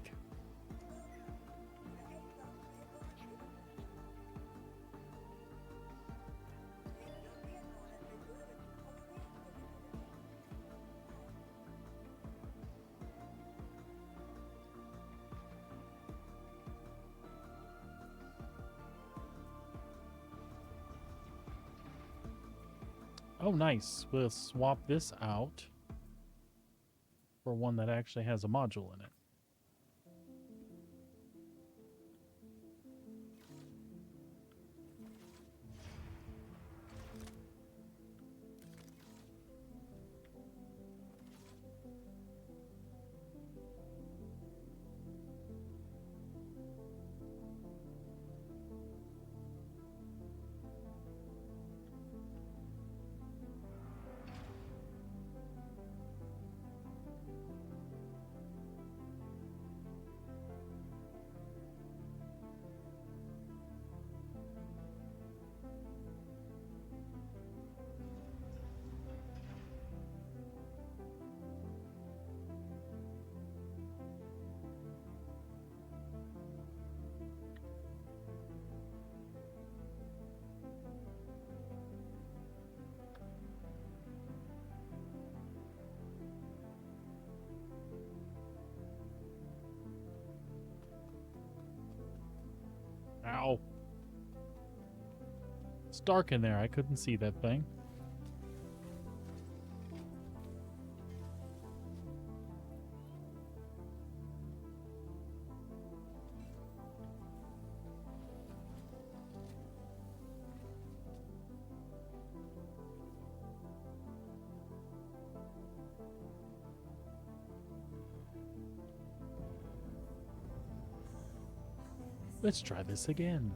Oh, nice. We'll swap this out for one that actually has a module in it. Ow. It's dark in there. I couldn't see that thing. Let's try this again.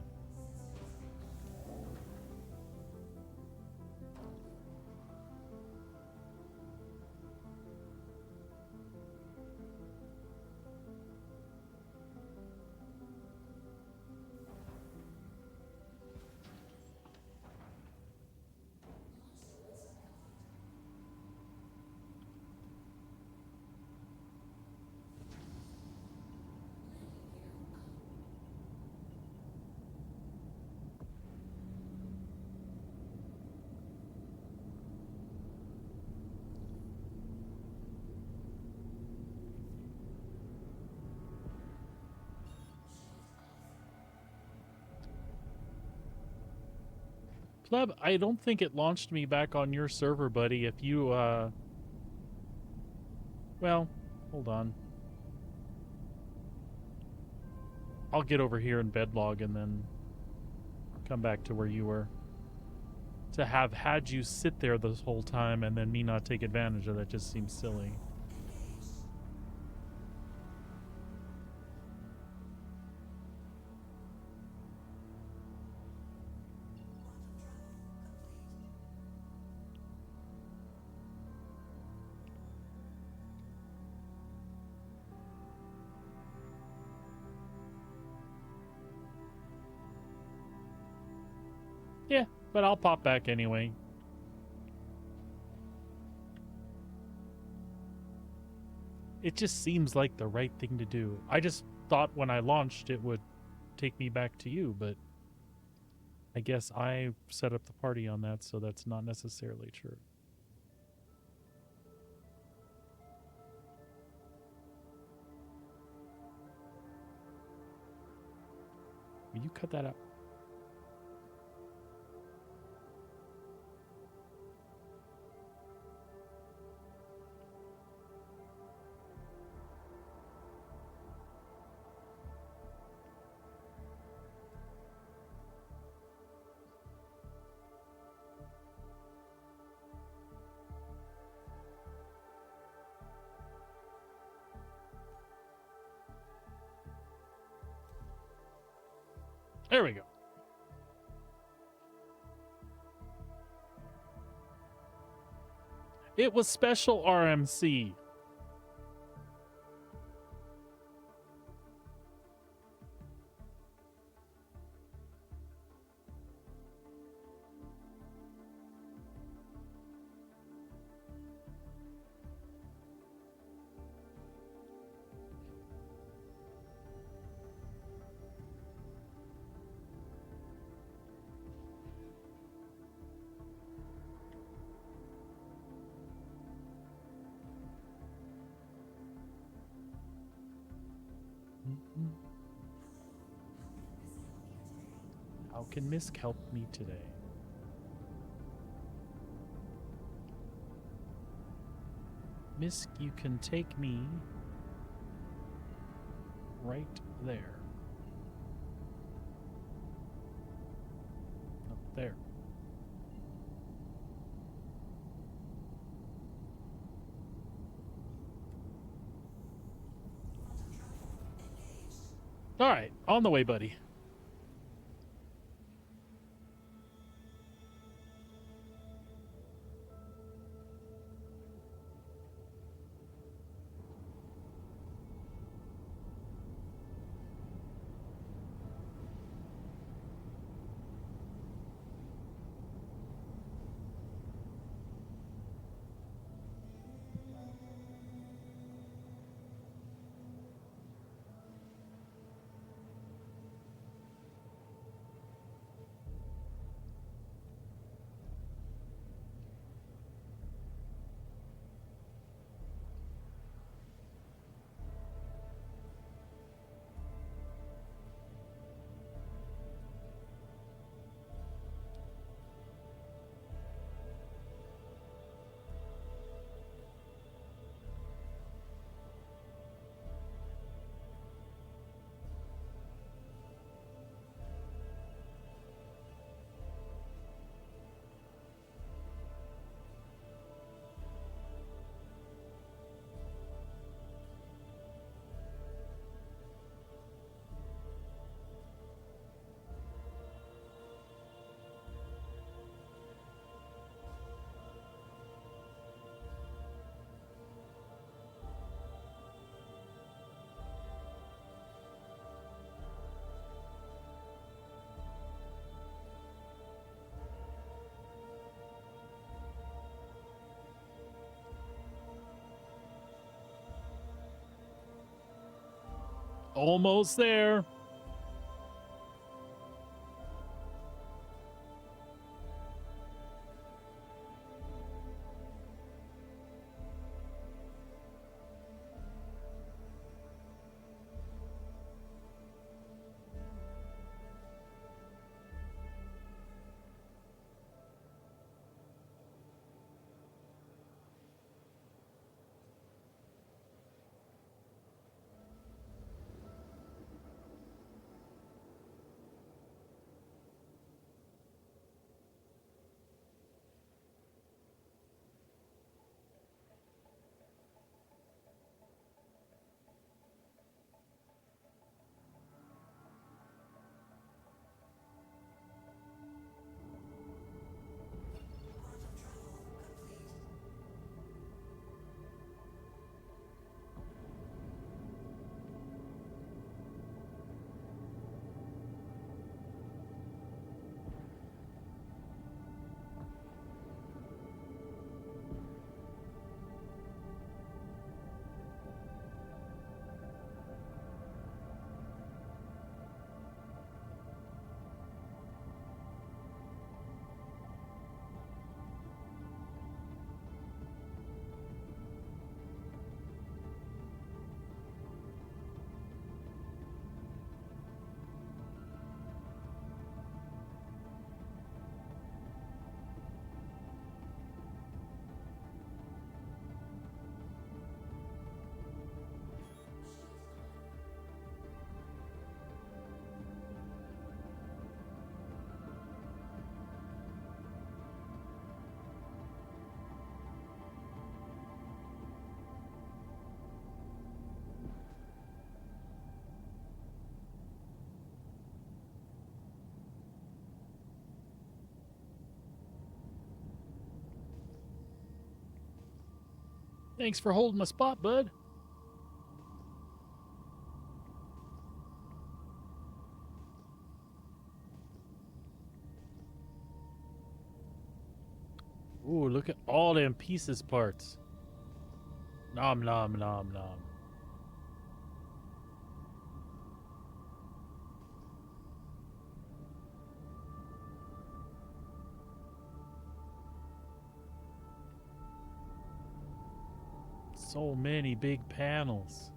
Pleb, I don't think it launched me back on your server, buddy. If you, well, hold on. I'll get over here and bedlog and then come back to where you were. to have had you sit there this whole time and then me not take advantage of that just seems silly. Yeah, but I'll pop back anyway. It just seems like the right thing to do. I just thought when I launched it would take me back to you, but I guess I set up the party on that, so that's not necessarily true. Will you cut that out? There we go. It was special RMC. How can Misk help me today? Misk, you can take me right there. Up there. All right, on the way, buddy. Almost there. Thanks for holding my spot, bud. Ooh, look at all them pieces parts. Nom nom nom nom. So many big panels.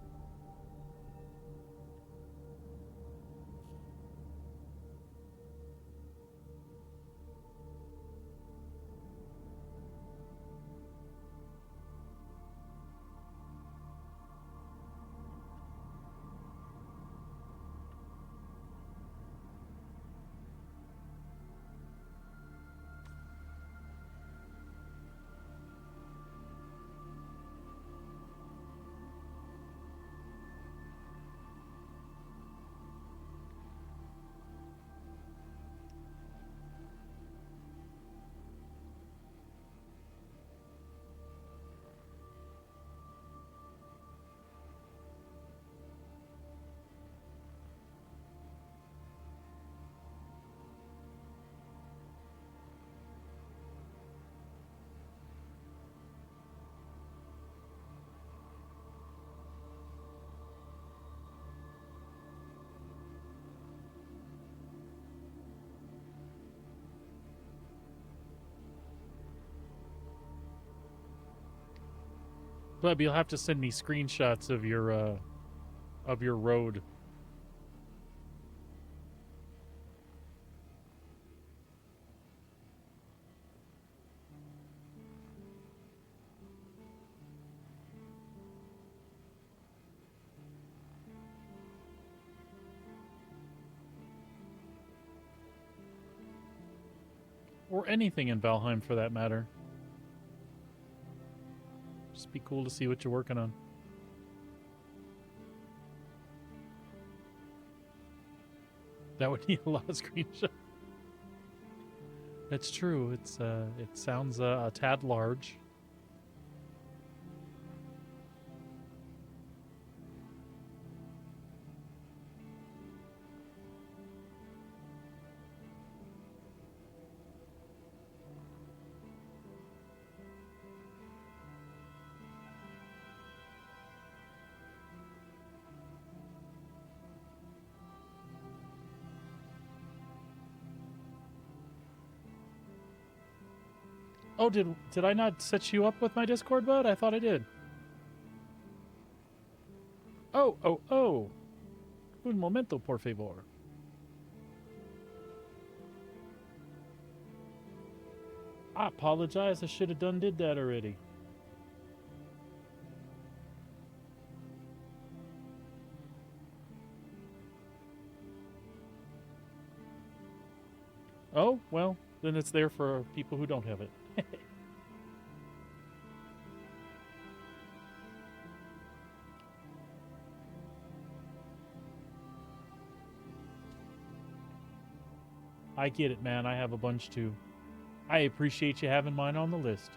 Bub, you'll have to send me screenshots of your road. Or anything in Valheim for that matter. Just be cool to see what you're working on. That would need a lot of screenshots. That's true. It sounds a tad large. Oh, did I not set you up with my Discord bot? I thought I did. Oh. Un momento, por favor. I apologize. I should have did that already. Oh, well, then it's there for people who don't have it. I get it, man. I have a bunch too. I appreciate you having mine on the list.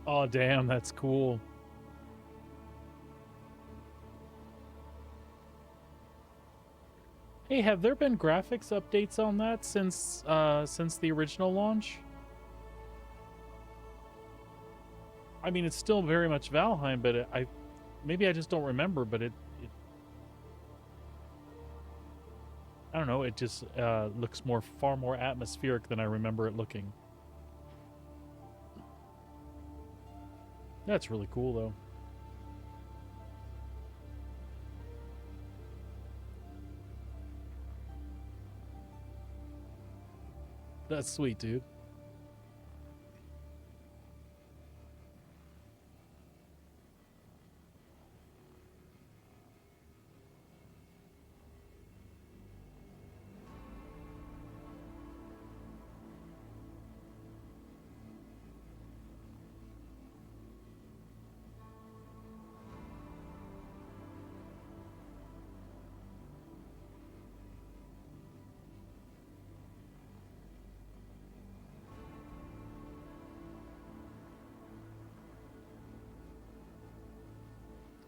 Oh, damn, that's cool. Hey, have there been graphics updates on that since the original launch? I mean, it's still very much Valheim, but maybe I just don't remember, but it I don't know, it just looks far more atmospheric than I remember it looking. That's really cool, though. That's sweet, dude.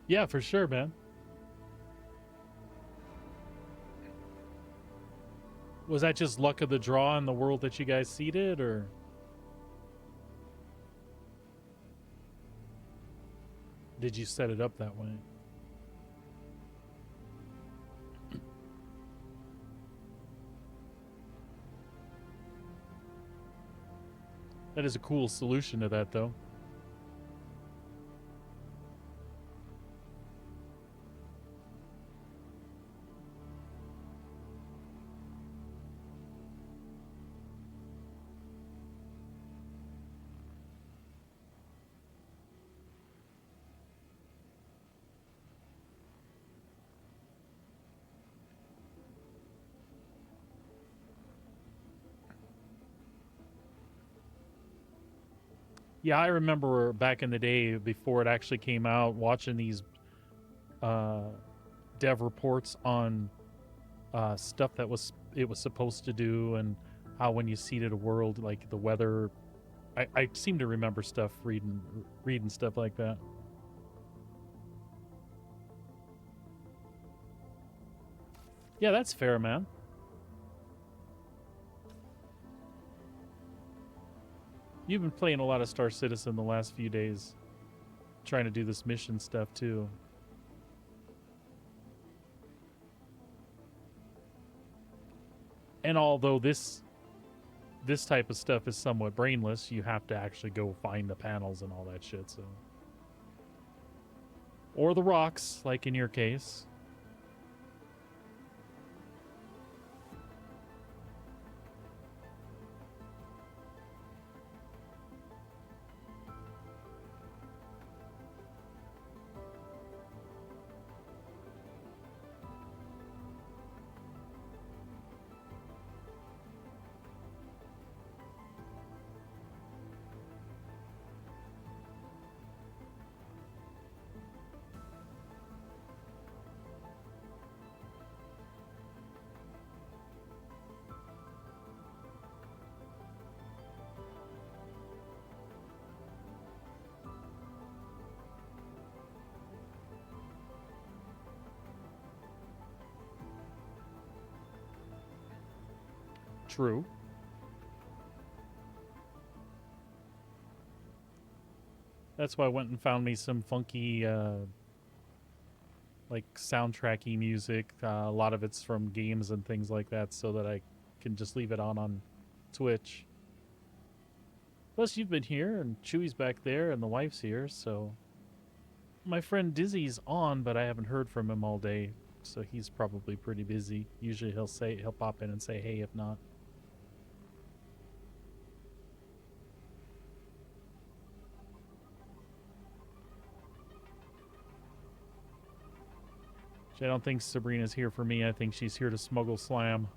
Yeah, for sure, man. Was that just luck of the draw in the world that you guys seeded, or did you set it up that way? That is a cool solution to that, though. Yeah, I remember back in the day before it actually came out, watching these dev reports on stuff that it was supposed to do, and how when you seeded a world, like the weather. I seem to remember stuff reading stuff like that. Yeah, that's fair, man. You've been playing a lot of Star Citizen the last few days, trying to do this mission stuff too. And although this type of stuff is somewhat brainless, you have to actually go find the panels and all that shit, so. Or the rocks, like in your case. True. That's why I went and found me some funky, like soundtracky music. A lot of it's from games and things like that, so that I can just leave it on Twitch. Plus, you've been here, and Chewy's back there, and the wife's here, so. My friend Dizzy's on, but I haven't heard from him all day, so he's probably pretty busy. Usually he'll pop in and say hey if not. I don't think Sabrina's here for me. I think she's here to smuggle slam.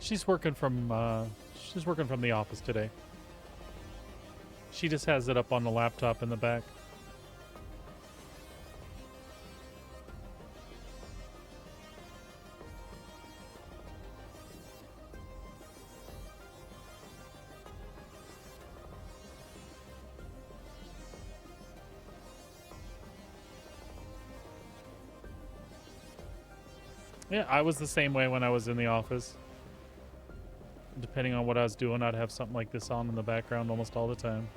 She's working from the office today. She just has it up on the laptop in the back. Yeah, I was the same way when I was in the office. Depending on what I was doing, I'd have something like this on in the background almost all the time.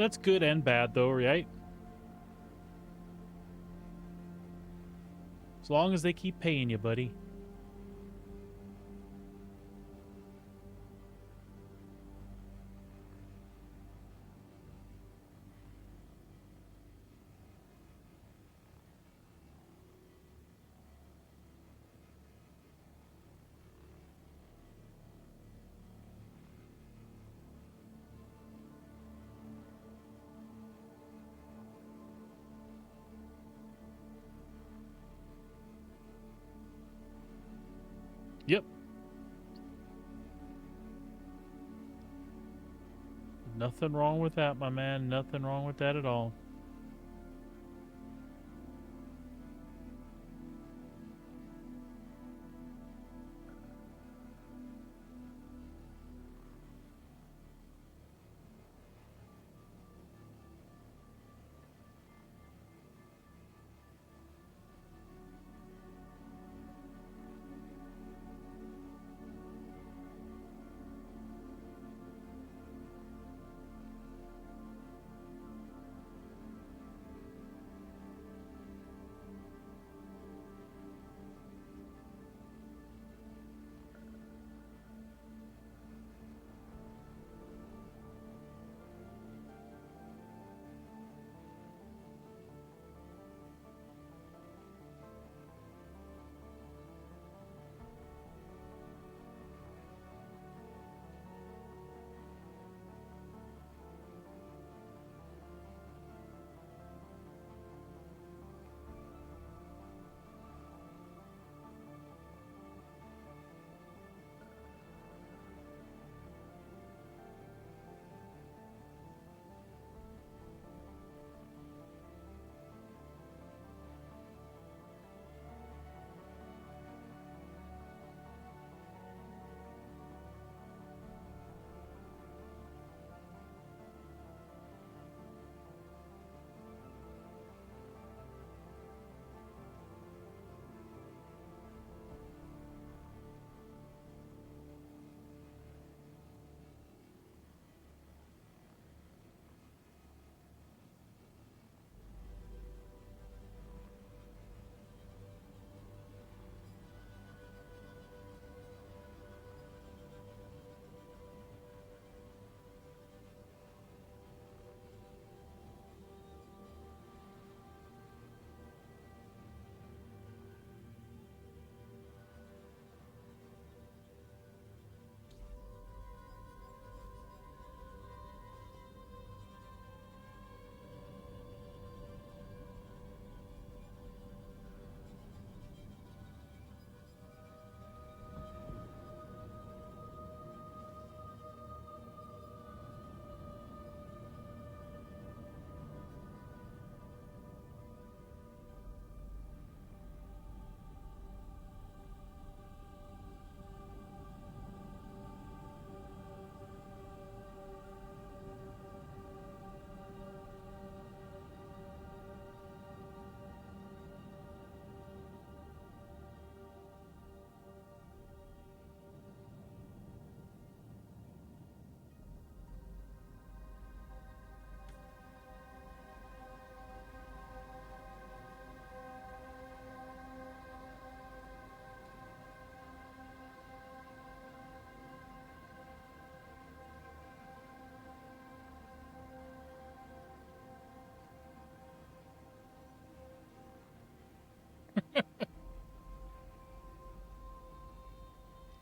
That's good and bad, though, right? As long as they keep paying you, buddy. Yep. Nothing wrong with that, my man. Nothing wrong with that at all.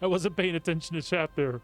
I wasn't paying attention to chat there.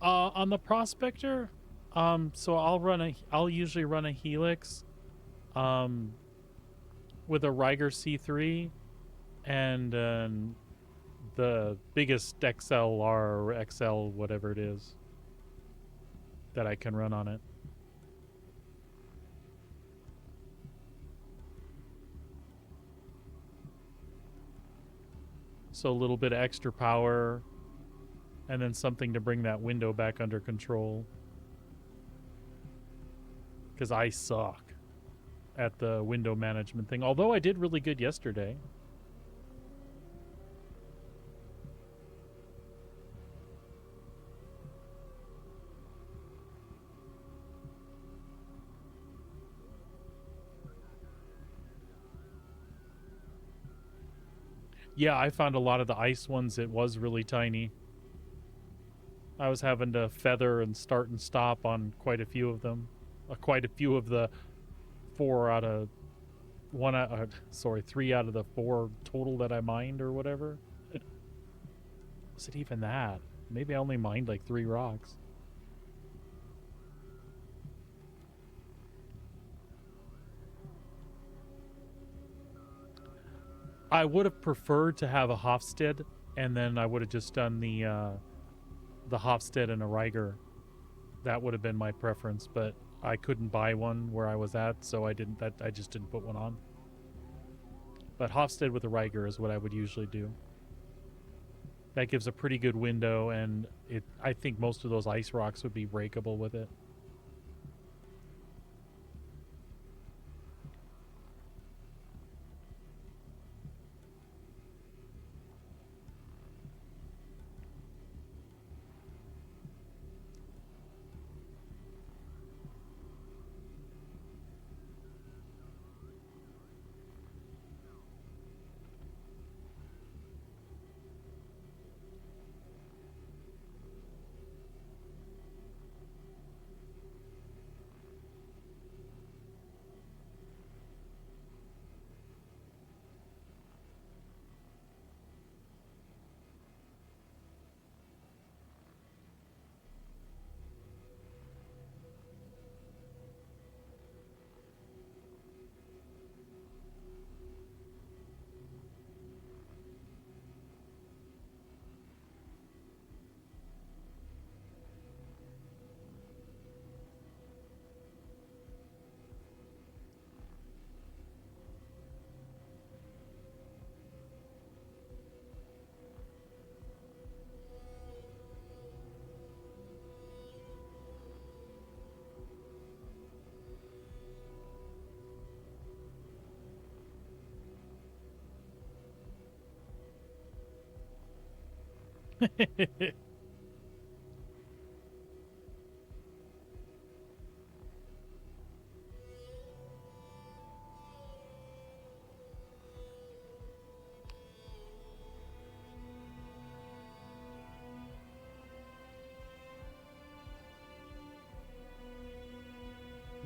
On the prospector, so I'll usually run a helix, um, with a Riger C3 and the biggest XLR or XL, whatever it is, that I can run on it. So a little bit of extra power, and then something to bring that window back under control. Because I suck at the window management thing. Although I did really good yesterday. Yeah, I found a lot of the ice ones, it was really tiny. I was having to feather and start and stop on quite a few of them. Quite a few of the 3 out of the 4 total that I mined or whatever. Was it even that? Maybe I only mined like 3 rocks. I would have preferred to have a Hofstede, and then I would have just done the Hofstede and a Riger. That would have been my preference, but I couldn't buy one where I was at, so I just didn't put one on. But Hofstede with a Riger is what I would usually do. That gives a pretty good window, and I think most of those ice rocks would be breakable with it.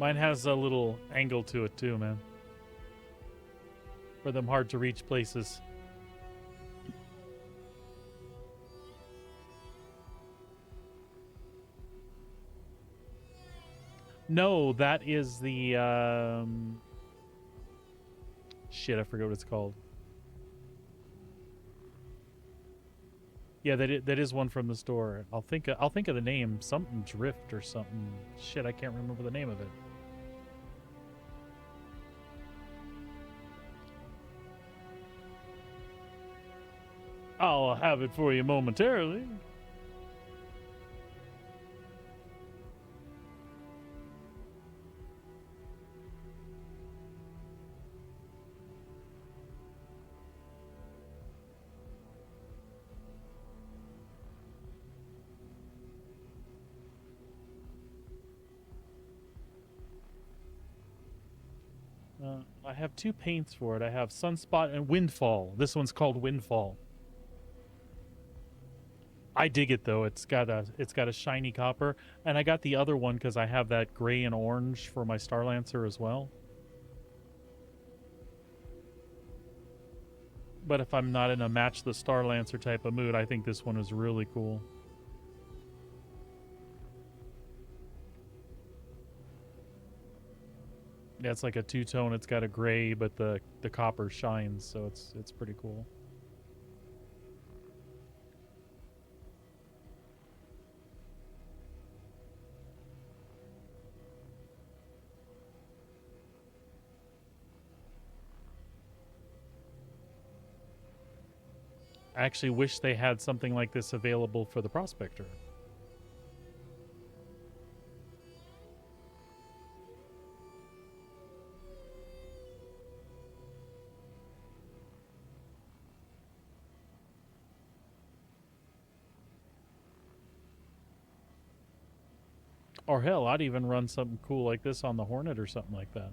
Mine has a little angle to it too, man. For them hard to reach places. No, that is the shit, I forgot what it's called. Yeah, that is one from the store. I'll think of the name, something Drift or something. Shit, I can't remember the name of it. I'll have it for you momentarily. I have two paints for it. I have Sunspot and Windfall. This one's called Windfall. I dig it though. It's got a shiny copper, and I got the other one because I have that gray and orange for my Starlancer as well. But if I'm not in a match the Starlancer type of mood, I think this one is really cool. Yeah, it's like a two-tone. It's got a gray, but the copper shines, so it's pretty cool. I actually wish they had something like this available for the Prospector. Or hell, I'd even run something cool like this on the Hornet or something like that.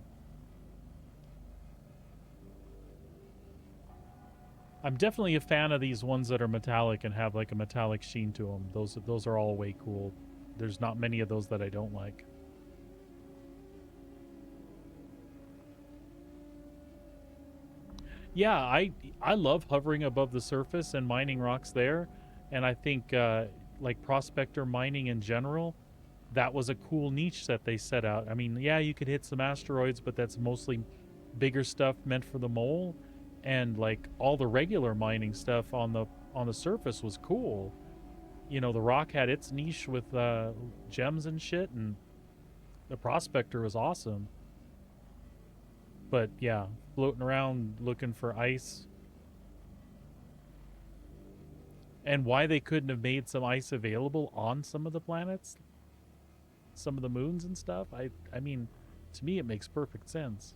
I'm definitely a fan of these ones that are metallic and have like a metallic sheen to them. Those are all way cool. There's not many of those that I don't like. Yeah, I love hovering above the surface and mining rocks there, and I think like prospector mining in general, that was a cool niche that they set out. I mean, yeah, you could hit some asteroids, but that's mostly bigger stuff meant for the mole, and like all the regular mining stuff on the surface was cool. You know, the rock had its niche with gems and shit, and the prospector was awesome. But yeah, floating around looking for ice. And why they couldn't have made some ice available on some of the planets, some of the moons and stuff, I mean, to me it makes perfect sense.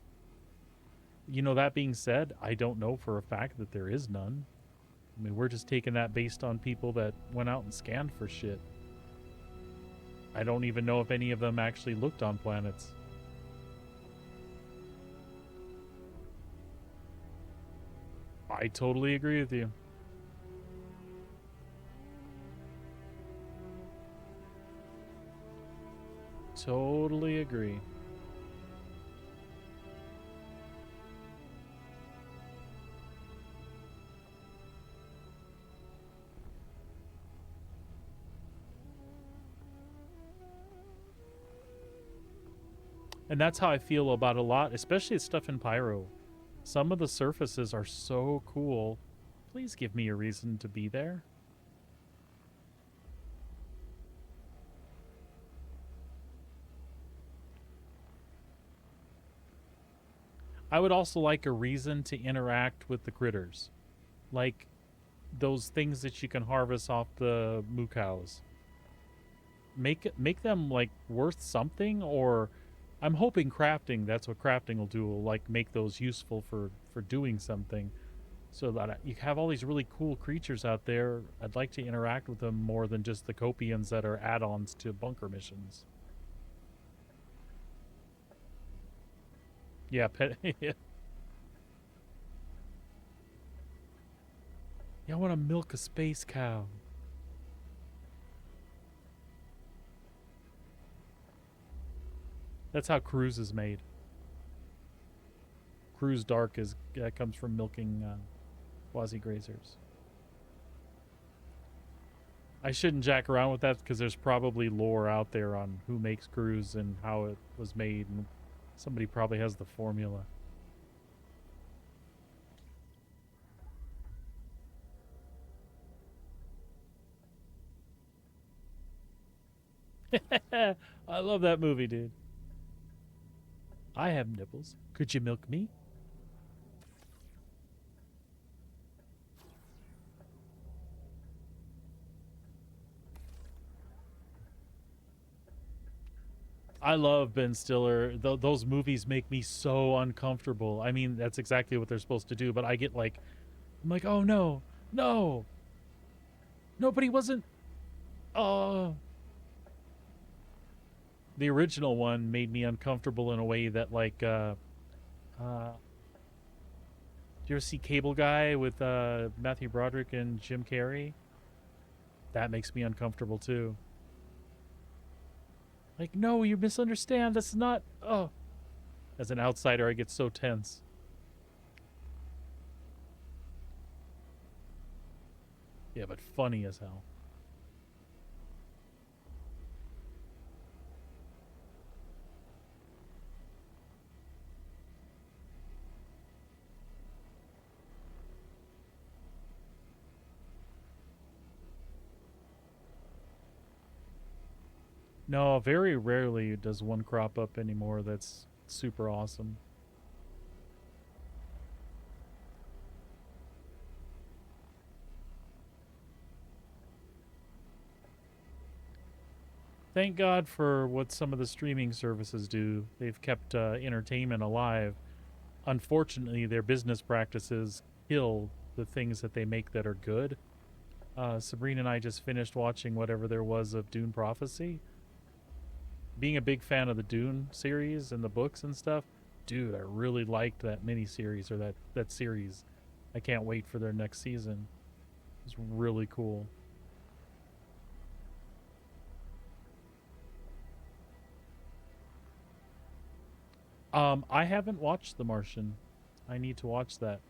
You know, that being said, I don't know for a fact that there is none. I mean, we're just taking that based on people that went out and scanned for shit. I don't even know if any of them actually looked on planets. I totally agree with you. Totally agree. And that's how I feel about a lot, especially stuff in Pyro. Some of the surfaces are so cool. Please give me a reason to be there. I would also like a reason to interact with the critters. Like those things that you can harvest off the moo cows. Make them like worth something, or I'm hoping crafting, that's what crafting will do, will like make those useful for doing something. So that you have all these really cool creatures out there. I'd like to interact with them more than just the Copians that are add-ons to bunker missions. Yeah, pet. Yeah, I want to milk a space cow. That's how Cruise is made. Cruise Dark comes from milking quasi grazers. I shouldn't jack around with that because there's probably lore out there on who makes Cruise and how it was made, and somebody probably has the formula. I love that movie, dude. I have nipples. Could you milk me? I love Ben Stiller. Those movies make me so uncomfortable. I mean, that's exactly what they're supposed to do, but I get like, I'm like, oh no, no. No, but he wasn't. The original one made me uncomfortable in a way that, like, do you ever see Cable Guy with Matthew Broderick and Jim Carrey? That makes me uncomfortable too. Like, no, you misunderstand. That's not. Oh, as an outsider, I get so tense. Yeah, but funny as hell. No, very rarely does one crop up anymore that's super awesome. Thank God for what some of the streaming services do. They've kept entertainment alive. Unfortunately, their business practices kill the things that they make that are good. Sabrina and I just finished watching whatever there was of Dune Prophecy. Being a big fan of the Dune series and the books and stuff, dude, I really liked that miniseries or that series. I can't wait for their next season. It's really cool. I haven't watched The Martian. I need to watch that.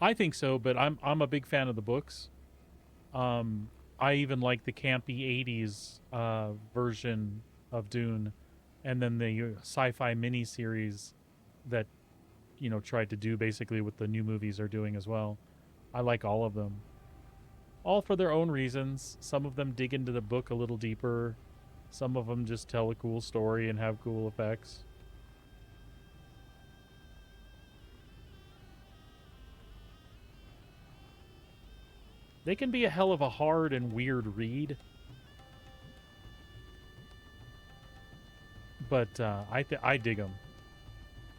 I think so, but I'm a big fan of the books. I even like the campy '80s version of Dune, and then the sci-fi miniseries that tried to do basically what the new movies are doing as well. I like all of them, all for their own reasons. Some of them dig into the book a little deeper. Some of them just tell a cool story and have cool effects. They can be a hell of a hard and weird read. But I dig them.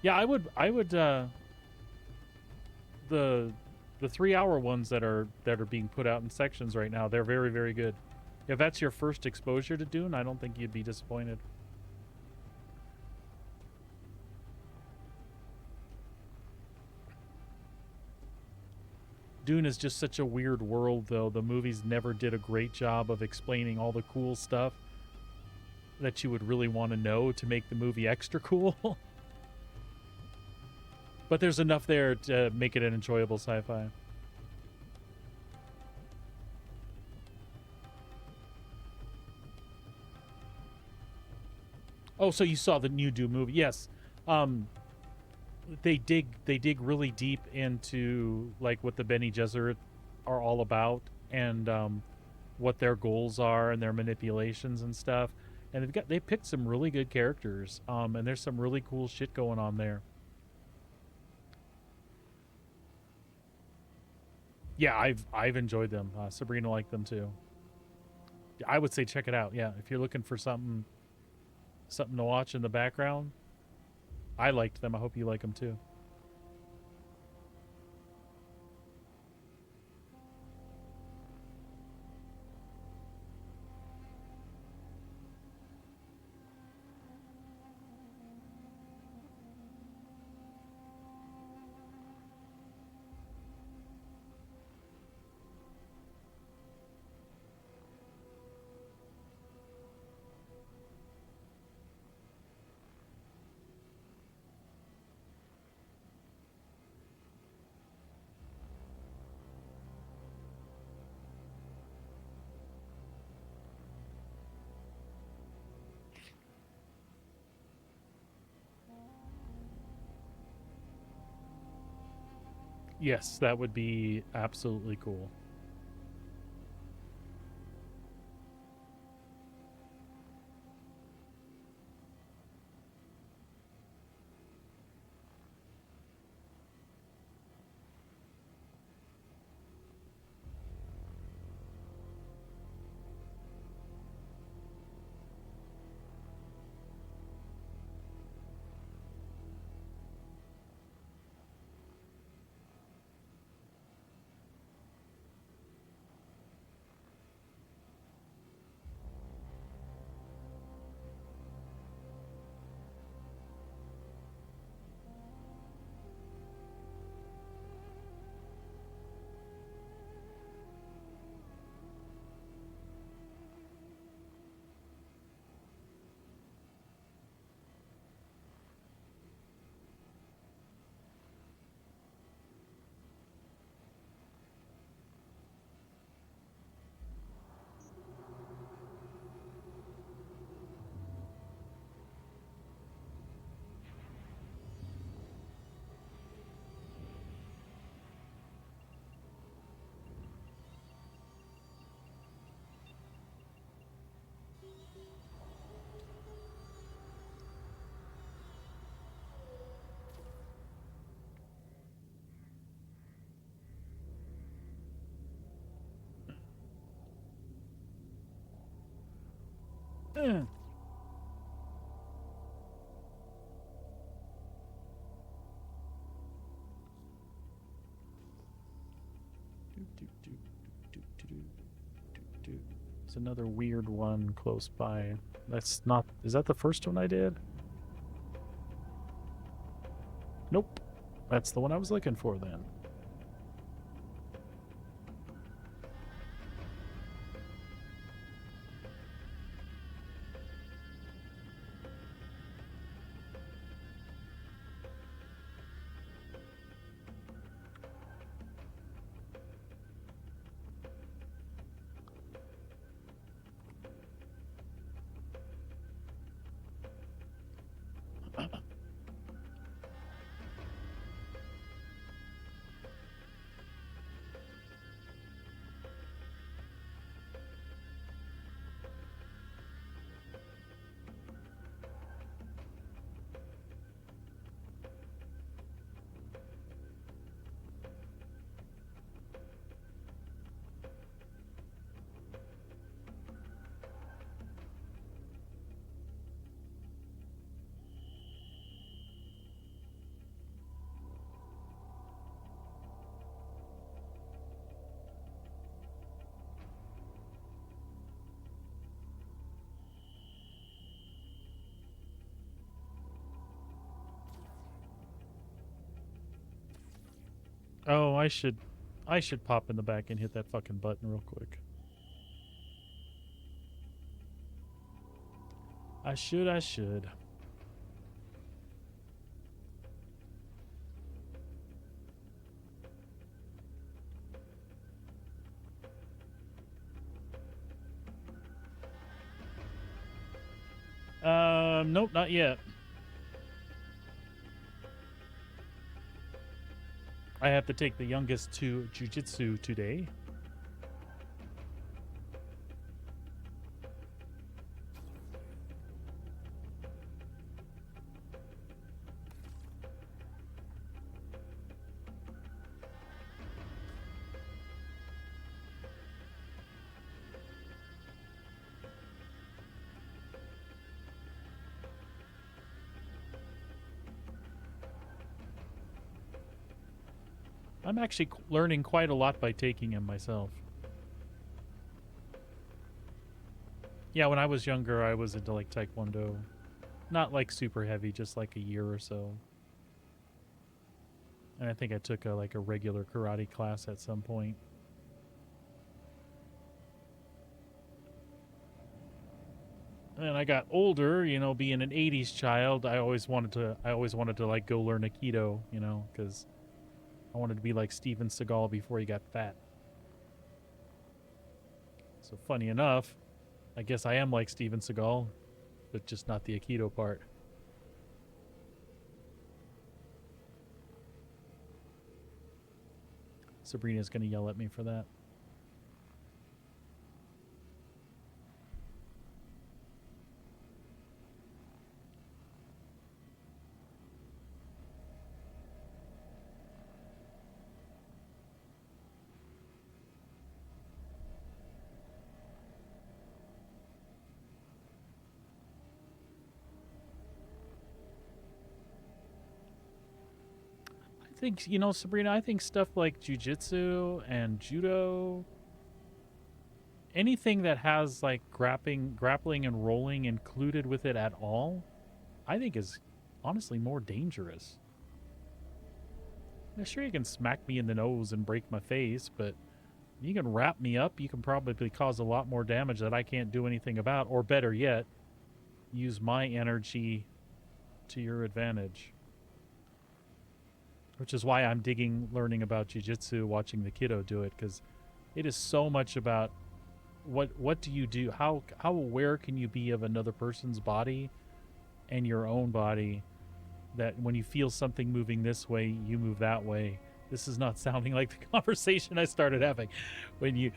Yeah, I would the 3-hour ones that are being put out in sections right now, they're very, very good. If that's your first exposure to Dune, I don't think you'd be disappointed. Dune is just such a weird world, though. The movies never did a great job of explaining all the cool stuff that you would really want to know to make the movie extra cool. But there's enough there to make it an enjoyable sci-fi. Oh, so you saw the new Dune movie? Yes. They dig really deep into like what the Bene Gesserit are all about, and what their goals are and their manipulations and stuff. And they picked some really good characters, and there's some really cool shit going on there. Yeah, I've enjoyed them. Sabrina liked them too. I would say check it out. Yeah, if you're looking for something to watch in the background, I liked them. I hope you like them too. Yes, that would be absolutely cool. Eh. There's another weird one close by. That's not... Is that the first one I did? Nope. That's the one I was looking for then. Oh, I should pop in the back and hit that fucking button real quick. I should. Nope, not yet. I have to take the youngest to jujitsu today. I'm actually learning quite a lot by taking him myself. Yeah, when I was younger, I was into like Taekwondo. Not like super heavy, just like a year or so. And I think I took a regular karate class at some point. And I got older, you know, being an 80s child, I always wanted to like go learn Aikido, you know, cuz I wanted to be like Steven Seagal before he got fat. So funny enough, I guess I am like Steven Seagal, but just not the Aikido part. Sabrina's going to yell at me for that. I think, you know, Sabrina, I think stuff like jujitsu and judo, anything that has like grappling and rolling included with it at all, I think is honestly more dangerous. Yeah, sure, you can smack me in the nose and break my face, but you can wrap me up, you can probably cause a lot more damage that I can't do anything about, or better yet, use my energy to your advantage. Which is why I'm digging learning about jiu-jitsu, watching the kiddo do it, because it is so much about what do you do? How aware can you be of another person's body and your own body, that when you feel something moving this way, you move that way. This is not sounding like the conversation I started having. When you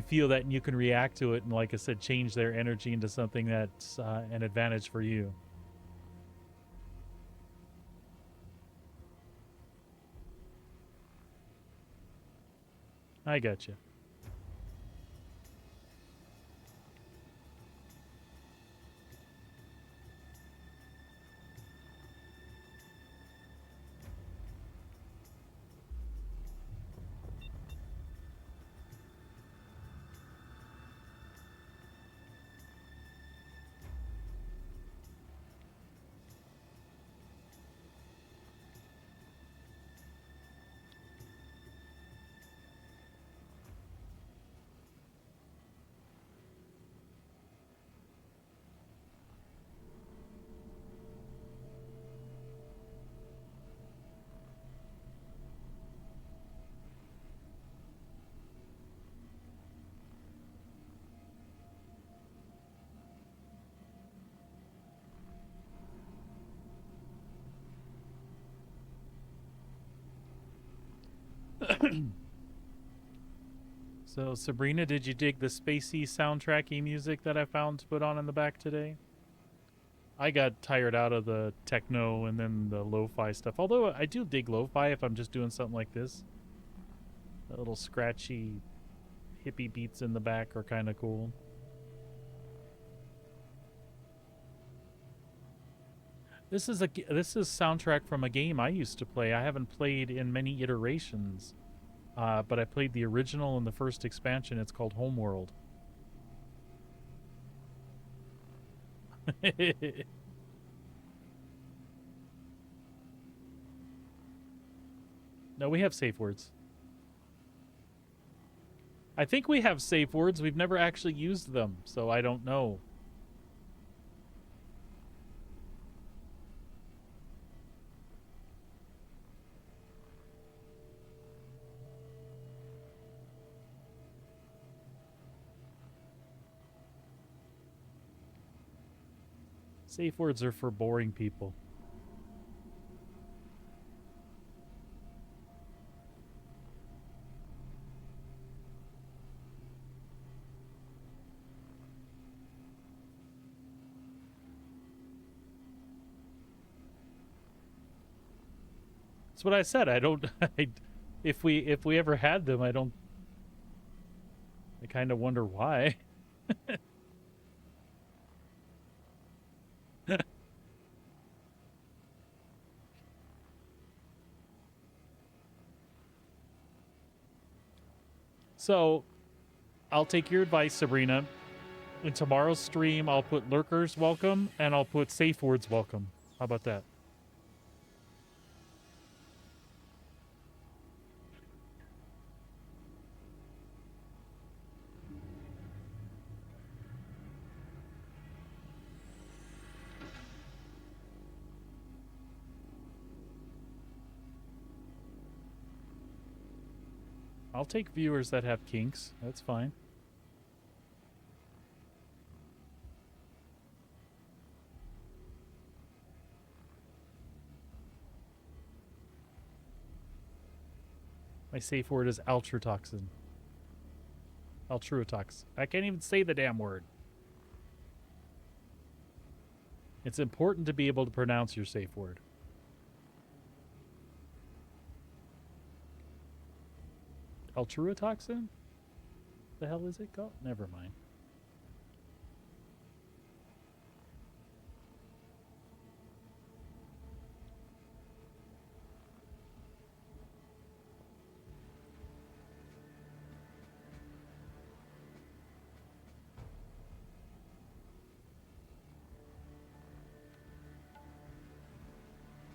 feel that and you can react to it and, like I said, change their energy into something that's an advantage for you. I got you. So, Sabrina, did you dig the spacey soundtracky music that I found to put on in the back today? I got tired out of the techno and then the lo-fi stuff. Although I do dig lo-fi if I'm just doing something like this. The little scratchy hippie beats in the back are kind of cool. This is soundtrack from a game I used to play. I haven't played in many iterations. But I played the original and the first expansion. It's called Homeworld. No, we have safe words. I think we have safe words. We've never actually used them, so I don't know. Safe words are for boring people. That's what I said. I don't. If we ever had them, I don't. I kind of wonder why. So, I'll take your advice, Sabrina. In tomorrow's stream, I'll put lurkers welcome and I'll put safe words welcome. How about that? I'll take viewers that have kinks. That's fine. My safe word is ultratoxin. Ultratox. I can't even say the damn word. It's important to be able to pronounce your safe word. Ultratoxin? The hell is it called? Never mind.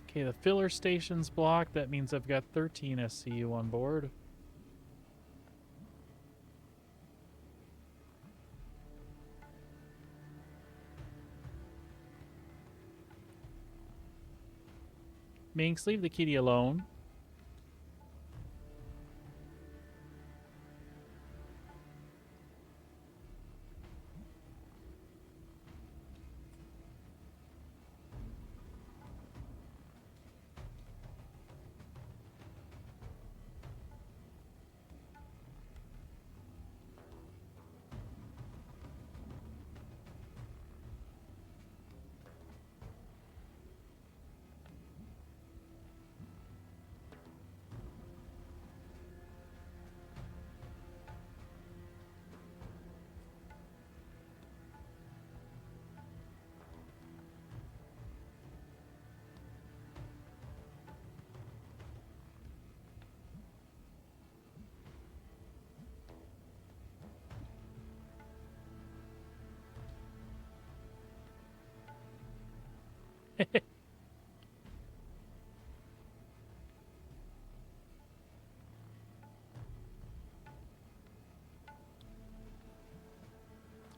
Okay, the filler station's blocked. That means I've got 13 SCU on board. Minx, leave the kitty alone.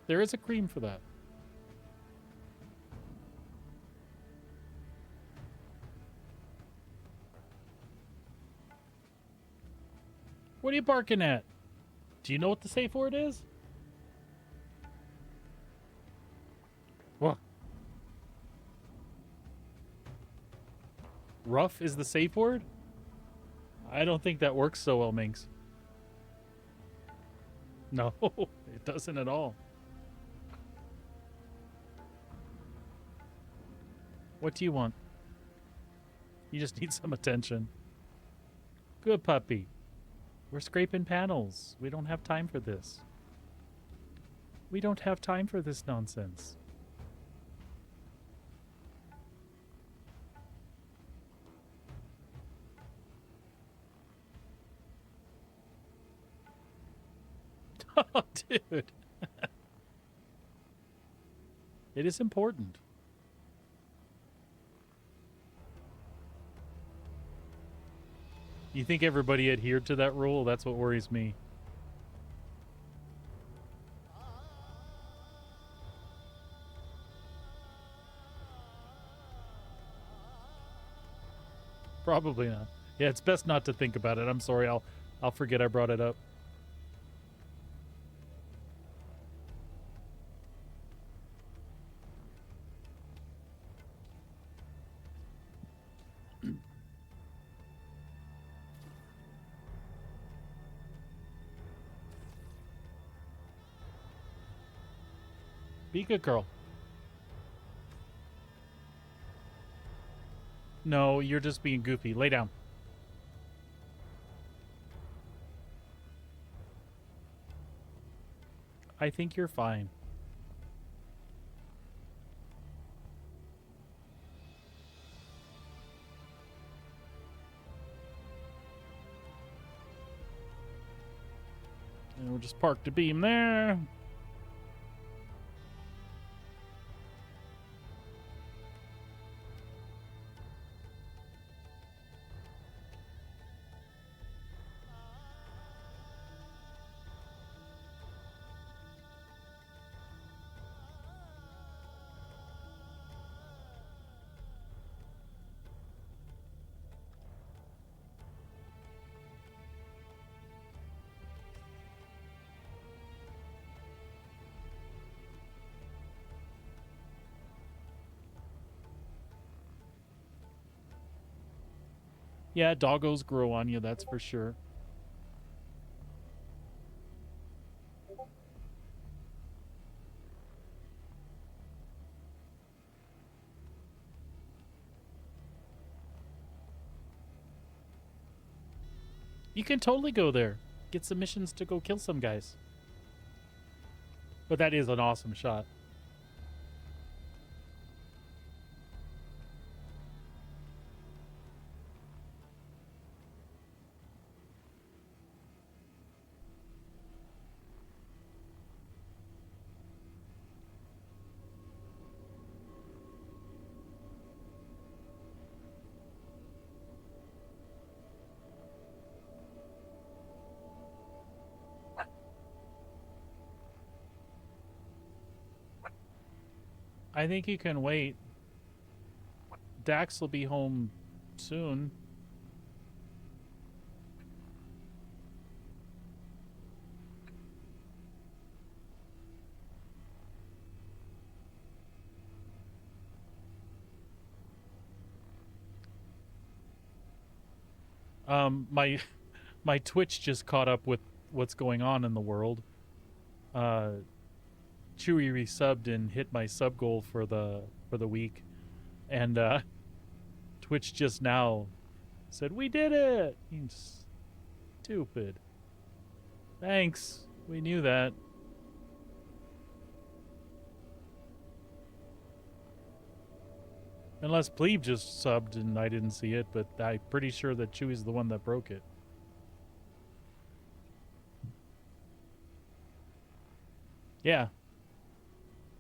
There is a cream for that. What are you barking at? Do you know what the safe word is? What? Rough is the safe word? I don't think that works so well, Minx. No, it doesn't at all. What do you want? You just need some attention. Good puppy. We're scraping panels. We don't have time for this. We don't have time for this nonsense. Oh, dude. It is important. You think everybody adhered to that rule? That's what worries me. Probably not. Yeah, it's best not to think about it. I'm sorry. I'll forget I brought it up. Be a good girl. No, you're just being goofy. Lay down. I think you're fine. And we'll just park the beam there. Yeah, doggos grow on you, that's for sure. You can totally go there. Get some missions to go kill some guys. But that is an awesome shot. I think you can wait. Dax will be home soon. My my Twitch just caught up with what's going on in the world. Chewy resubbed and hit my sub goal for the week, and Twitch just now said we did it. He's stupid. Thanks. We knew that. Unless Plebe just subbed and I didn't see it, but I'm pretty sure that Chewy's the one that broke it. Yeah.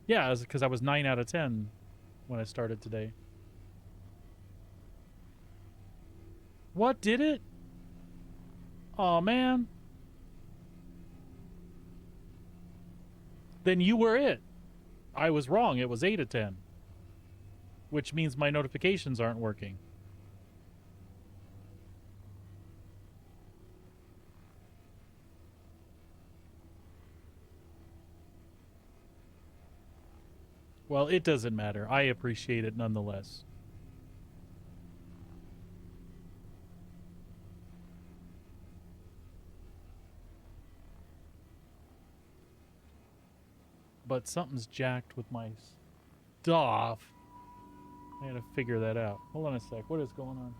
Yeah, because I was 9 out of 10 when I started today. What did it? Oh man. Then you were it. I was wrong. It was 8 of 10. Which means my notifications aren't working. Well, it doesn't matter. I appreciate it nonetheless. But something's jacked with my stuff. I gotta figure that out. Hold on a sec. What is going on?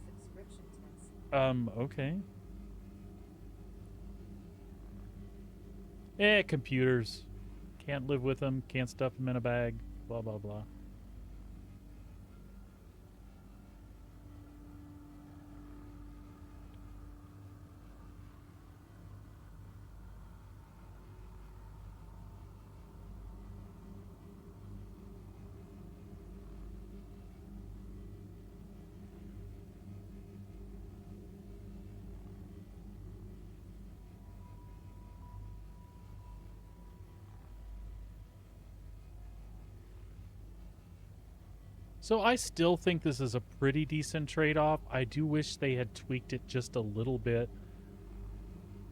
Subscription test. Okay. Computers. Can't live with them. Can't stuff them in a bag. Blah, blah, blah. So I still think this is a pretty decent trade-off. I do wish they had tweaked it just a little bit.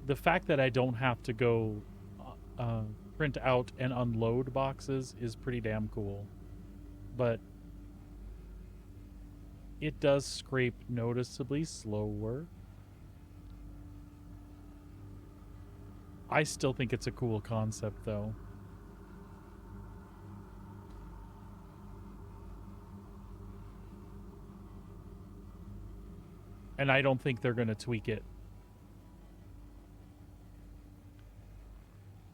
The fact that I don't have to go print out and unload boxes is pretty damn cool. But it does scrape noticeably slower. I still think it's a cool concept, though. And I don't think they're going to tweak it.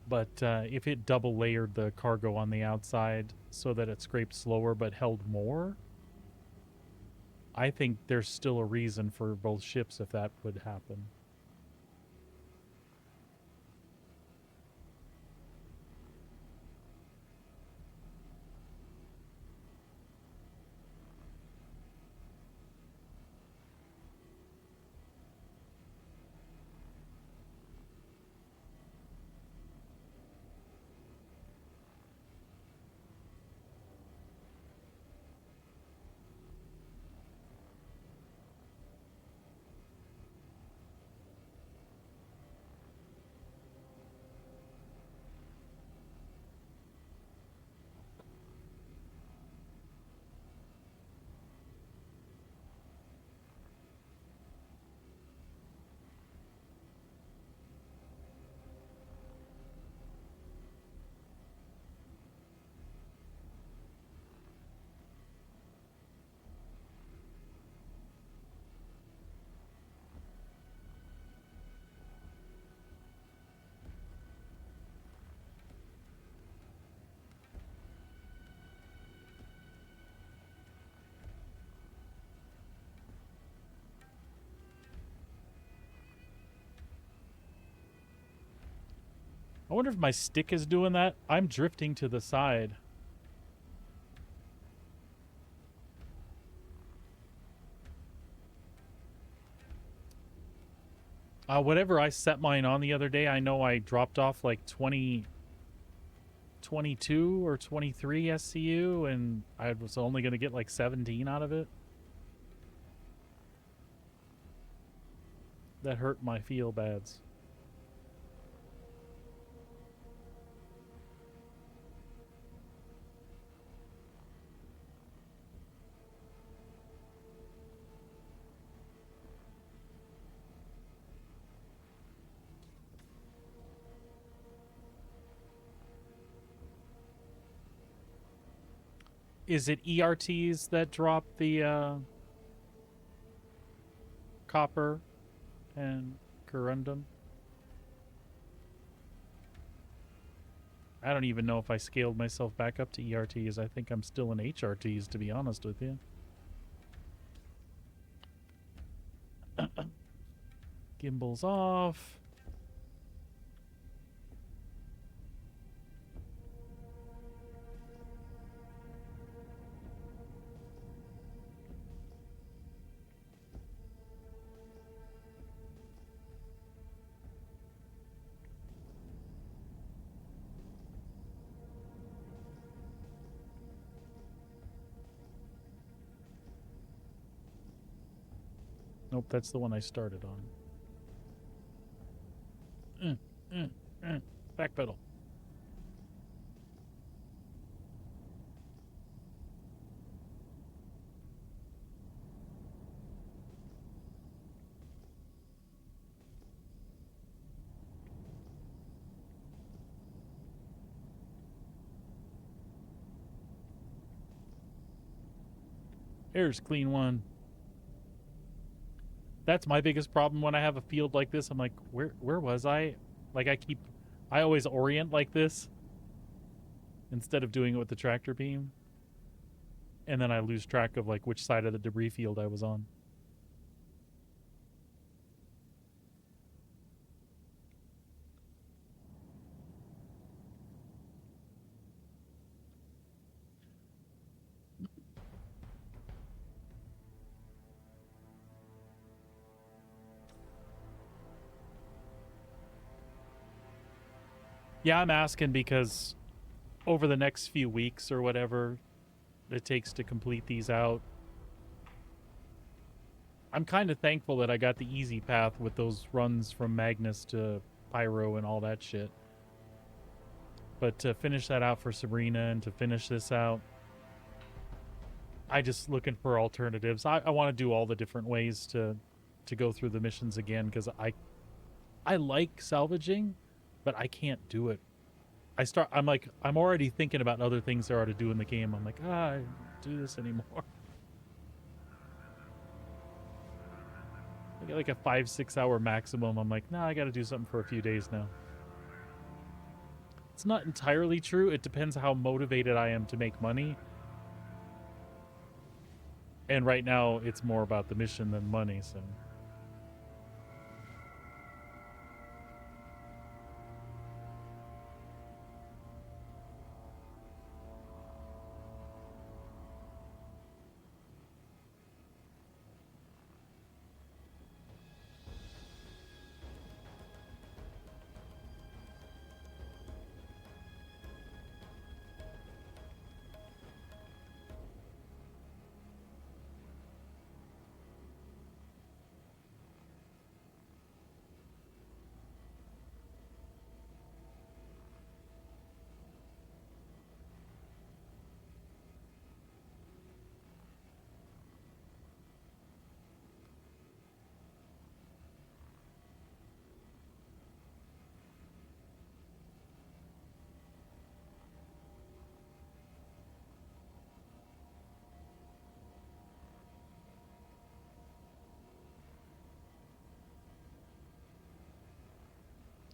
But if it double layered the cargo on the outside so that it scraped slower but held more, I think there's still a reason for both ships if that would happen. I wonder if my stick is doing that. I'm drifting to the side. Whatever I set mine on the other day, I know I dropped off like 22 or 23 SCU, and I was only going to get like 17 out of it. That hurt my feel bads. Is it ERTs that drop the copper and corundum? I don't even know if I scaled myself back up to ERTs. I think I'm still in HRTs, to be honest with you. Gimbal's off. Nope, that's the one I started on. Back pedal. Here's clean one. That's my biggest problem when I have a field like this. I'm like, where was I? Like I always orient like this instead of doing it with the tractor beam. And then I lose track of like which side of the debris field I was on. Yeah, I'm asking because over the next few weeks or whatever it takes to complete these out, I'm kind of thankful that I got the easy path with those runs from Magnus to Pyro and all that shit. But to finish that out for Sabrina and to finish this out, I just looking for alternatives. I want to do all the different ways to go through the missions again because I like salvaging, but I can't do it. I'm already thinking about other things there are to do in the game. I'm like, I don't do this anymore. I get like a 5-6 hour maximum. I'm like, nah, I got to do something for a few days now. It's not entirely true. It depends how motivated I am to make money. And right now, it's more about the mission than money, so...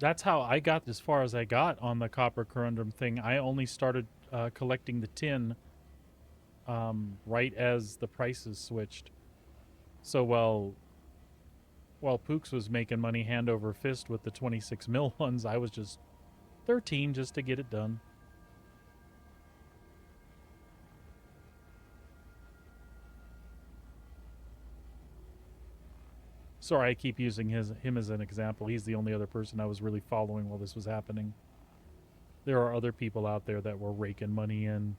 That's how I got as far as I got on the copper corundum thing. I only started collecting the tin right as the prices switched. So while Pooks was making money hand over fist with the 26 mil ones, I was just 13 just to get it done. Sorry, I keep using him as an example. He's the only other person I was really following while this was happening. There are other people out there that were raking money in,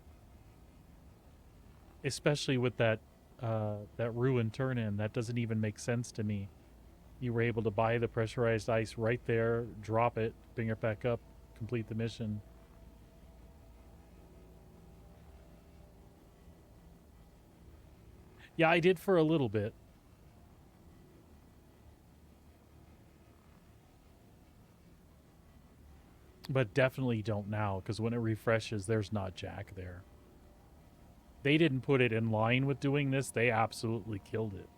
especially with that ruin turn-in. That doesn't even make sense to me. You were able to buy the pressurized ice right there, drop it, bring it back up, complete the mission. Yeah, I did for a little bit. But definitely don't now, because when it refreshes, there's not Jack there. They didn't put it in line with doing this. They absolutely killed it.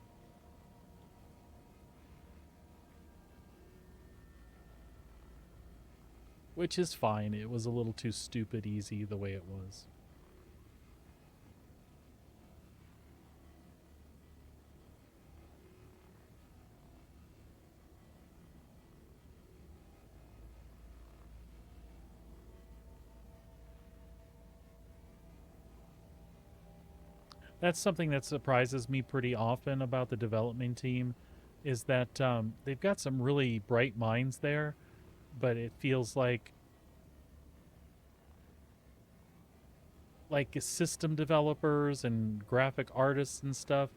Which is fine. It was a little too stupid easy the way it was. That's something that surprises me pretty often about the development team, is that they've got some really bright minds there, but it feels like system developers and graphic artists and stuff,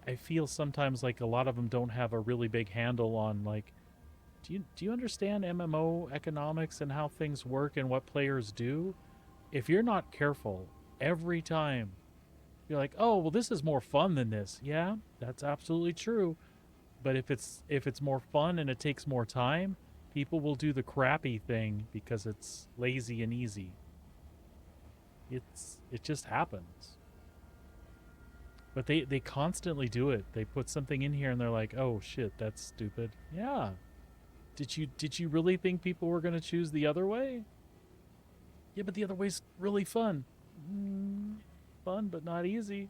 I feel sometimes like a lot of them don't have a really big handle on, like, do you understand MMO economics and how things work and what players do? If you're not careful, every time you're like, oh, well, this is more fun than this. Yeah, that's absolutely true. But if it's more fun and it takes more time, people will do the crappy thing because it's lazy and easy. It just happens. But they constantly do it. They put something in here and they're like, oh shit, that's stupid. Yeah. Did you really think people were gonna choose the other way? Yeah, but the other way's really fun. Fun, but not easy.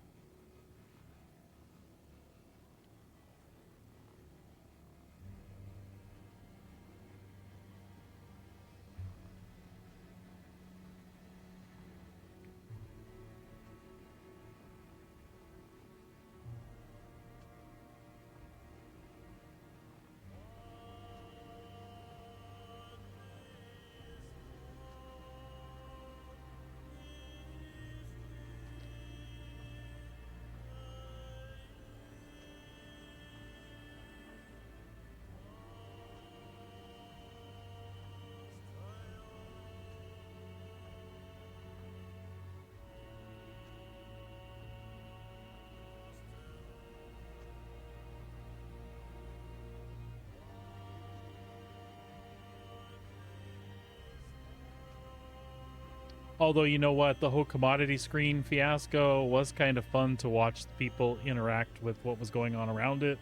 Although, you know what? The whole commodity screen fiasco was kind of fun to watch people interact with what was going on around it.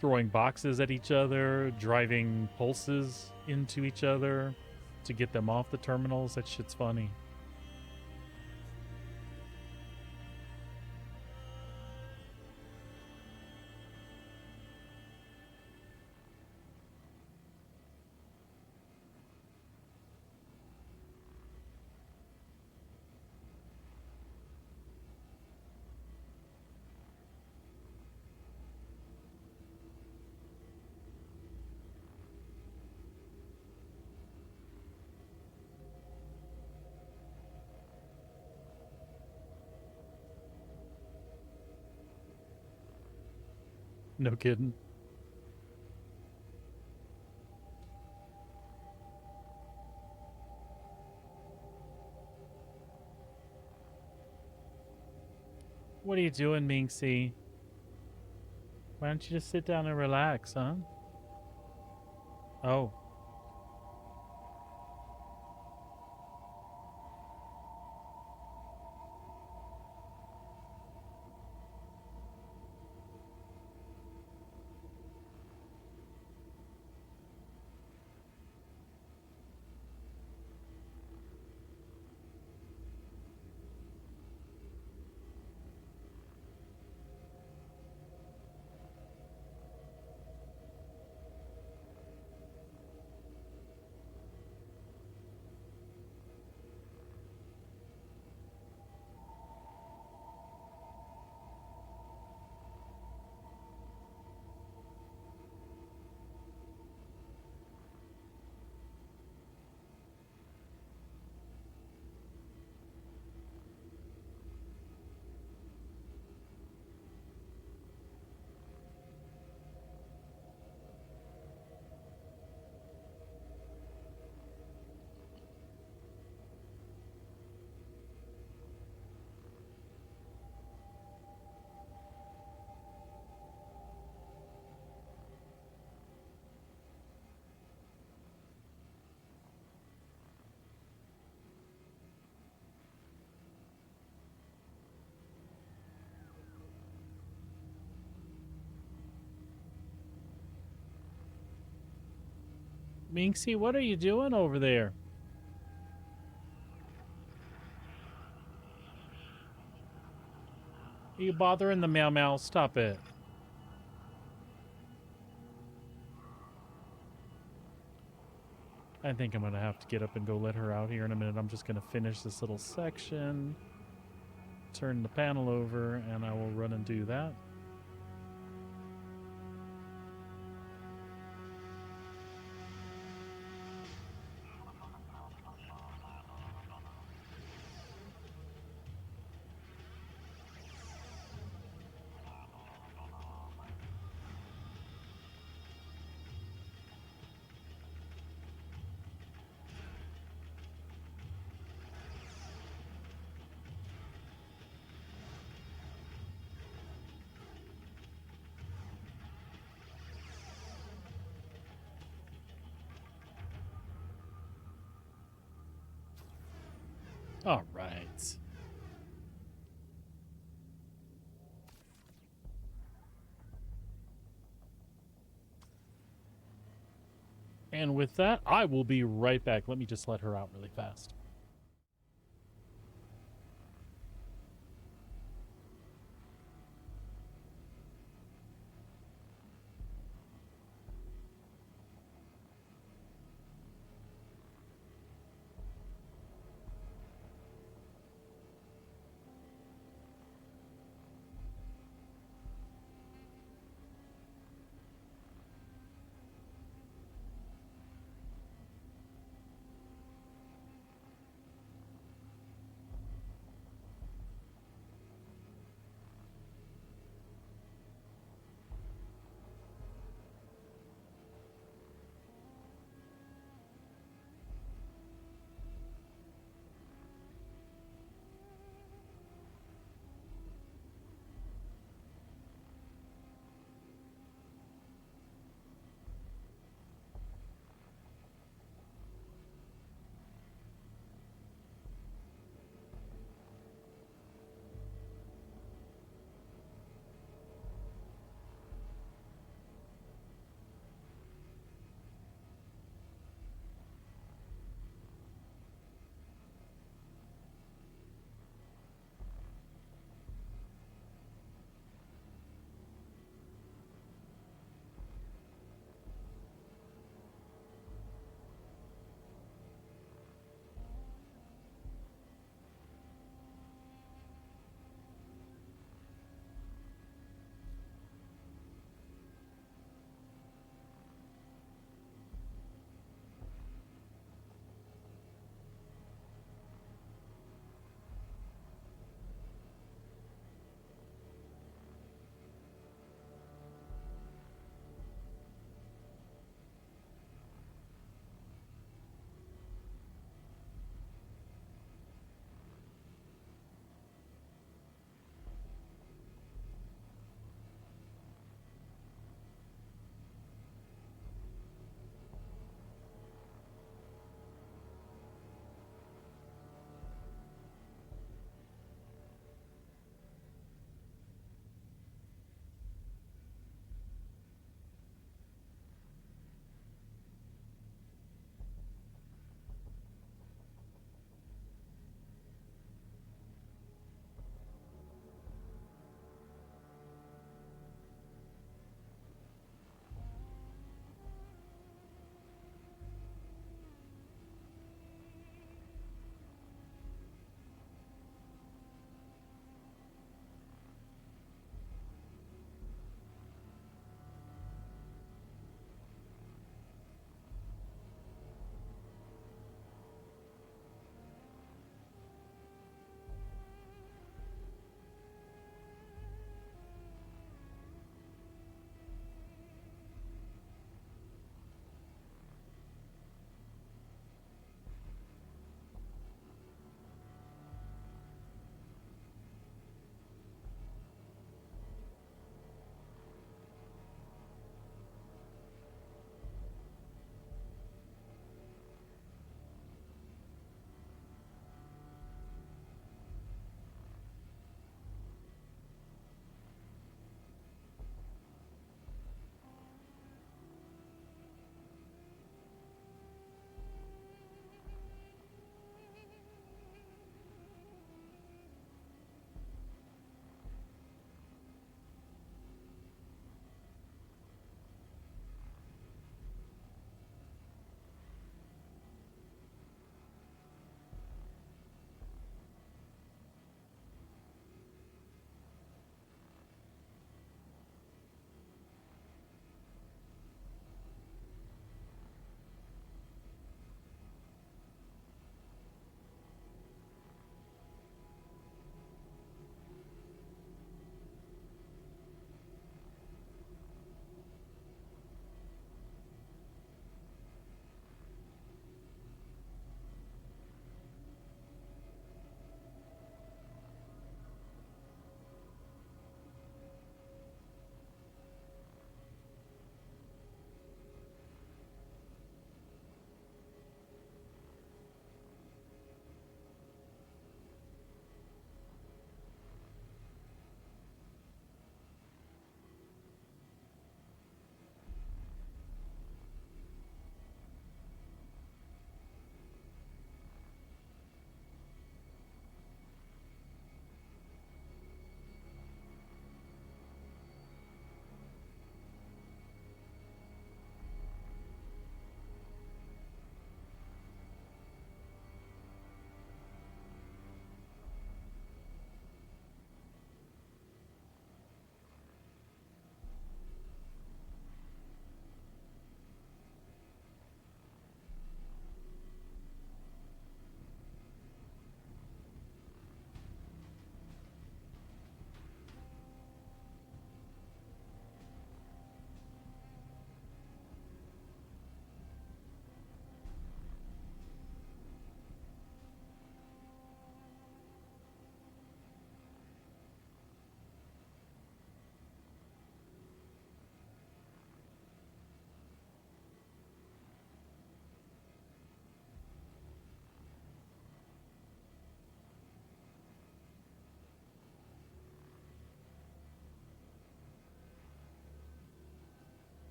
Throwing boxes at each other, driving pulses into each other to get them off the terminals. That shit's funny. No kidding. What are you doing, Minxie? Why don't you just sit down and relax, huh? Oh. Minxie, what are you doing over there? Are you bothering the meow meow? Stop it. I think I'm going to have to get up and go let her out here in a minute. I'm just going to finish this little section, turn the panel over, and I will run and do that. All right. And with that, I will be right back. Let me just let her out really fast.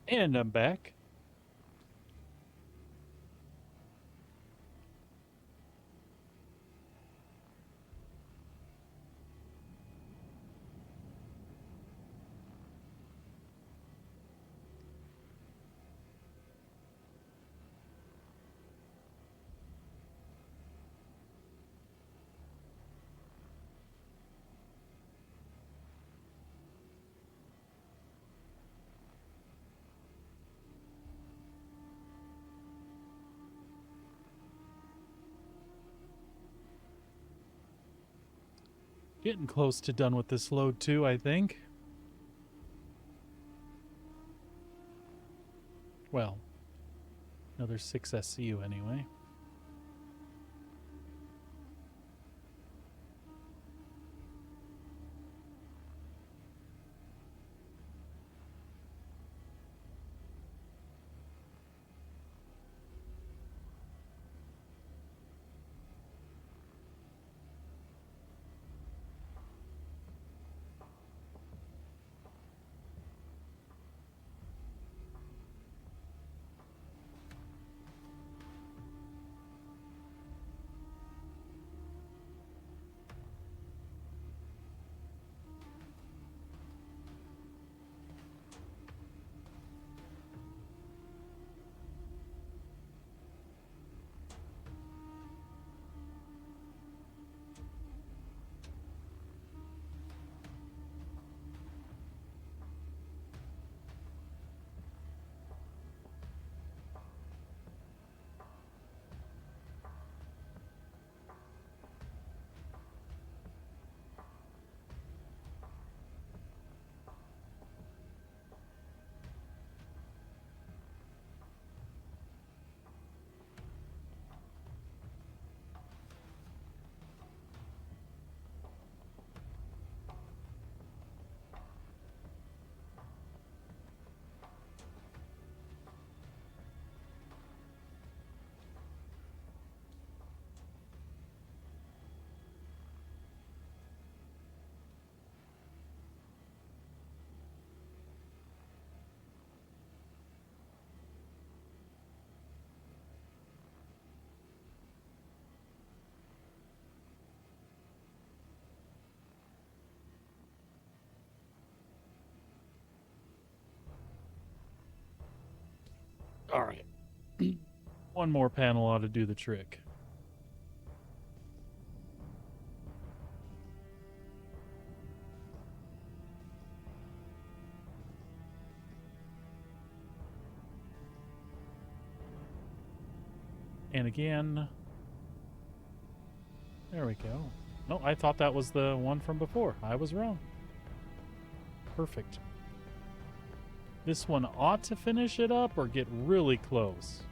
And I'm back. Getting close to done with this load too, I think. Well, another 6 SCU anyway. All right. One more panel ought to do the trick. And again. There we go. No, I thought that was the one from before. I was wrong. Perfect. This one ought to finish it up or get really close.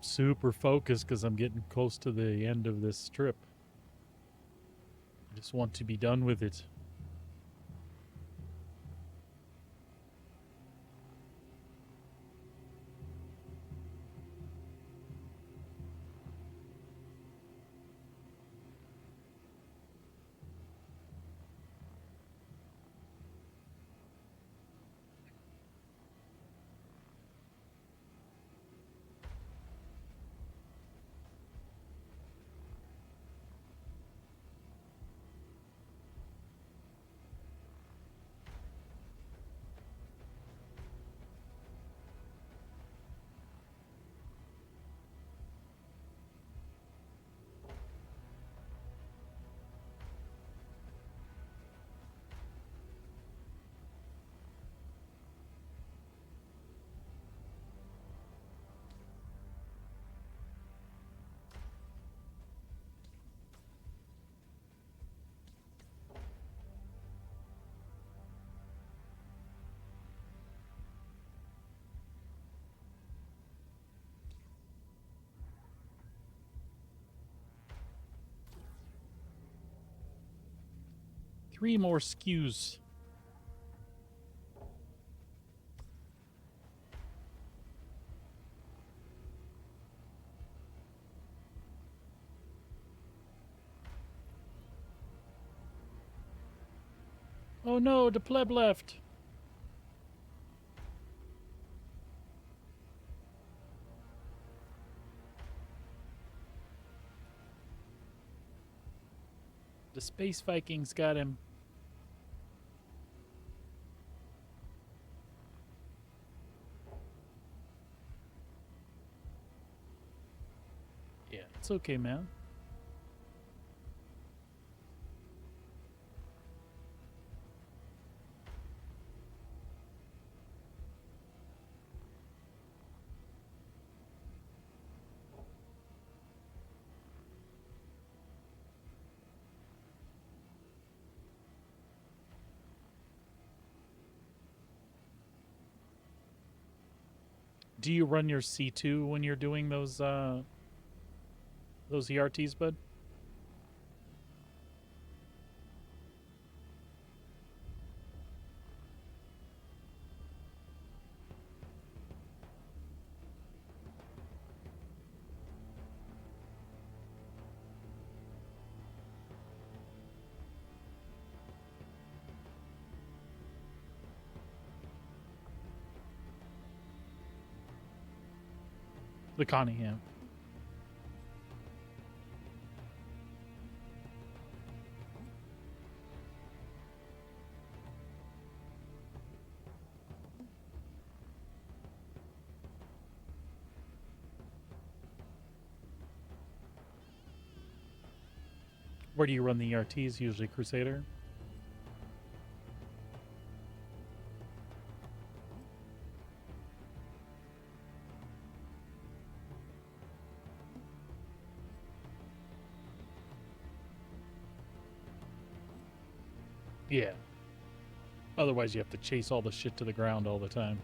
super focused because I'm getting close to the end of this trip. I just want to be done with it. Three more skews. Oh no, the pleb left. The space Vikings got him. Yeah, it's okay, man. Do you run your C2 when you're doing those ERTs, bud? The Conningham. Where do you run the ERTs? Usually Crusader. Yeah. Otherwise, you have to chase all the shit to the ground all the time.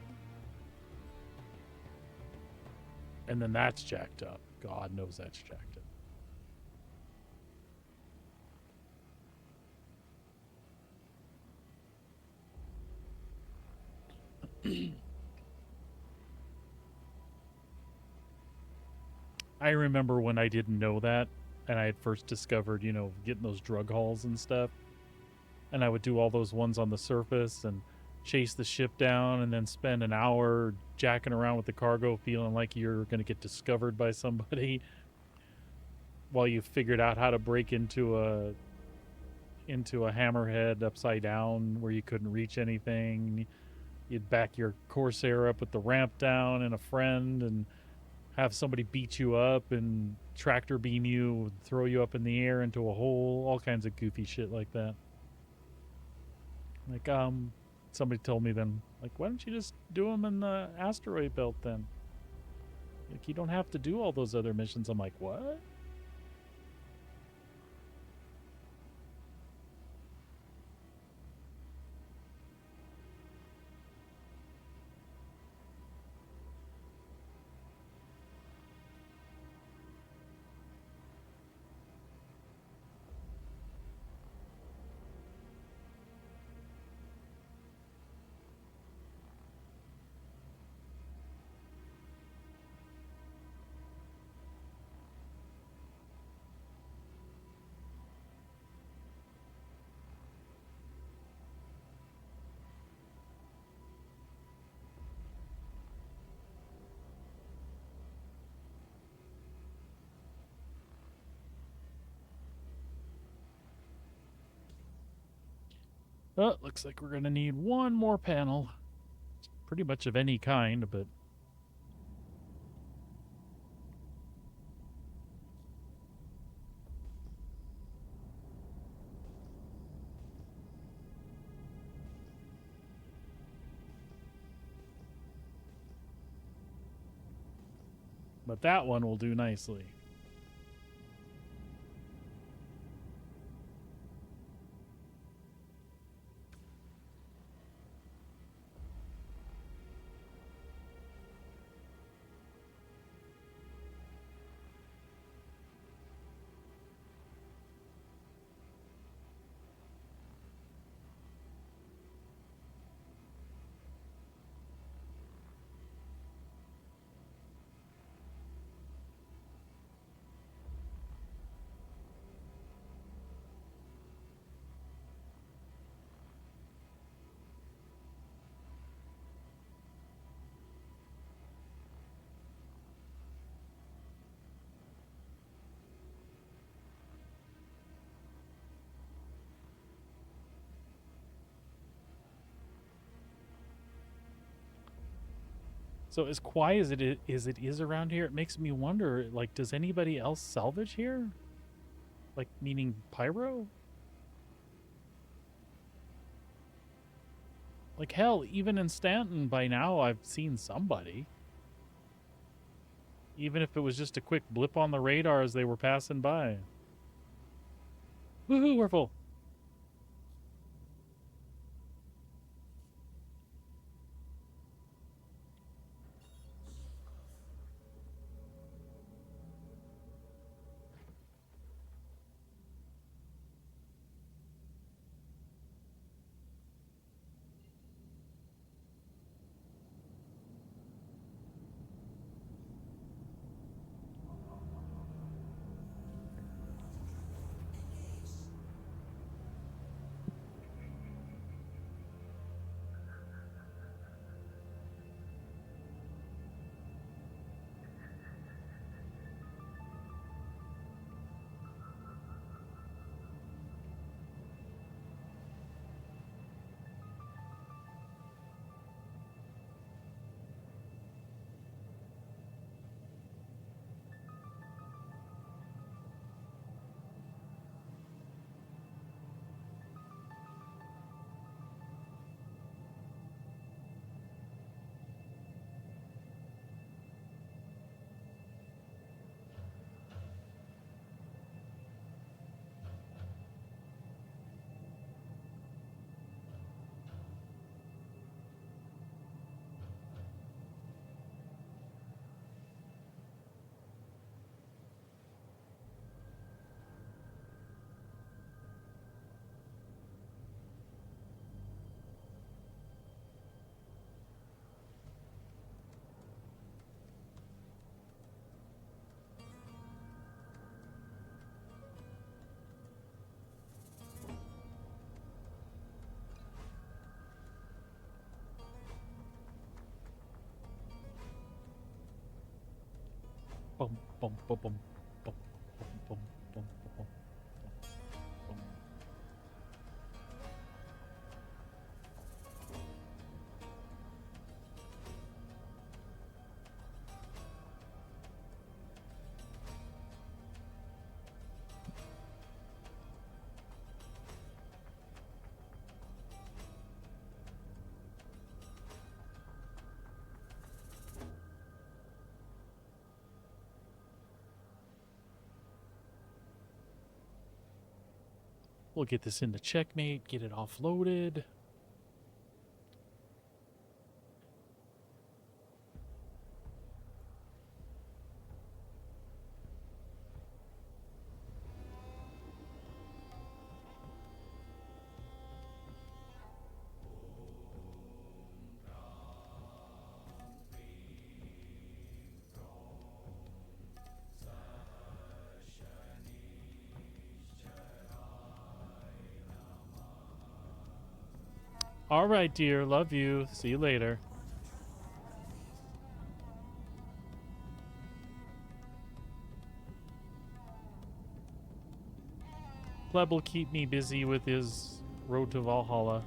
And then that's jacked up. God knows that's jacked up. I remember when I didn't know that, and I had first discovered, getting those drug hauls and stuff. And I would do all those ones on the surface and chase the ship down and then spend an hour jacking around with the cargo feeling like you're going to get discovered by somebody while you figured out how to break into a hammerhead upside down where you couldn't reach anything. You'd back your Corsair up with the ramp down and a friend and have somebody beat you up and tractor beam you, throw you up in the air into a hole, all kinds of goofy shit like that. Like, somebody told me then, like, why don't you just do them in the asteroid belt then? Like, you don't have to do all those other missions. I'm like, what? Oh, looks like we're gonna need one more panel. It's pretty much of any kind, but that one will do nicely. So as quiet as it is around here, it makes me wonder, like, does anybody else salvage here? Like, meaning pyro? Like, hell, even in Stanton by now I've seen somebody. Even if it was just a quick blip on the radar as they were passing by. Woohoo, we're full. Bum, bum, bum, bum, bum, bum, bum, bum, bum, bum. We'll get this into checkmate, get it offloaded. All right, dear. Love you. See you later. Pleb will keep me busy with his Road to Valhalla.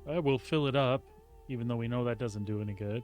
We'll fill it up, even though we know that doesn't do any good.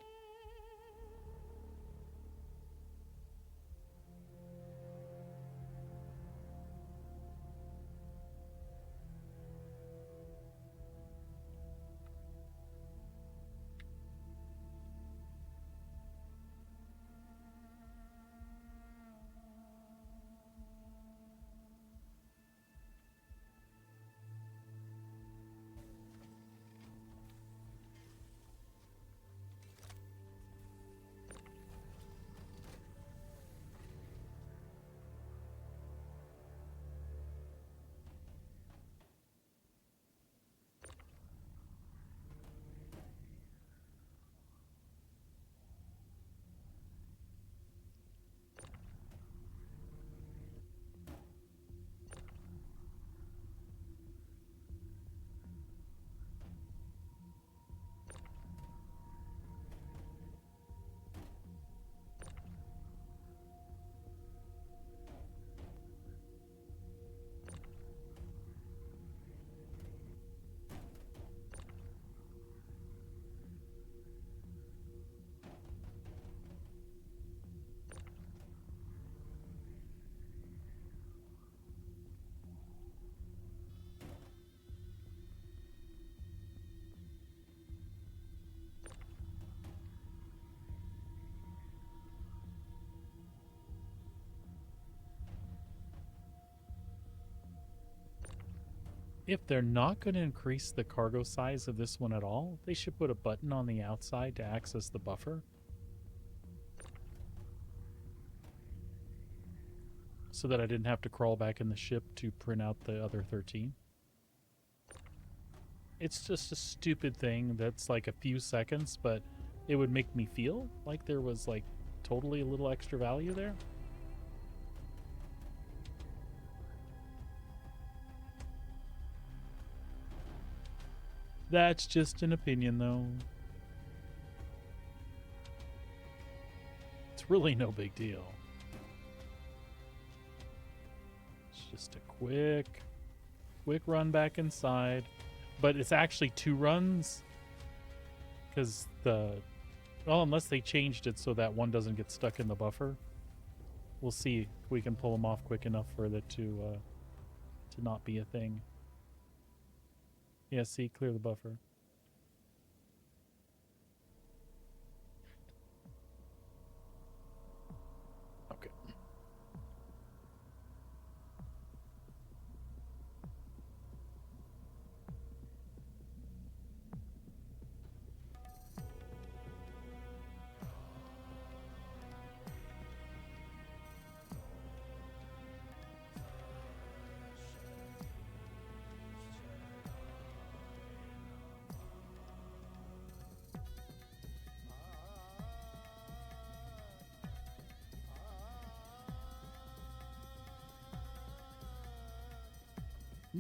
If they're not going to increase the cargo size of this one at all, they should put a button on the outside to access the buffer, so that I didn't have to crawl back in the ship to print out the other 13. It's just a stupid thing that's like a few seconds, but it would make me feel like there was like totally a little extra value there. That's just an opinion, though. It's really no big deal. It's just a quick run back inside. But it's actually 2 runs. Because well, unless they changed it so that one doesn't get stuck in the buffer. We'll see if we can pull them off quick enough for it to not be a thing. Yeah, see, clear the buffer.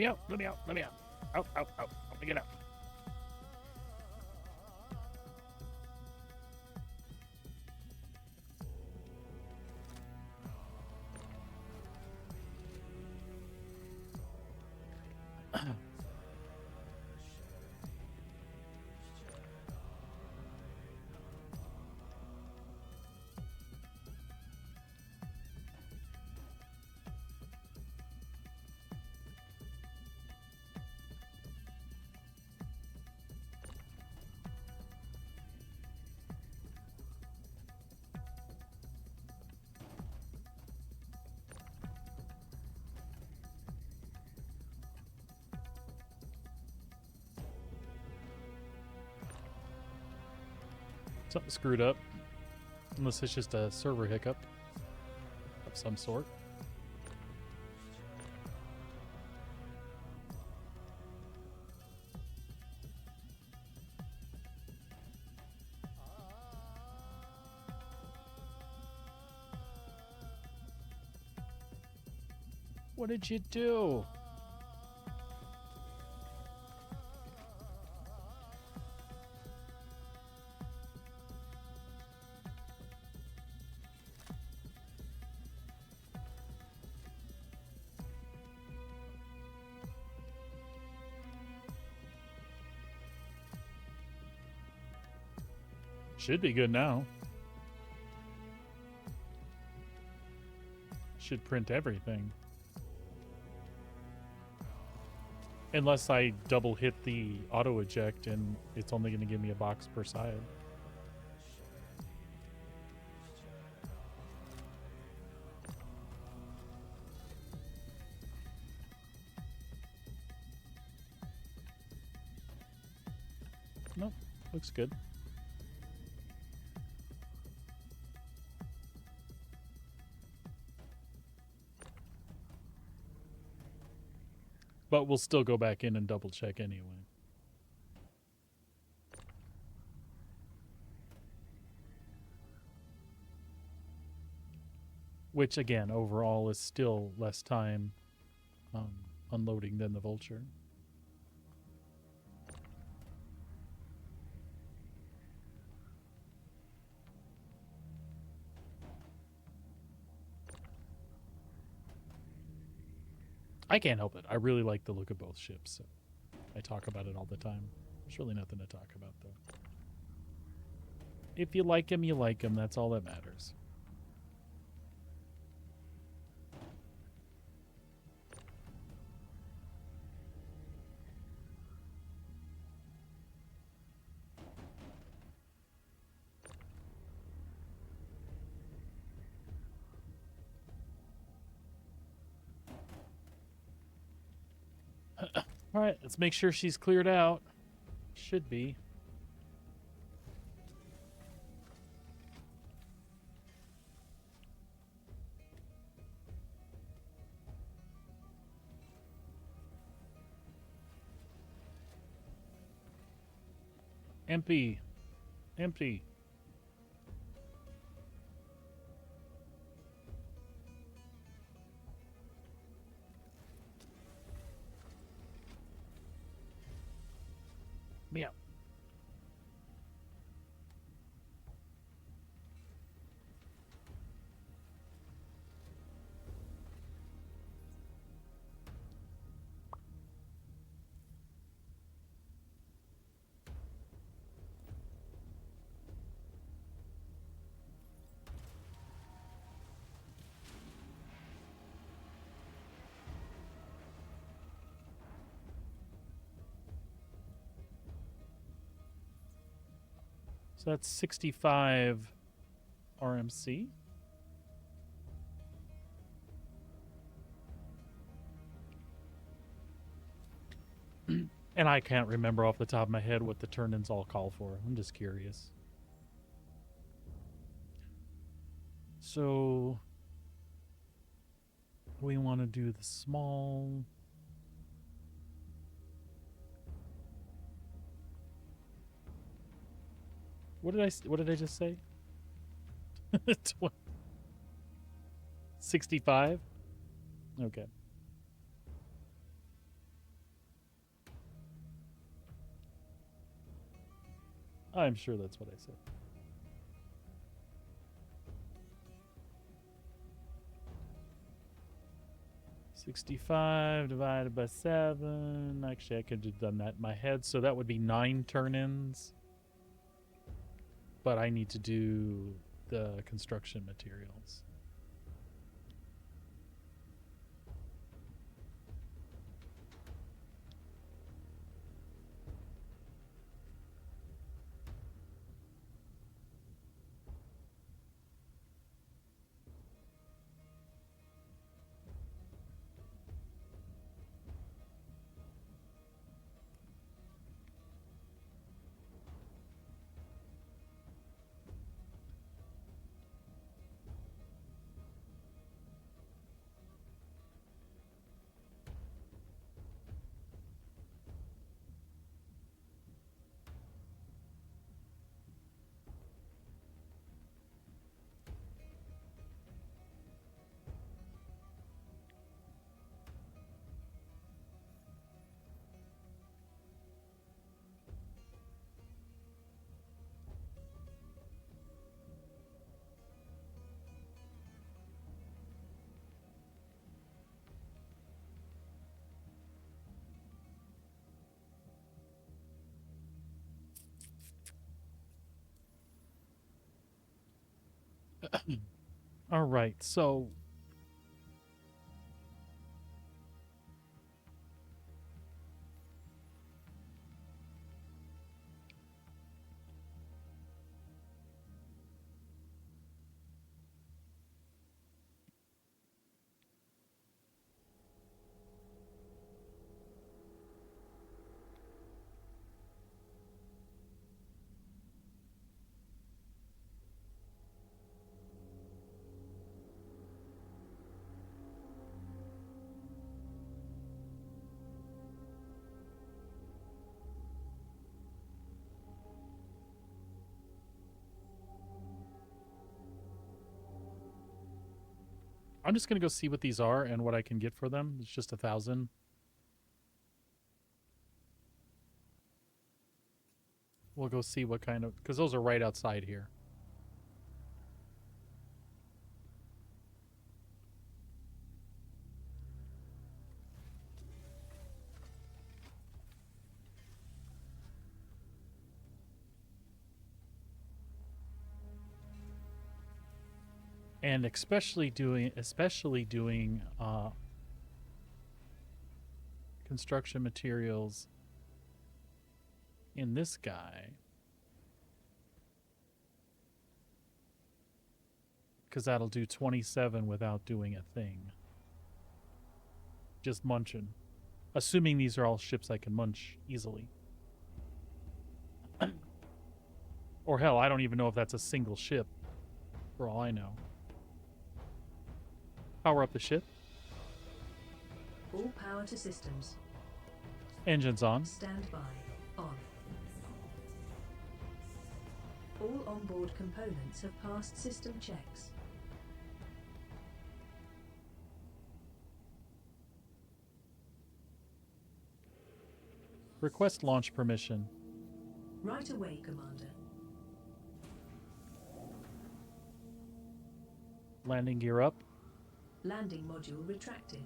me out, let me out, let me out. Out, out, out. Let me get out. Something screwed up. Unless it's just a server hiccup of some sort. What did you do? Should be good now. Should print everything. Unless I double hit the auto eject and it's only going to give me a box per side. Nope, looks good. But we'll still go back in and double check anyway. Which again, overall is still less time unloading than the Vulture. I can't help it. I really like the look of both ships. So I talk about it all the time. There's really nothing to talk about, though. If you like them, you like them. That's all that matters. All right, let's make sure she's cleared out. Should be. Empty. Empty. Me out. So that's 65 RMC. And I can't remember off the top of my head what the turn-ins all call for. I'm just curious. So we want to do the small. What did I just say? 65? Okay. I'm sure that's what I said. $65 divided by 7. Actually, I could have done that in my head. So that would be 9 turn-ins. But I need to do the construction materials. All right, so I'm just gonna go see what these are and what I can get for them. It's just 1,000. We'll go see what kind of, because those are right outside here. And especially doing construction materials in this guy, because that'll do 27 without doing a thing. Just munching. Assuming these are all ships I can munch easily. Or hell, I don't even know if that's a single ship, for all I know. Power up the ship. All power to systems. Engines on. Stand by. On. All onboard components have passed system checks. Request launch permission. Right away, Commander. Landing gear up. Landing module retracted.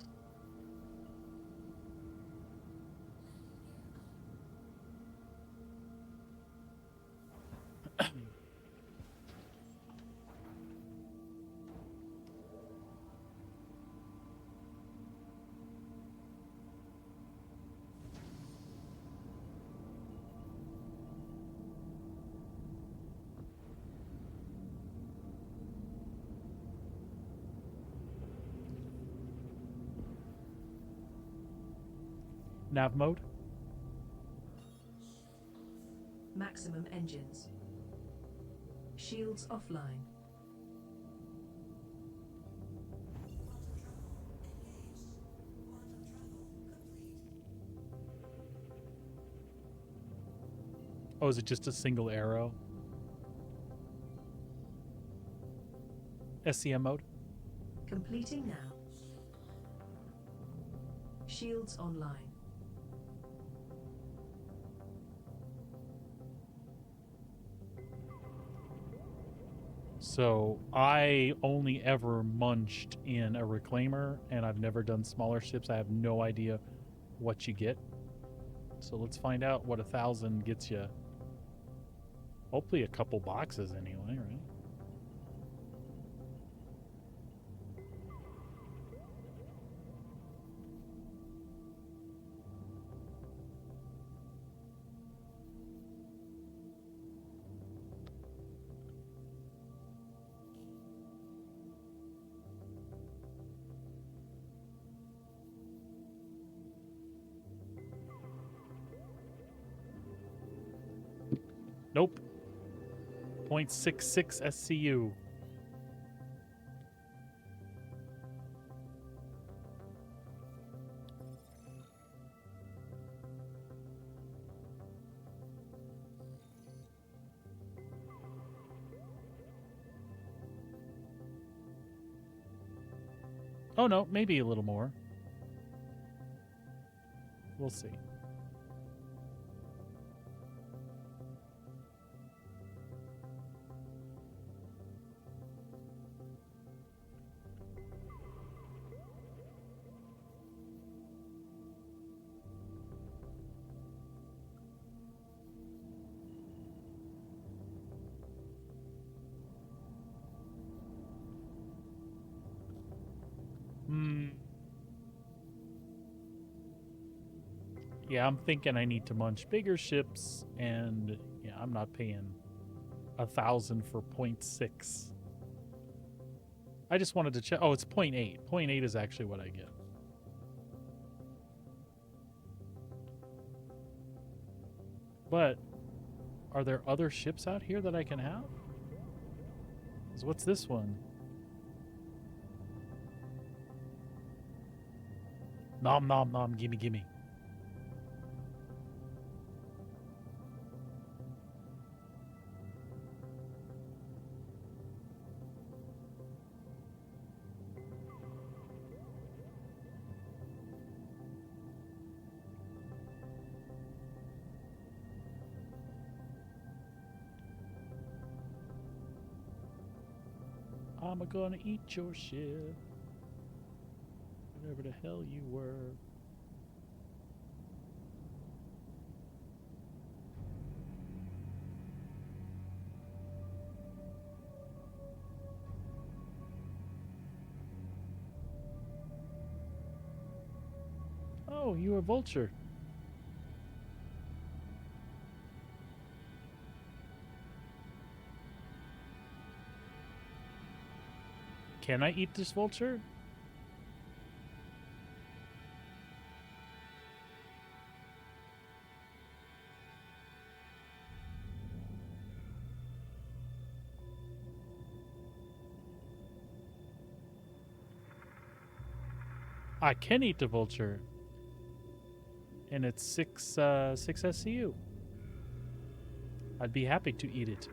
Nav mode. Maximum engines. Shields offline. Oh, is it just a single arrow? SCM mode. Completing now. Shields online. So I only ever munched in a reclaimer, and I've never done smaller ships. I have no idea what you get. So let's find out what 1,000 gets you. Hopefully a couple boxes anyway, right? Nope. 0.66 SCU. Oh no, maybe a little more. We'll see. Yeah, I'm thinking I need to munch bigger ships, and yeah, I'm not paying 1,000 for 0.6. I just wanted to check. Oh, it's 0.8. 0.8 is actually what I get. But are there other ships out here that I can have? 'Cause what's this one? Nom nom nom, gimme gimme. I'm gonna eat your shit. Whatever the hell you were. Oh, you were Vulture. Can I eat this Vulture? I can eat the Vulture. And it's 6 SCU. I'd be happy to eat it.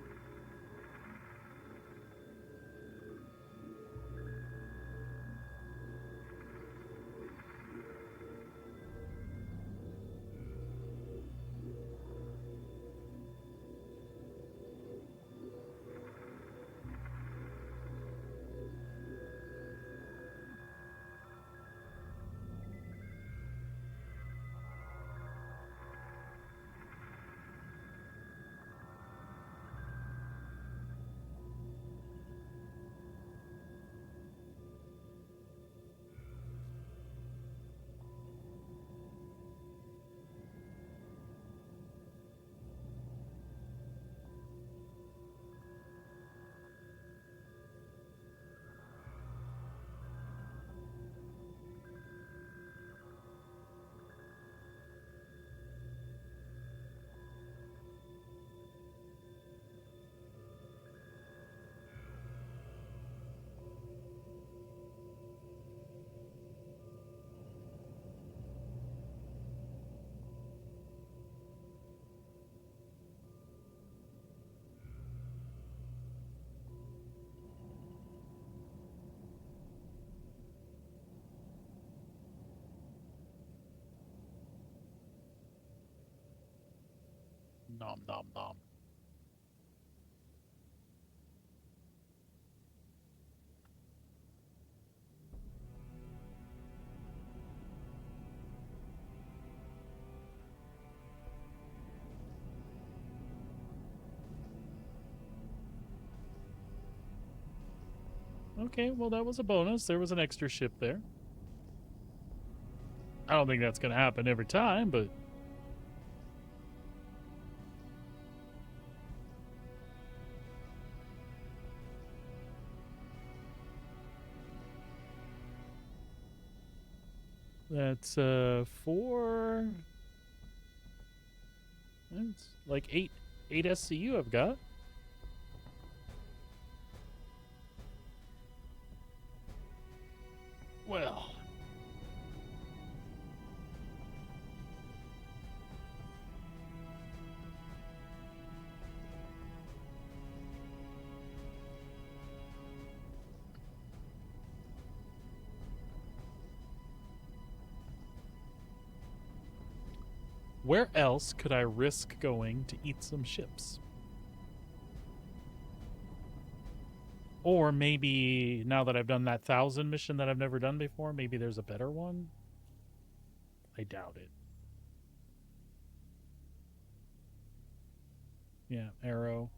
Nom nom nom. Okay, well, that was a bonus. There was an extra ship there. I don't think that's going to happen every time, but... That's, 4... That's like 8 SCU I've got. Well... Where else could I risk going to eat some ships? Or maybe now that I've done that 1,000 mission that I've never done before, maybe there's a better one? I doubt it. Yeah, Arrow.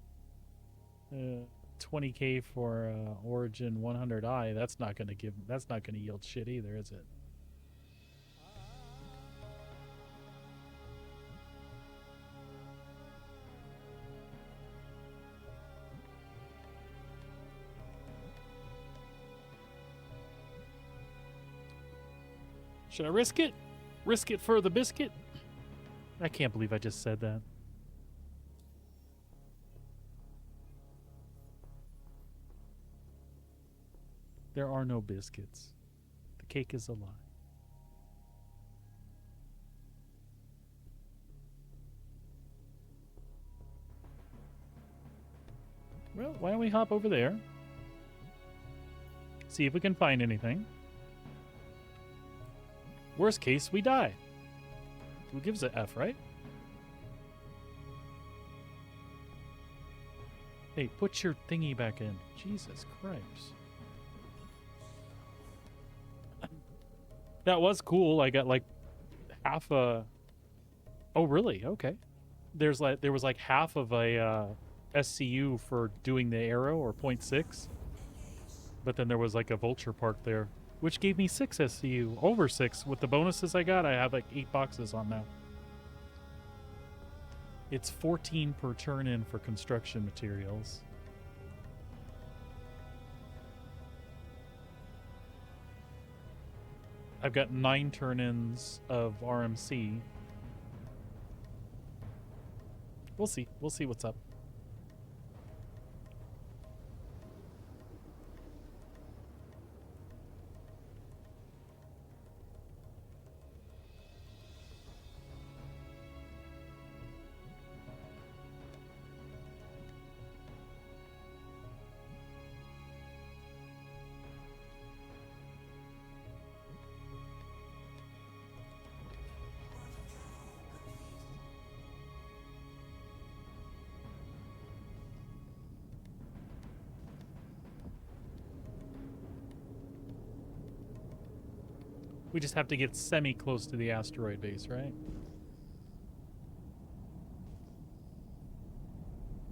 20k for Origin 100i. That's not gonna yield shit either, is it? Should I risk it? Risk it for the biscuit? I can't believe I just said that. There are no biscuits. The cake is a lie. Well, why don't we hop over there? See if we can find anything. Worst case, we die. Who gives a F, right? Hey, put your thingy back in. Jesus Christ. That was cool. I got like half a... Oh, really? Okay. There was like half of a SCU for doing the arrow, or 0.6. But then there was like a vulture part there, which gave me 6 SCU. Over 6. With the bonuses I got, I have like 8 boxes on now. It's 14 per turn-in for construction materials. I've got 9 turn-ins of RMC. We'll see. We'll see what's up. We just have to get semi-close to the asteroid base, right?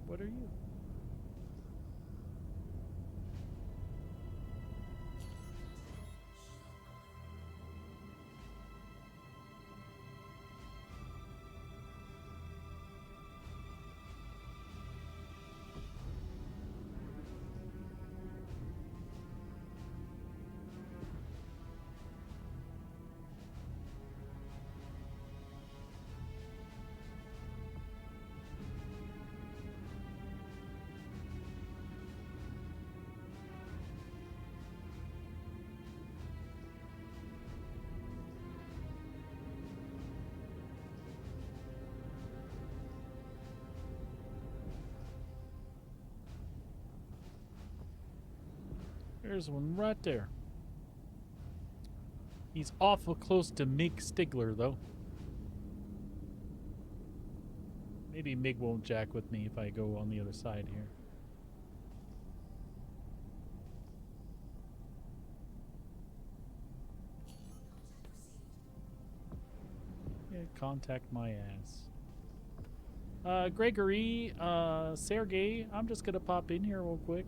What are you? There's one right there. He's awful close to Mig Stigler, though. Maybe Mig won't jack with me if I go on the other side here. Yeah, contact my ass. Gregory, Sergey, I'm just gonna pop in here real quick.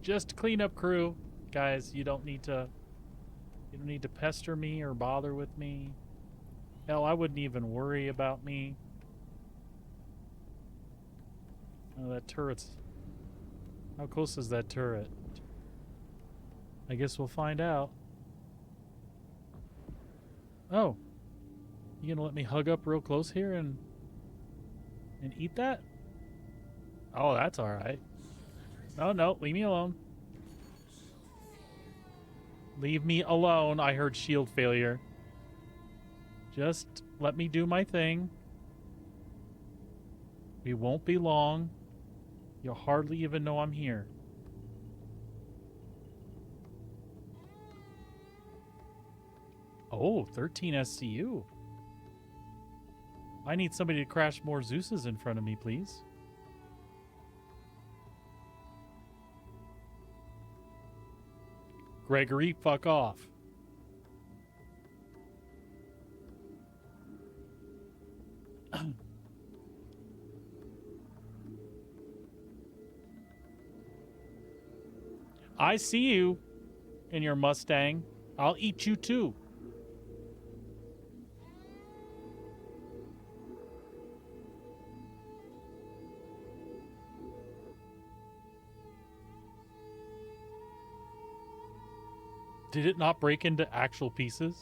Just cleanup crew. Guys, you don't need to pester me or bother with me. Hell, I wouldn't even worry about me. Oh, that turret's... How close is that turret? I guess we'll find out. Oh. You gonna let me hug up real close here and eat that? Oh, that's alright. No, leave me alone. Leave me alone. I heard shield failure. Just let me do my thing. We won't be long. You'll hardly even know I'm here. Oh, 13 SCU. I need somebody to crash more Zeuses in front of me, please. Gregory, fuck off. I see you in your Mustang. I'll eat you too. Did it not break into actual pieces?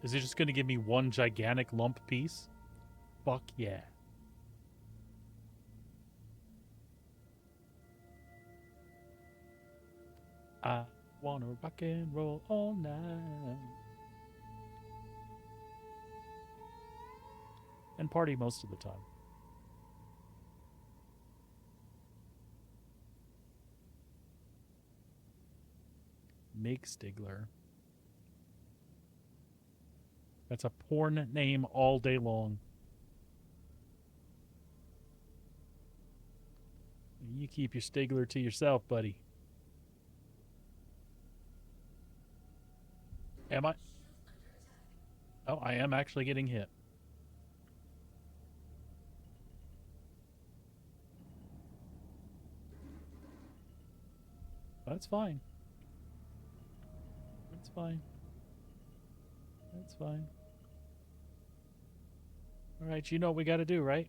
Is it just going to give me one gigantic lump piece? Fuck yeah. I wanna rock and roll all night. And party most of the time. Mig Stigler. That's a porn name all day long. You keep your Stigler to yourself, buddy. Am I? Oh, I am actually getting hit. That's fine. That's fine. That's fine. All right, you know what we got to do, right?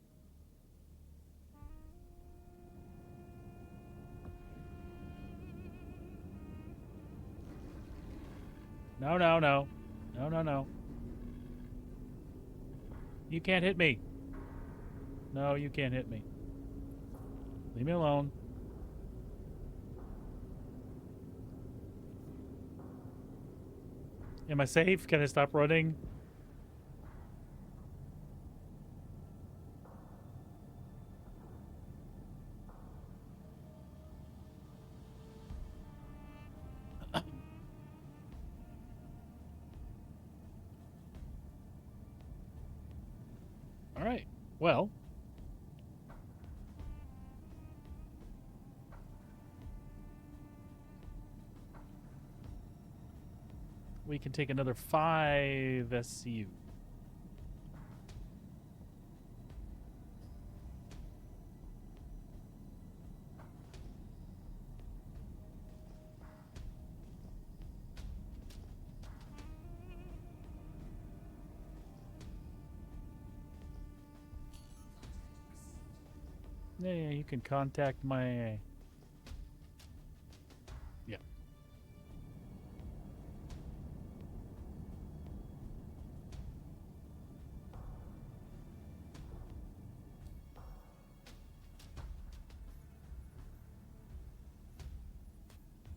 No, no, no. No, no, no. You can't hit me. No, you can't hit me. Leave me alone. Am I safe? Can I stop running? All right. Well. We can take another 5 SCU. Yeah, you can contact my... Yeah.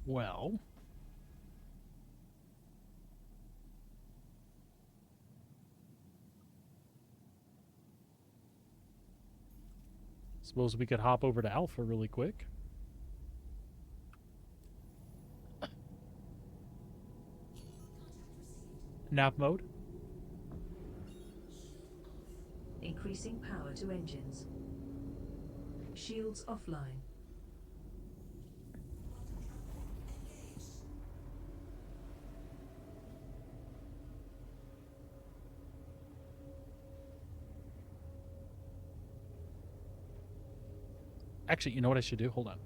Well... Suppose we could hop over to Alpha really quick. Nav mode. Increasing power to engines. Shields offline. Actually, you know what I should do? Hold on.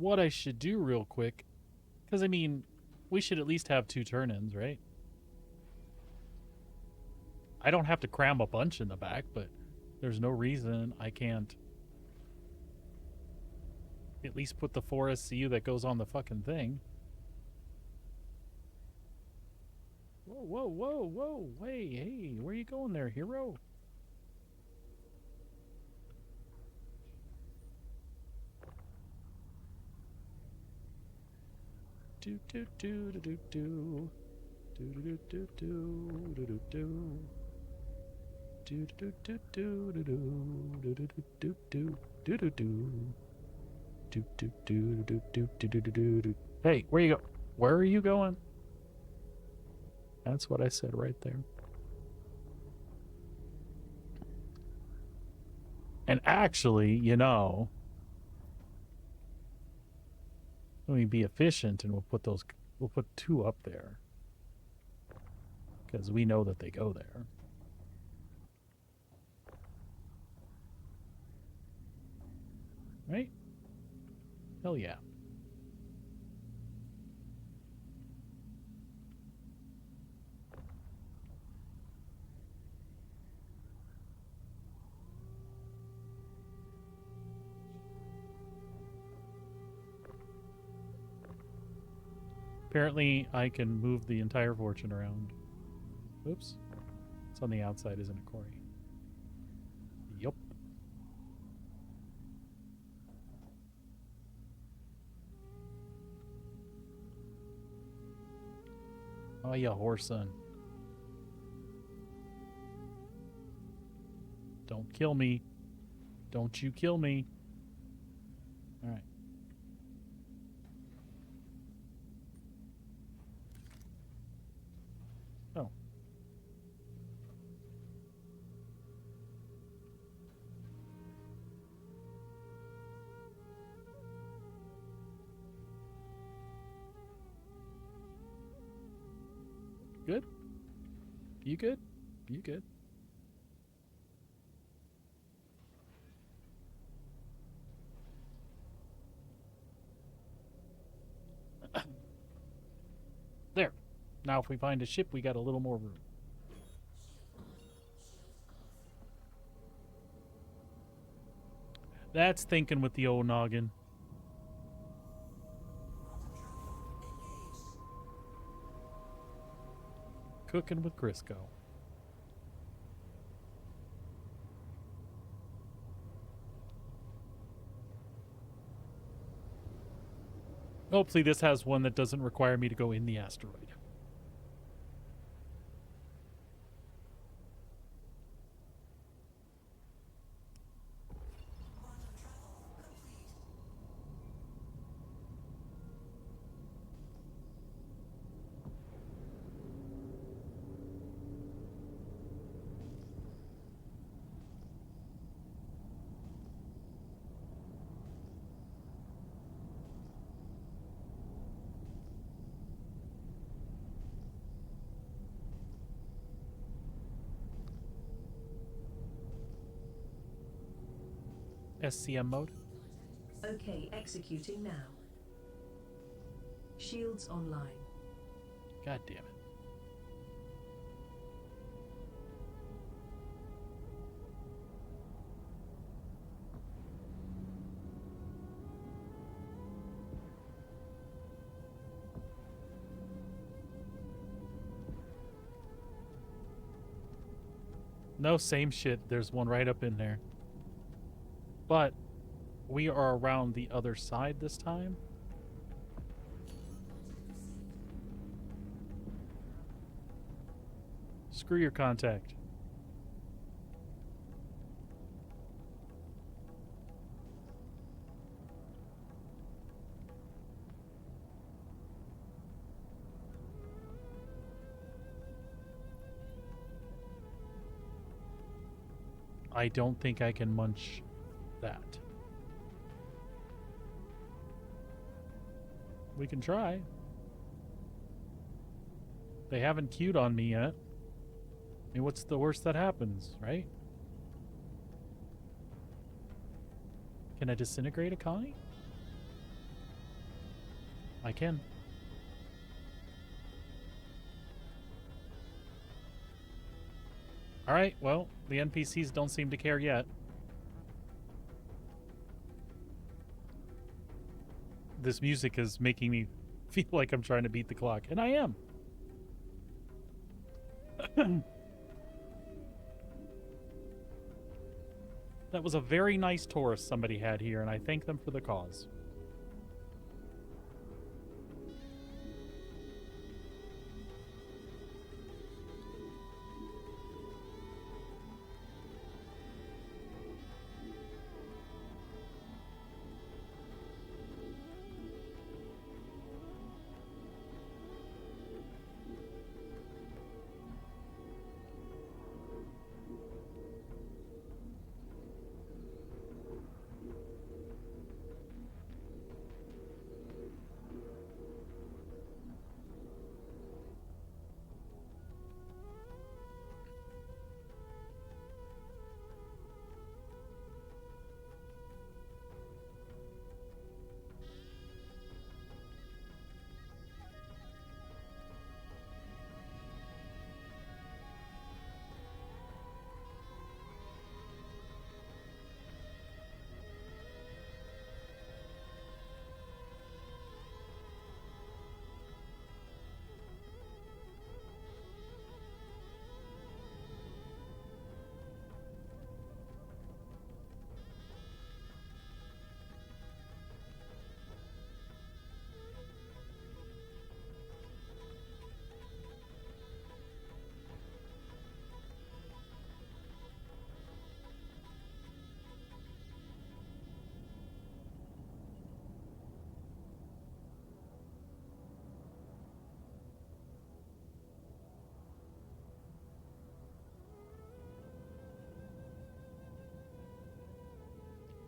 what I should do real quick, because I mean, we should at least have 2 turn-ins, right? I don't have to cram a bunch in the back, but there's no reason I can't at least put the 4 SCU that goes on the fucking thing. Whoa, whoa, whoa, whoa. Hey, where you going there, hero? Do do do do do do do do do do do do do. Do do do do do do do do do do do do do. Do do do do do do do do do. Hey, where you go? Where are you going? That's what I said right there. And actually, you know, let me be efficient, and we'll put 2 up there, because we know that they go there. Right? Hell yeah. Apparently, I can move the entire fortune around. Oops. It's on the outside, isn't it, Corey? Yup. Oh, yeah, horse son. Don't kill me. Don't you kill me. All right. Oh. Good? You good? You good? There. Now if we find a ship, we got a little more room. That's thinking with the old noggin. Cooking with Crisco. Hopefully this has one that doesn't require me to go in the asteroid. SCM mode. Okay, executing now. Shields online. God damn it. No, same shit. There's one right up in there. But we are around the other side this time. Screw your contact. I don't think I can munch that. We can try. They haven't queued on me yet. I mean, what's the worst that happens, right? Can I disintegrate a colony? I can. All right, well, the NPCs don't seem to care yet. This music is making me feel like I'm trying to beat the clock, and I am. That was a very nice tourist somebody had here, and I thank them for the cause.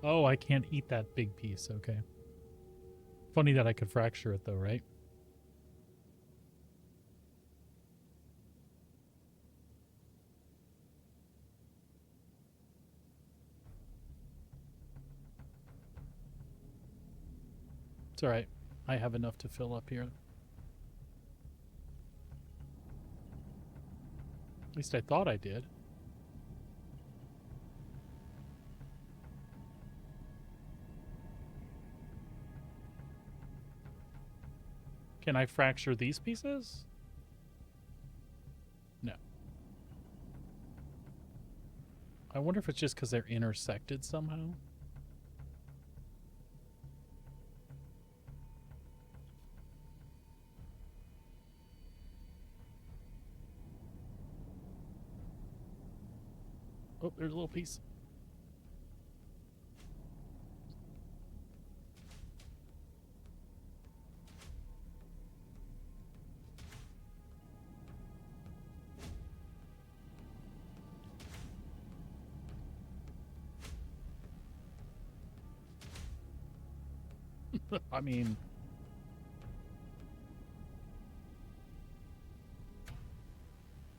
Oh, I can't eat that big piece. Okay. Funny that I could fracture it, though, right? It's all right. I have enough to fill up here. At least I thought I did. Can I fracture these pieces? No. I wonder if it's just because they're intersected somehow. Oh, there's a little piece. I mean...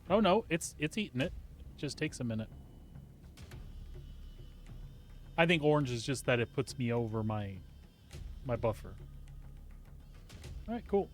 Oh no, it's eating it. It just takes a minute. I think orange is just that it puts me over my buffer. All right, cool.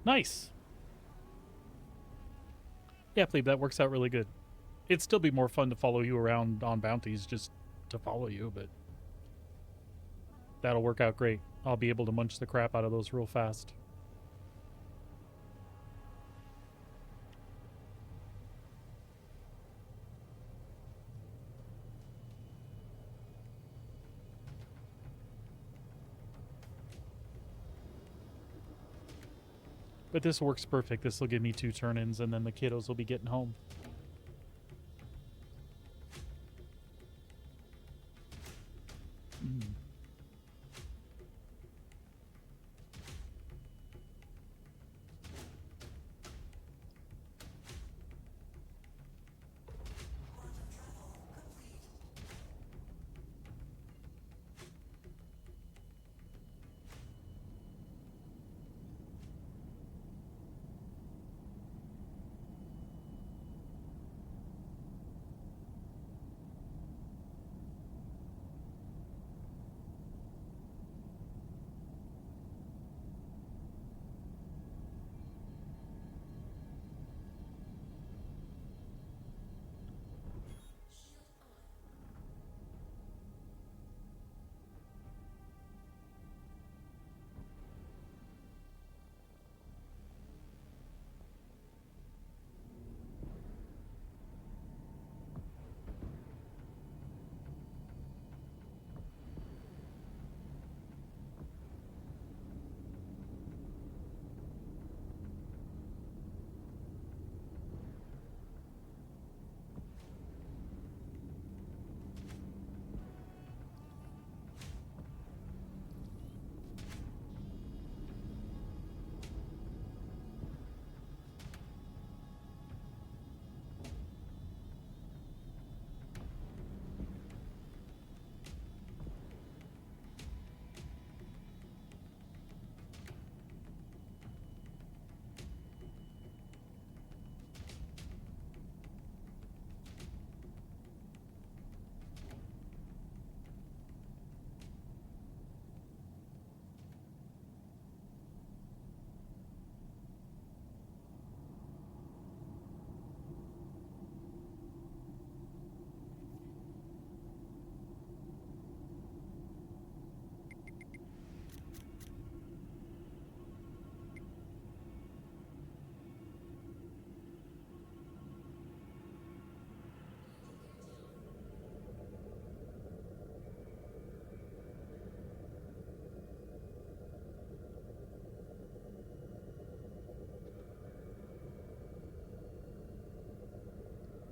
Nice. Yeah, Plebe, that works out really good. It'd still be more fun to follow you around on bounties just to follow you, but that'll work out great. I'll be able to munch the crap out of those real fast. But this works perfect. This will give me 2 turn-ins, and then the kiddos will be getting home. Mm.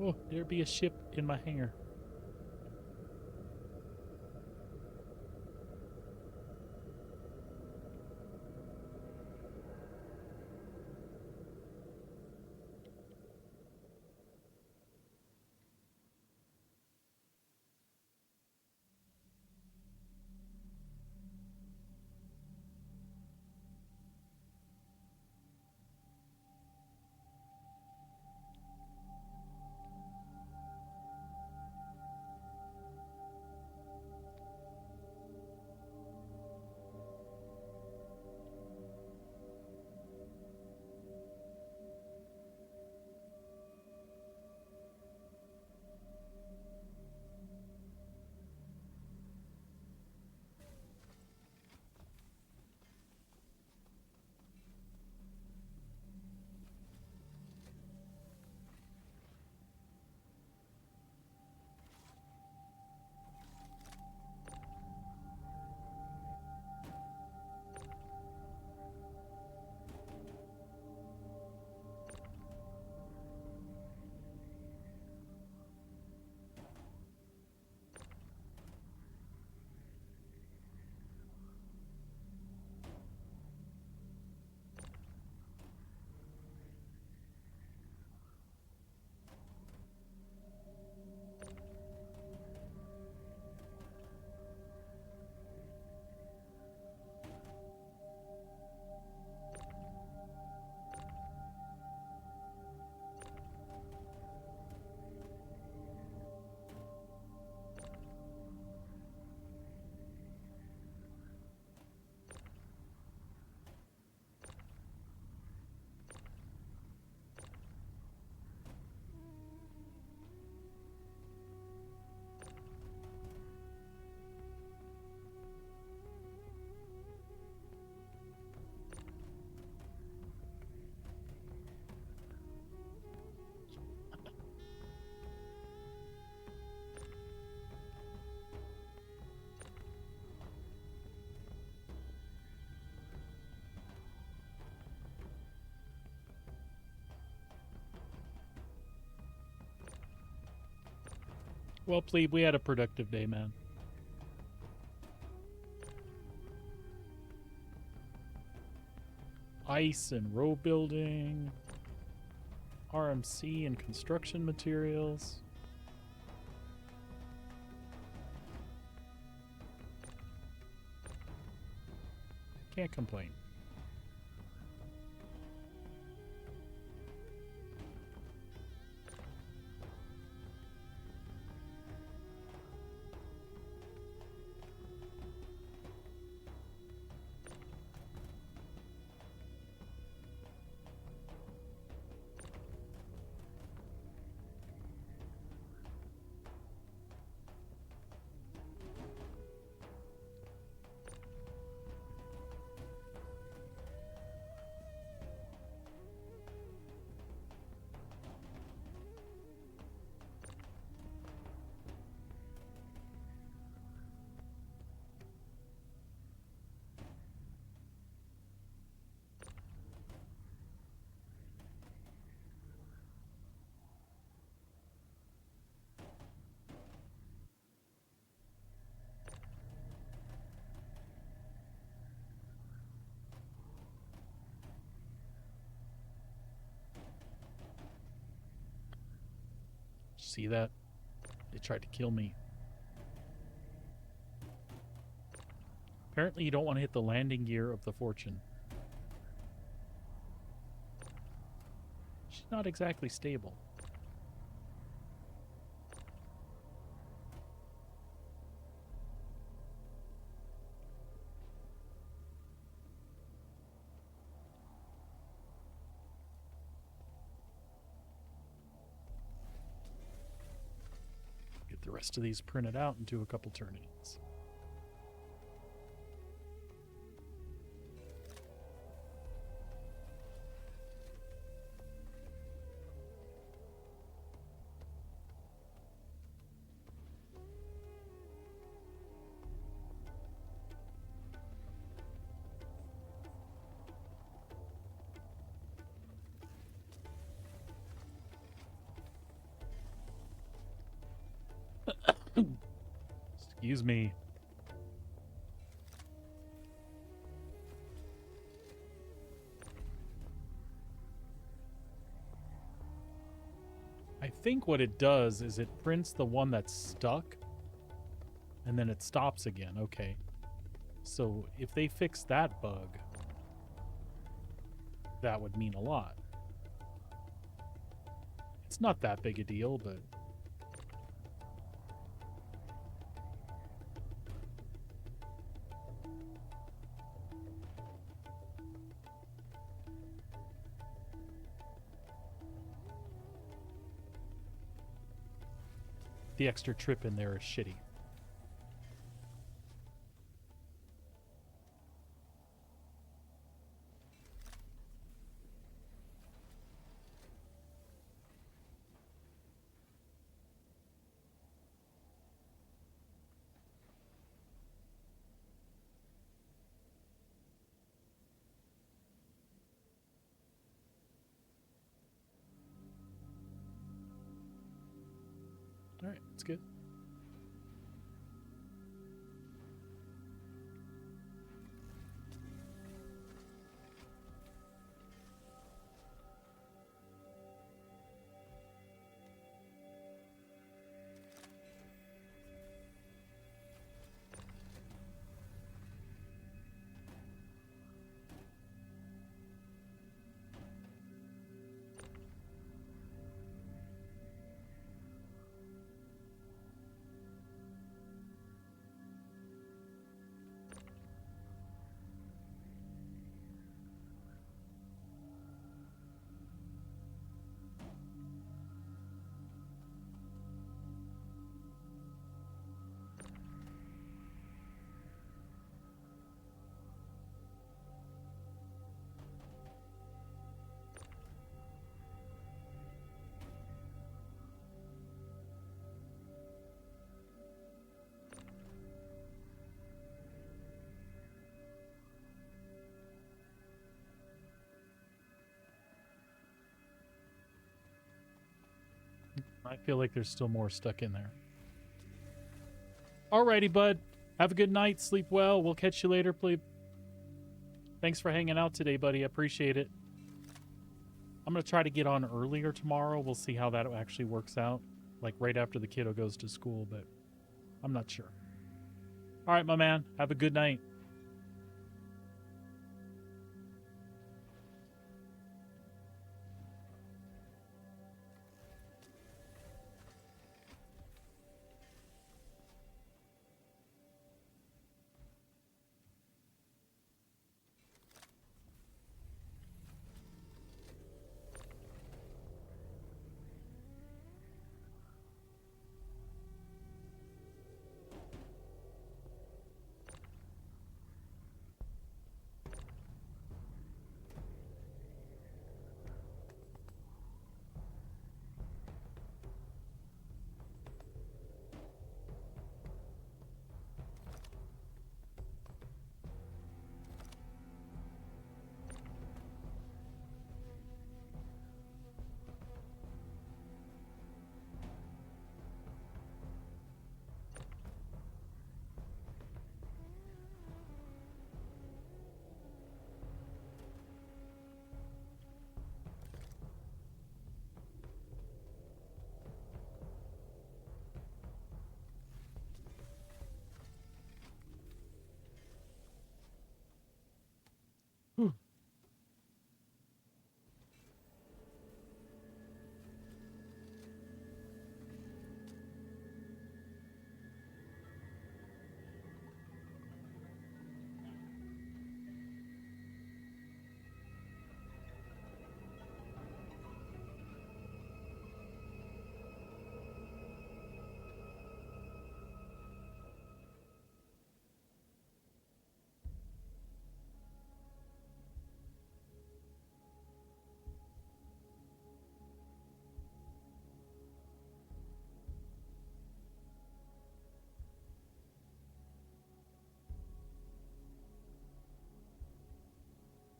Oh, there be a ship in my hangar. Well, plebe, we had a productive day, man. Ice and road building, RMC and construction materials. Can't complain. See that? They tried to kill me. Apparently you don't want to hit the landing gear of the Fortune. She's not exactly stable. Get the rest of these printed out and do a couple turn-ins. Excuse me. I think what it does is it prints the one that's stuck and then it stops again. Okay. So if they fix that bug, that would mean a lot. It's not that big a deal, but the extra trip in there is shitty. All right, that's good. I feel like there's still more stuck in there. Alrighty, bud. Have a good night. Sleep well. We'll catch you later, please. Thanks for hanging out today, buddy. I appreciate it. I'm going to try to get on earlier tomorrow. We'll see how that actually works out. Like right after the kiddo goes to school, but I'm not sure. All right, my man. Have a good night. Whew.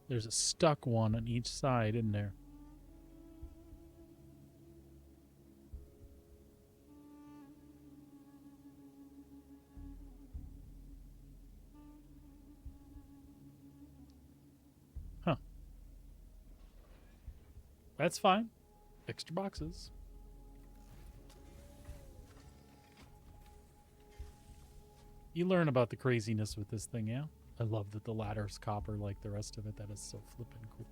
There's a stuck one on each side, isn't there? That's fine. Extra boxes. You learn about the craziness with this thing, yeah? I love that the ladder's copper like the rest of it. That is so flippin' cool.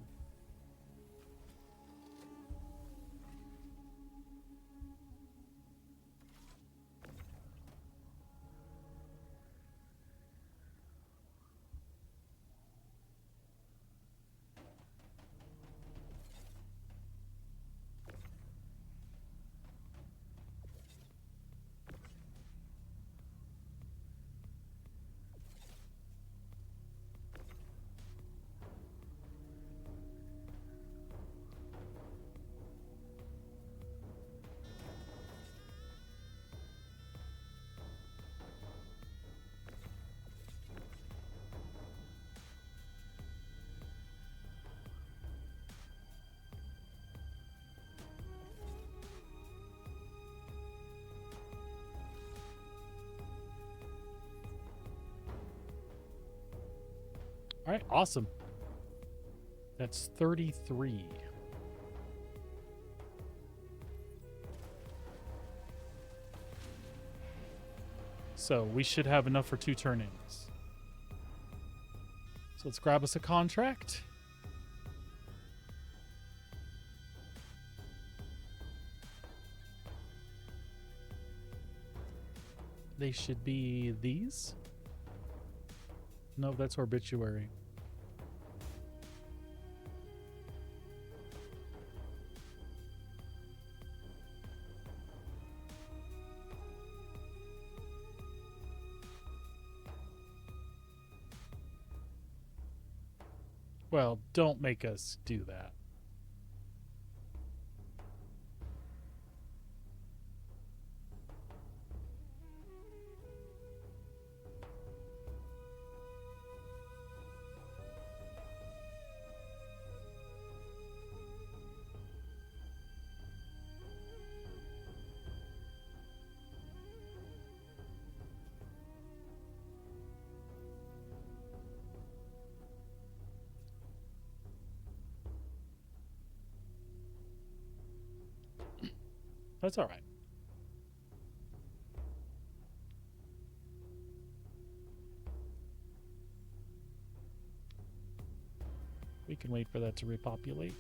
All right, awesome. That's 33. So we should have enough for 2 turn-ins. So let's grab us a contract. They should be these. No, that's obituary. Well, don't make us do that. That's all right. We can wait for that to repopulate.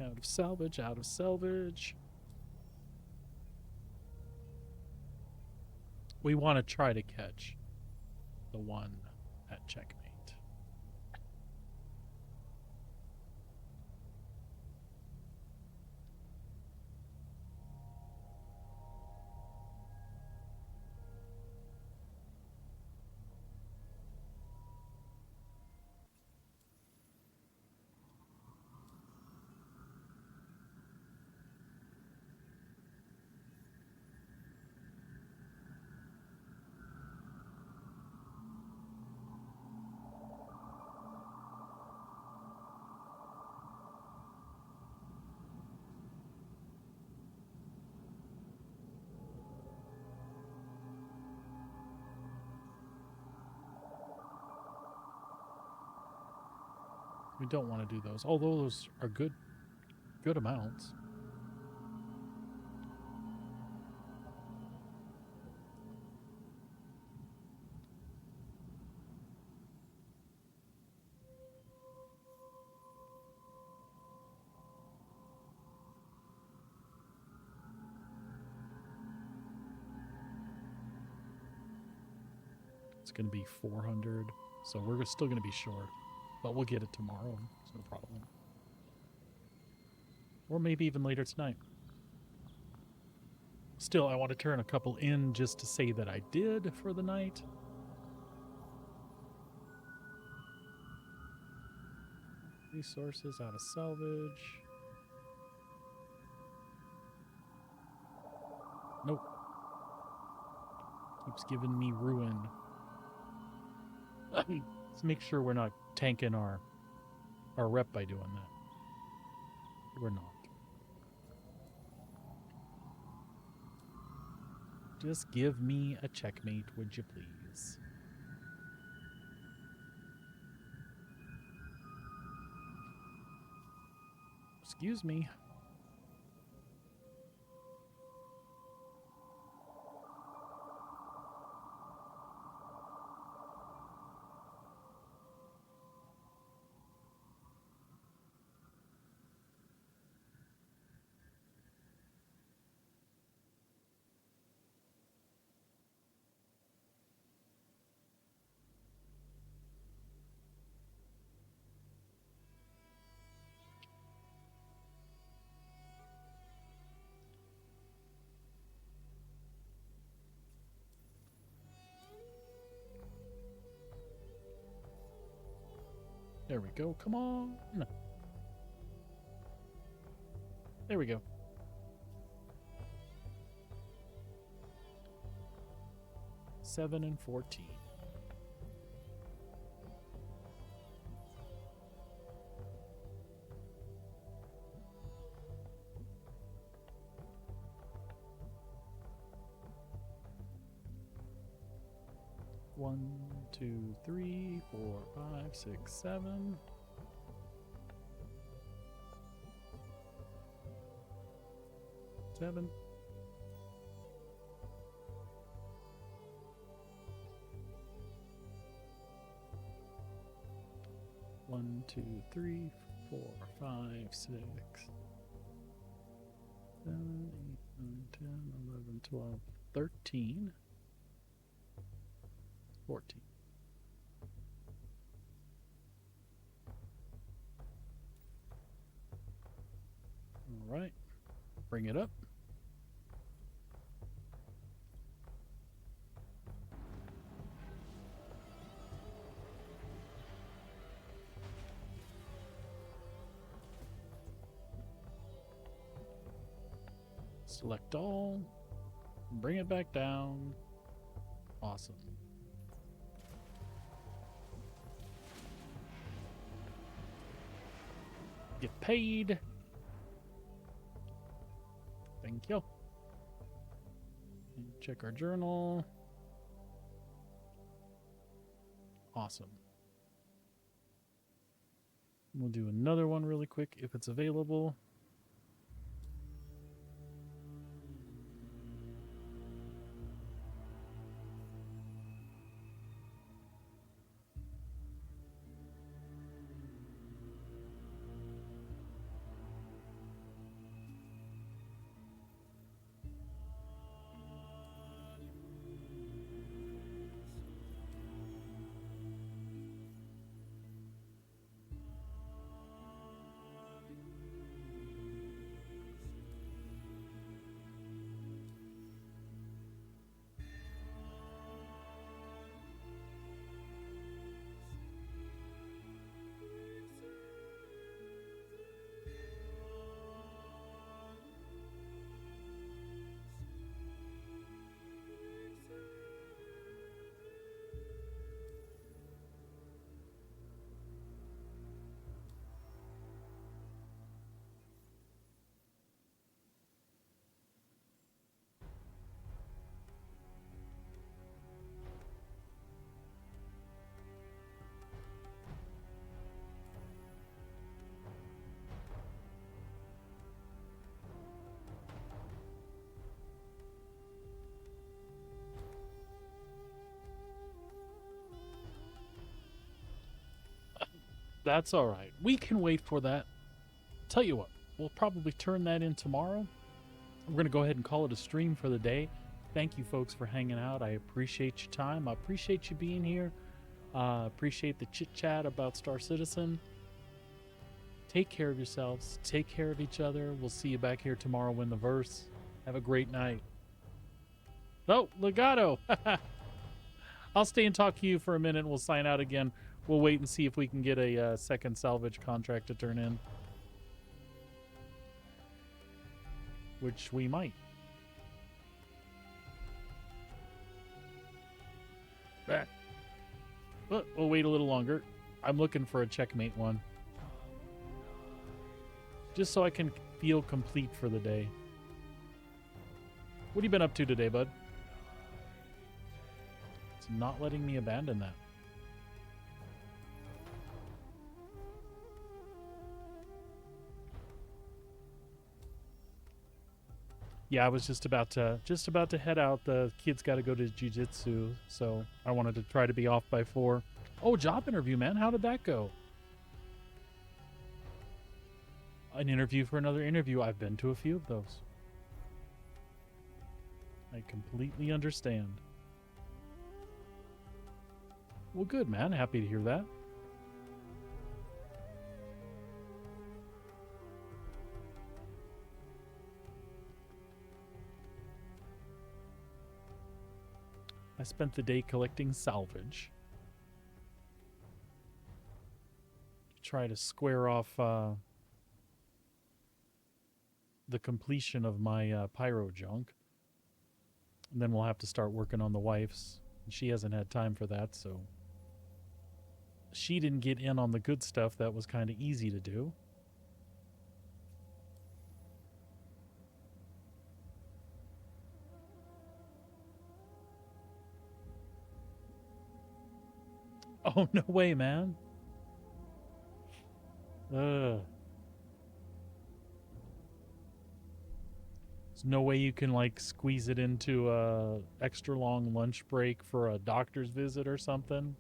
Out of salvage, out of salvage. We want to try to catch the one at checkmate. We don't want to do those, although those are good amounts. It's going to be 400, so we're still going to be short, but we'll get it tomorrow. It's no problem. Or maybe even later tonight. Still, I want to turn a couple in just to say that I did for the night. Resources out of salvage. Nope. Keeps giving me ruin. Let's make sure we're not tanking our rep by doing that. We're not. Just give me a checkmate, would you please? Excuse me. There we go. Come on. There we go. $7 and $14. One, two, three, 4, 5, 6, 7. Seven. One, two, three, 4, 5, 6, 7, 8, 9, 10, 11, 12, 13, 14. All right, bring it up. Select all, bring it back down. Awesome. Get paid. Thank you. And check our journal. Awesome. We'll do another one really quick if it's available. That's all right. We can wait for that. Tell you what, we'll probably turn that in tomorrow. We're going to go ahead and call it a stream for the day. Thank you, folks, for hanging out. I appreciate your time. I appreciate you being here. Appreciate the chit-chat about Star Citizen. Take care of yourselves. Take care of each other. We'll see you back here tomorrow in the verse. Have a great night. Oh, Legato. I'll stay and talk to you for a minute and we'll sign out again. We'll wait and see if we can get a second salvage contract to turn in. Which we might. But we'll wait a little longer. I'm looking for a checkmate one. Just so I can feel complete for the day. What have you been up to today, bud? It's not letting me abandon that. Yeah, I was just about to head out. The kids got to go to jiu-jitsu, so I wanted to try to be off by 4. Oh, job interview, man. How did that go? An interview for another interview. I've been to a few of those. I completely understand. Well, good, man. Happy to hear that. I spent the day collecting salvage. To try to square off the completion of my pyro junk. And then we'll have to start working on the wife's. She hasn't had time for that, so... She didn't get in on the good stuff that was kind of easy to do. Oh, no way, man. There's no way you can, like, squeeze it into a extra long lunch break for a doctor's visit or something?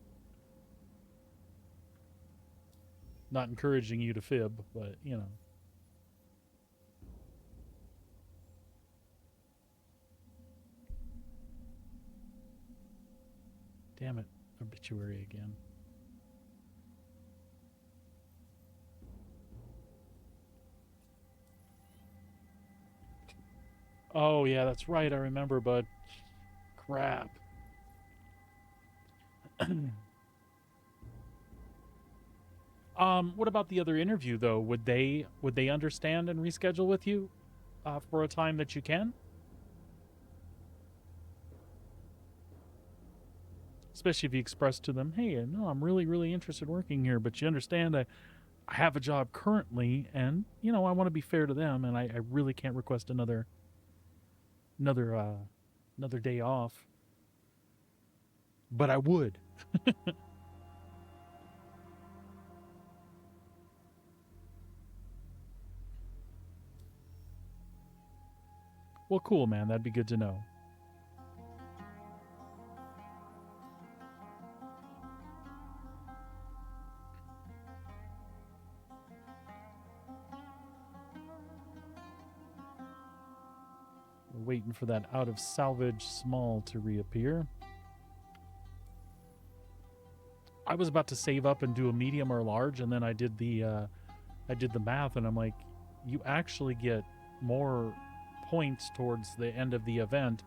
Not encouraging you to fib, but, you know. Damn it. Obituary again. Oh, yeah, that's right. I remember, bud. Crap. What about the other interview, though? Would they understand and reschedule with you for a time that you can? Especially if you express to them, hey, no, I'm really, really interested in working here, but you understand I have a job currently, and, you know, I want to be fair to them, and I really can't request another day off. But I would. Well, cool, man. That'd be good to know. We're waiting for that out of salvage small to reappear. I was about to save up and do a medium or large, and then I did the math, and I'm like, you actually get more points towards the end of the event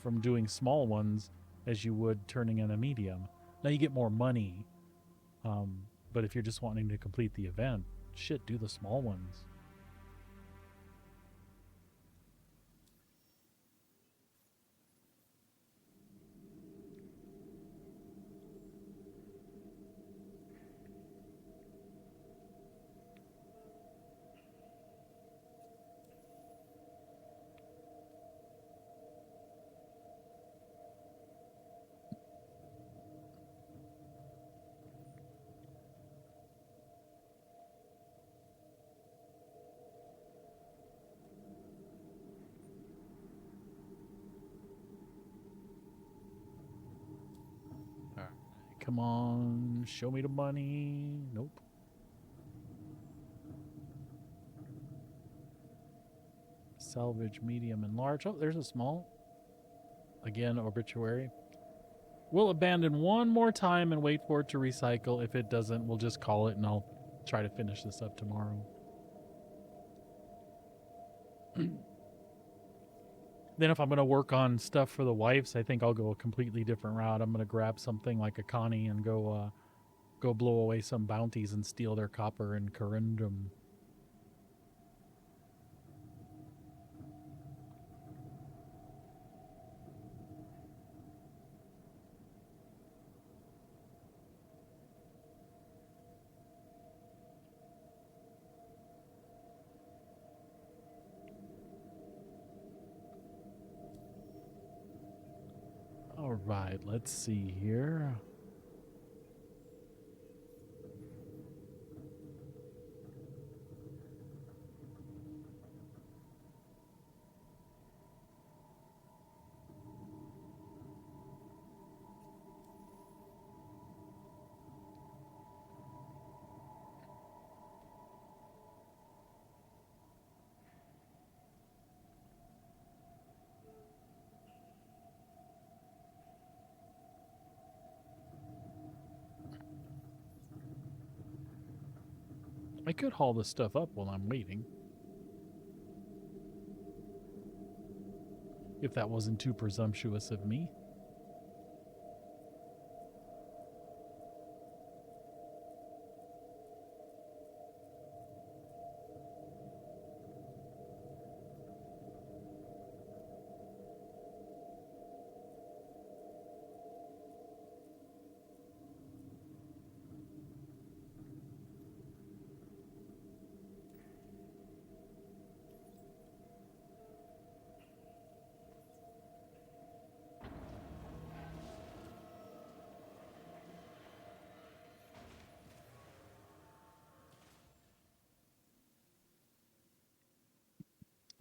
from doing small ones as you would turning in a medium. Now you get more money, but if you're just wanting to complete the event, shit, do the small ones. Come on, show me the money. Nope. salvage, medium, and large. Oh, there's a small. Again, obituary. We'll abandon one more time and wait for it to recycle. If it doesn't, we'll just call it and I'll try to finish this up tomorrow. Then if I'm going to work on stuff for the wives, I think I'll go a completely different route. I'm going to grab something like a Connie and go blow away some bounties and steal their copper and corundum. All right, let's see here. I could haul this stuff up while I'm waiting. If that wasn't too presumptuous of me.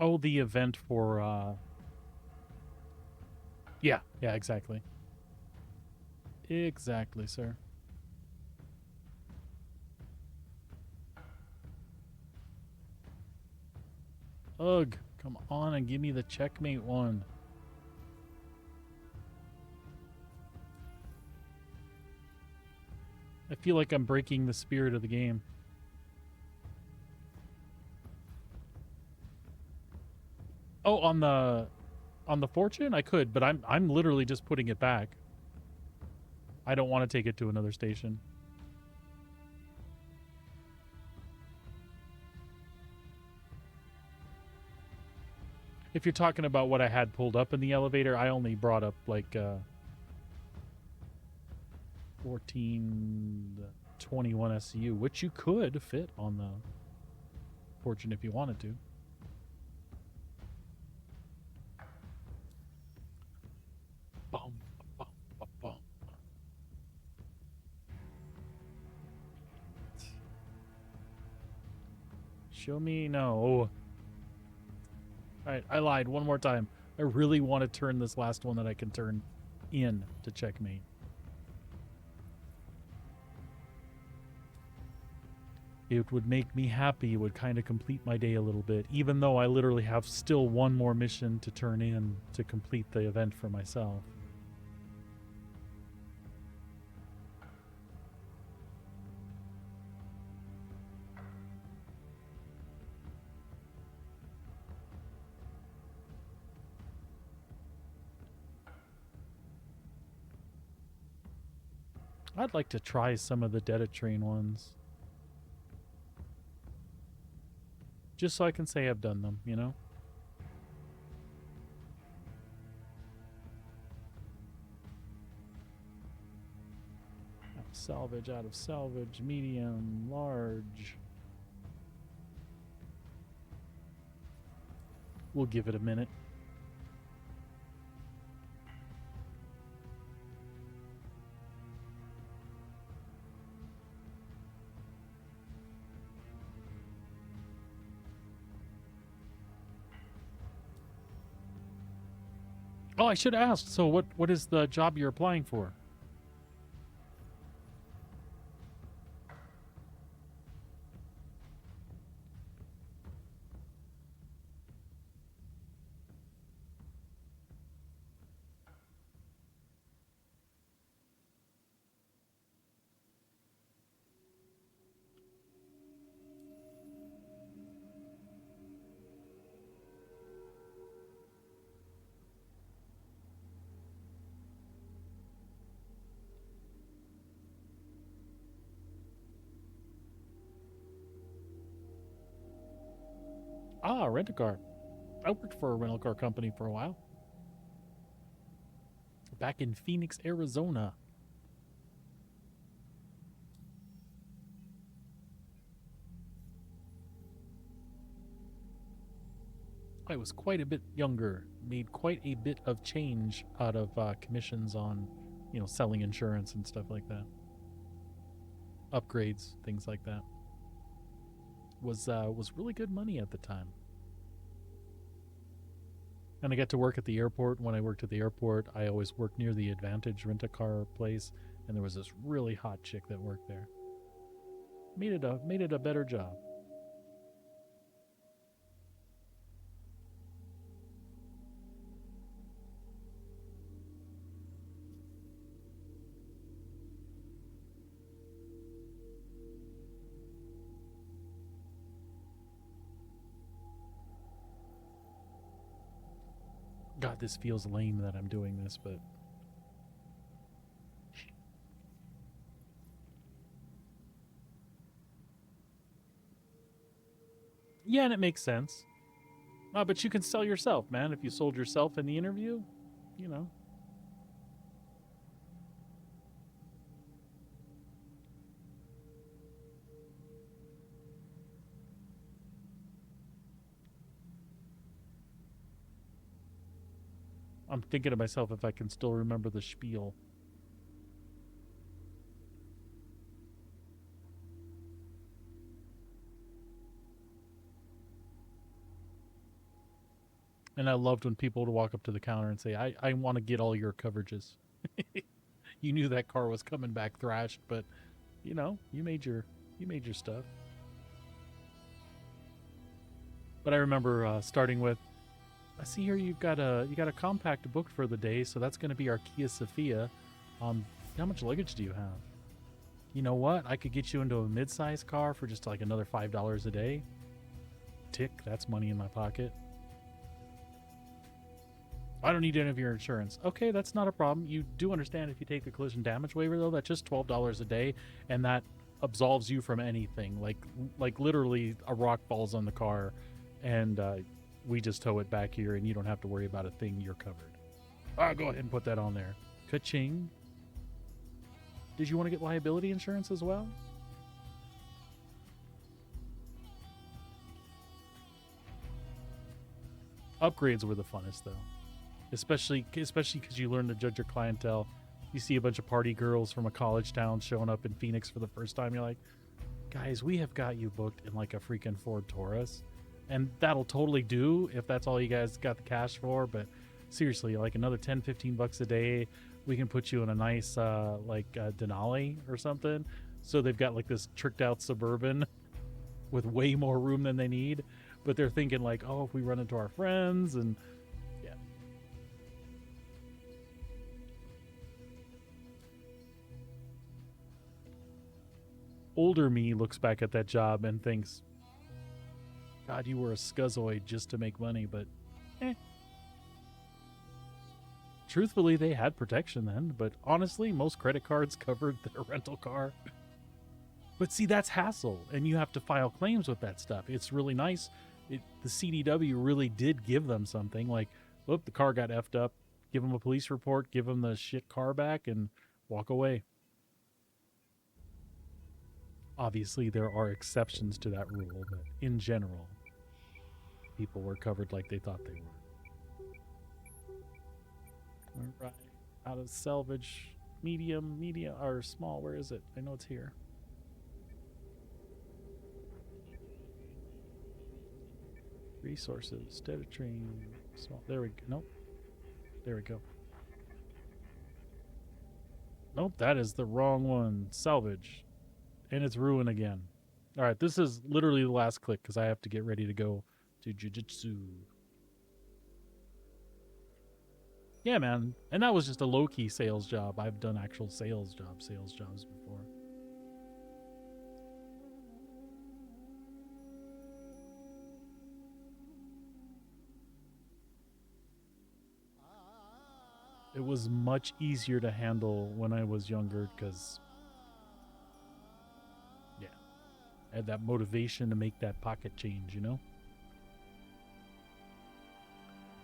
Oh, the event for, yeah, exactly. Exactly, sir. Ugh, come on and give me the checkmate one. I feel like I'm breaking the spirit of the game. Oh, on the fortune, I could, but I'm literally just putting it back. I don't want to take it to another station. If you're talking about what I had pulled up in the elevator, I only brought up like 1421 SCU, which you could fit on the fortune if you wanted to. Boom, boom, boom, boom. Show me no. Alright, I lied one more time. I really want to turn this last one that I can turn in to checkmate. It would make me happy. It would kind of complete my day a little bit, even though I literally have still one more mission to turn in to complete the event for myself. I'd like to try some of the Data Train ones. Just so I can say I've done them, you know? Salvage, out of salvage, medium, large. We'll give it a minute. Oh, I should ask. So what is the job you're applying for? Ah, rent-a-car. I worked for a rental car company for a while. Back in Phoenix, Arizona. I was quite a bit younger, made quite a bit of change out of commissions on, you know, selling insurance and stuff like that. Upgrades, things like that. Was really good money at the time. And I got to work at the airport. When I worked at the airport, I always worked near the Advantage rent-a-car place, and there was this really hot chick that worked there. Made it a better job. God, this feels lame that I'm doing this, but yeah, and it makes sense. But you can sell yourself, man. If you sold yourself in the interview, you know. I'm thinking to myself if I can still remember the spiel. And I loved when people would walk up to the counter and say, I want to get all your coverages. You knew that car was coming back thrashed, but you know, you made your stuff. But I remember starting with, I see here you got a compact booked for the day, so that's going to be our Kia Sophia. How much luggage do you have? You know what? I could get you into a mid-size car for just like another $5 a day. Tick, that's money in my pocket. I don't need any of your insurance. Okay, that's not a problem. You do understand if you take the collision damage waiver, though, that's just $12 a day, and that absolves you from anything. Like literally, a rock falls on the car, and we just tow it back here, and you don't have to worry about a thing. You're covered. Go ahead and put that on there. Ka-ching. Did you want to get liability insurance as well? Upgrades were the funnest, though. Especially because you learn to judge your clientele. You see a bunch of party girls from a college town showing up in Phoenix for the first time. You're like, guys, we have got you booked in like a freaking Ford Taurus. And that'll totally do if that's all you guys got the cash for. But seriously, like another 10, 15 bucks a day, we can put you in a nice Denali or something. So they've got like this tricked out Suburban with way more room than they need. But they're thinking like, oh, if we run into our friends and yeah. Older me looks back at that job and thinks, God, you were a scuzzoid just to make money, but Truthfully, they had protection then, but honestly, most credit cards covered their rental car. But see, that's hassle, and you have to file claims with that stuff. It's really nice. The CDW really did give them something, like, look, the car got effed up, give them a police report, give them the shit car back, and walk away. Obviously, there are exceptions to that rule, but in general, people were covered like they thought they were. We're right out of Salvage, medium, or small. Where is it? I know it's here. Resources, data train, small. There we go. Nope. There we go. Nope, that is the wrong one. Salvage. And it's ruin again. All right, this is literally the last click because I have to get ready to go to Jiu-Jitsu. Yeah, man. And that was just a low-key sales job. I've done actual sales jobs before. It was much easier to handle when I was younger because, yeah, I had that motivation to make that pocket change, you know?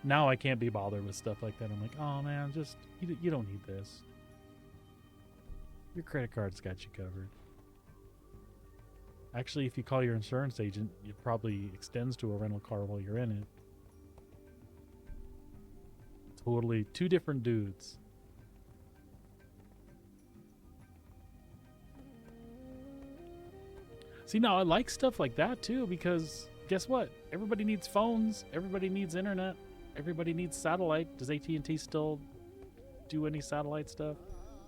Now I can't be bothered with stuff like that. I'm like, oh man, just you don't need this. Your credit card's got you covered. Actually, if you call your insurance agent, it probably extends to a rental car while you're in it. Totally two different dudes. See, now I like stuff like that too, because guess what? Everybody needs phones. Everybody needs internet. Everybody needs satellite. Does AT&T still do any satellite stuff?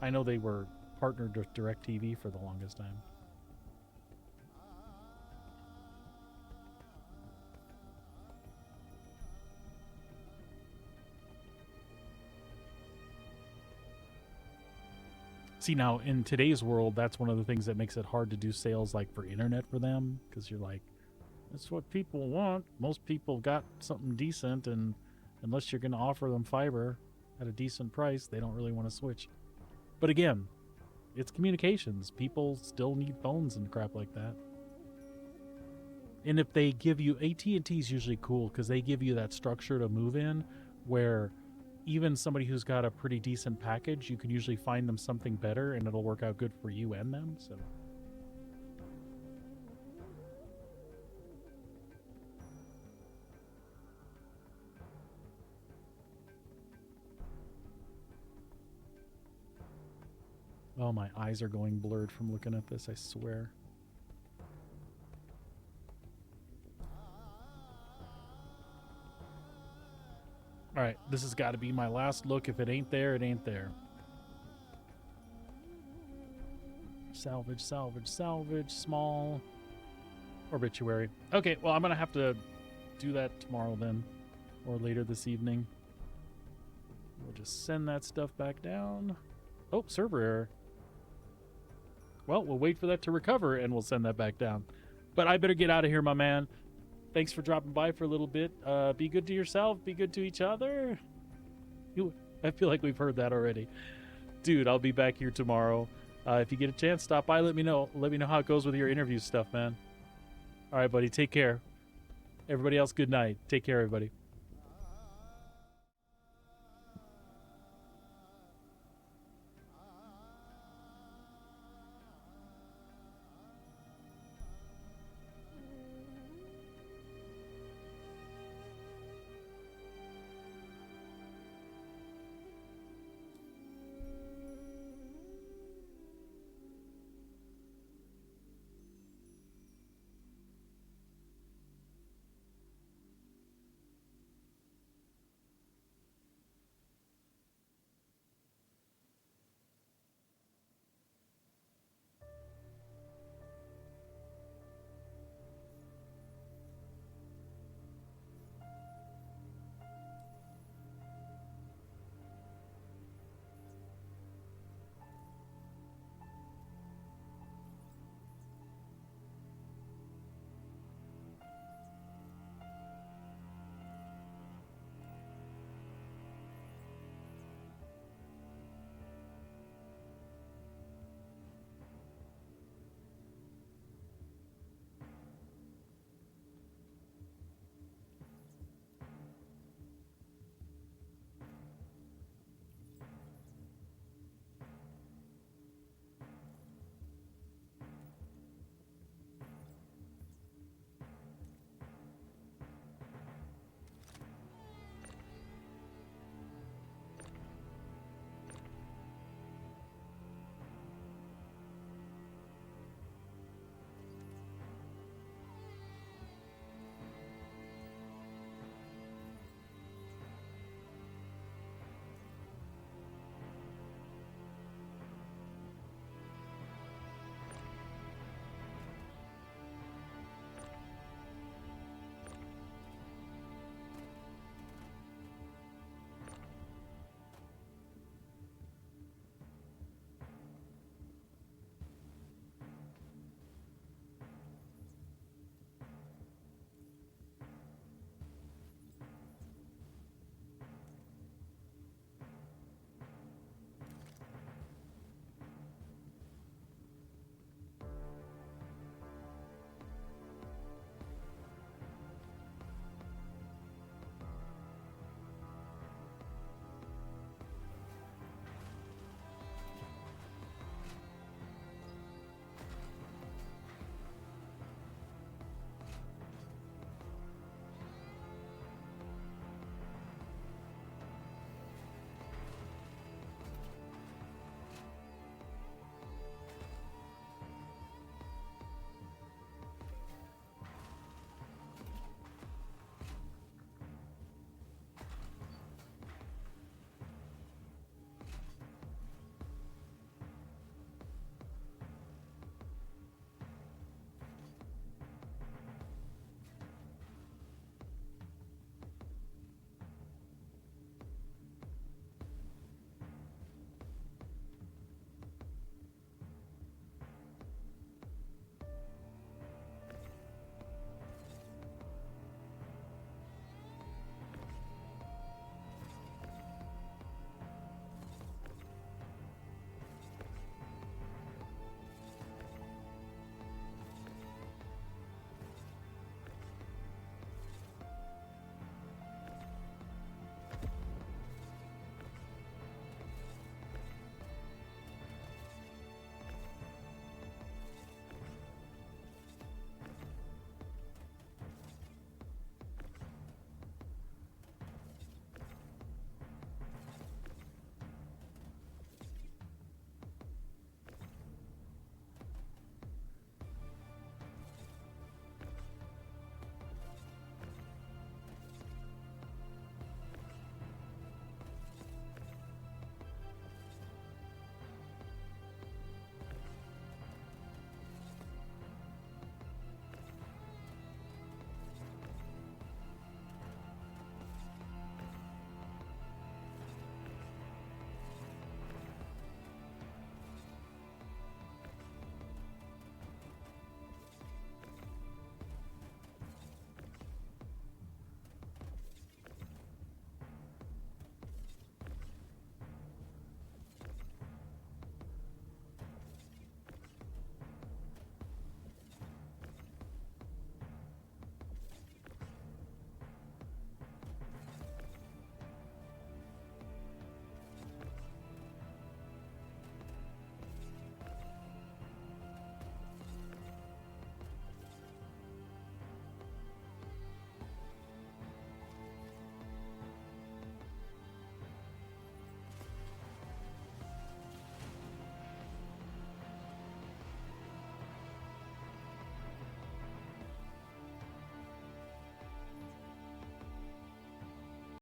I know they were partnered with DirecTV for the longest time. See, now in today's world, that's one of the things that makes it hard to do sales like for internet for them, because you're like, that's what people want. Most people got something decent, and unless you're going to offer them fiber at a decent price, they don't really want to switch. But again, it's communications. People still need phones and crap like that. And if they give you, AT&T's usually cool because they give you that structure to move in where even somebody who's got a pretty decent package, you can usually find them something better and it'll work out good for you and them. So oh, my eyes are going blurred from looking at this, I swear. All right, this has got to be my last look. If it ain't there, it ain't there. Salvage, salvage, salvage, small. Obituary. Okay, well, I'm going to have to do that tomorrow then, or later this evening. We'll just send that stuff back down. Oh, server error. Well, we'll wait for that to recover, and we'll send that back down. But I better get out of here, my man. Thanks for dropping by for a little bit. Be good to yourself. Be good to each other. I feel like we've heard that already. Dude, I'll be back here tomorrow. If you get a chance, stop by. Let me know. Let me know how it goes with your interview stuff, man. All right, buddy. Take care. Everybody else, good night. Take care, everybody.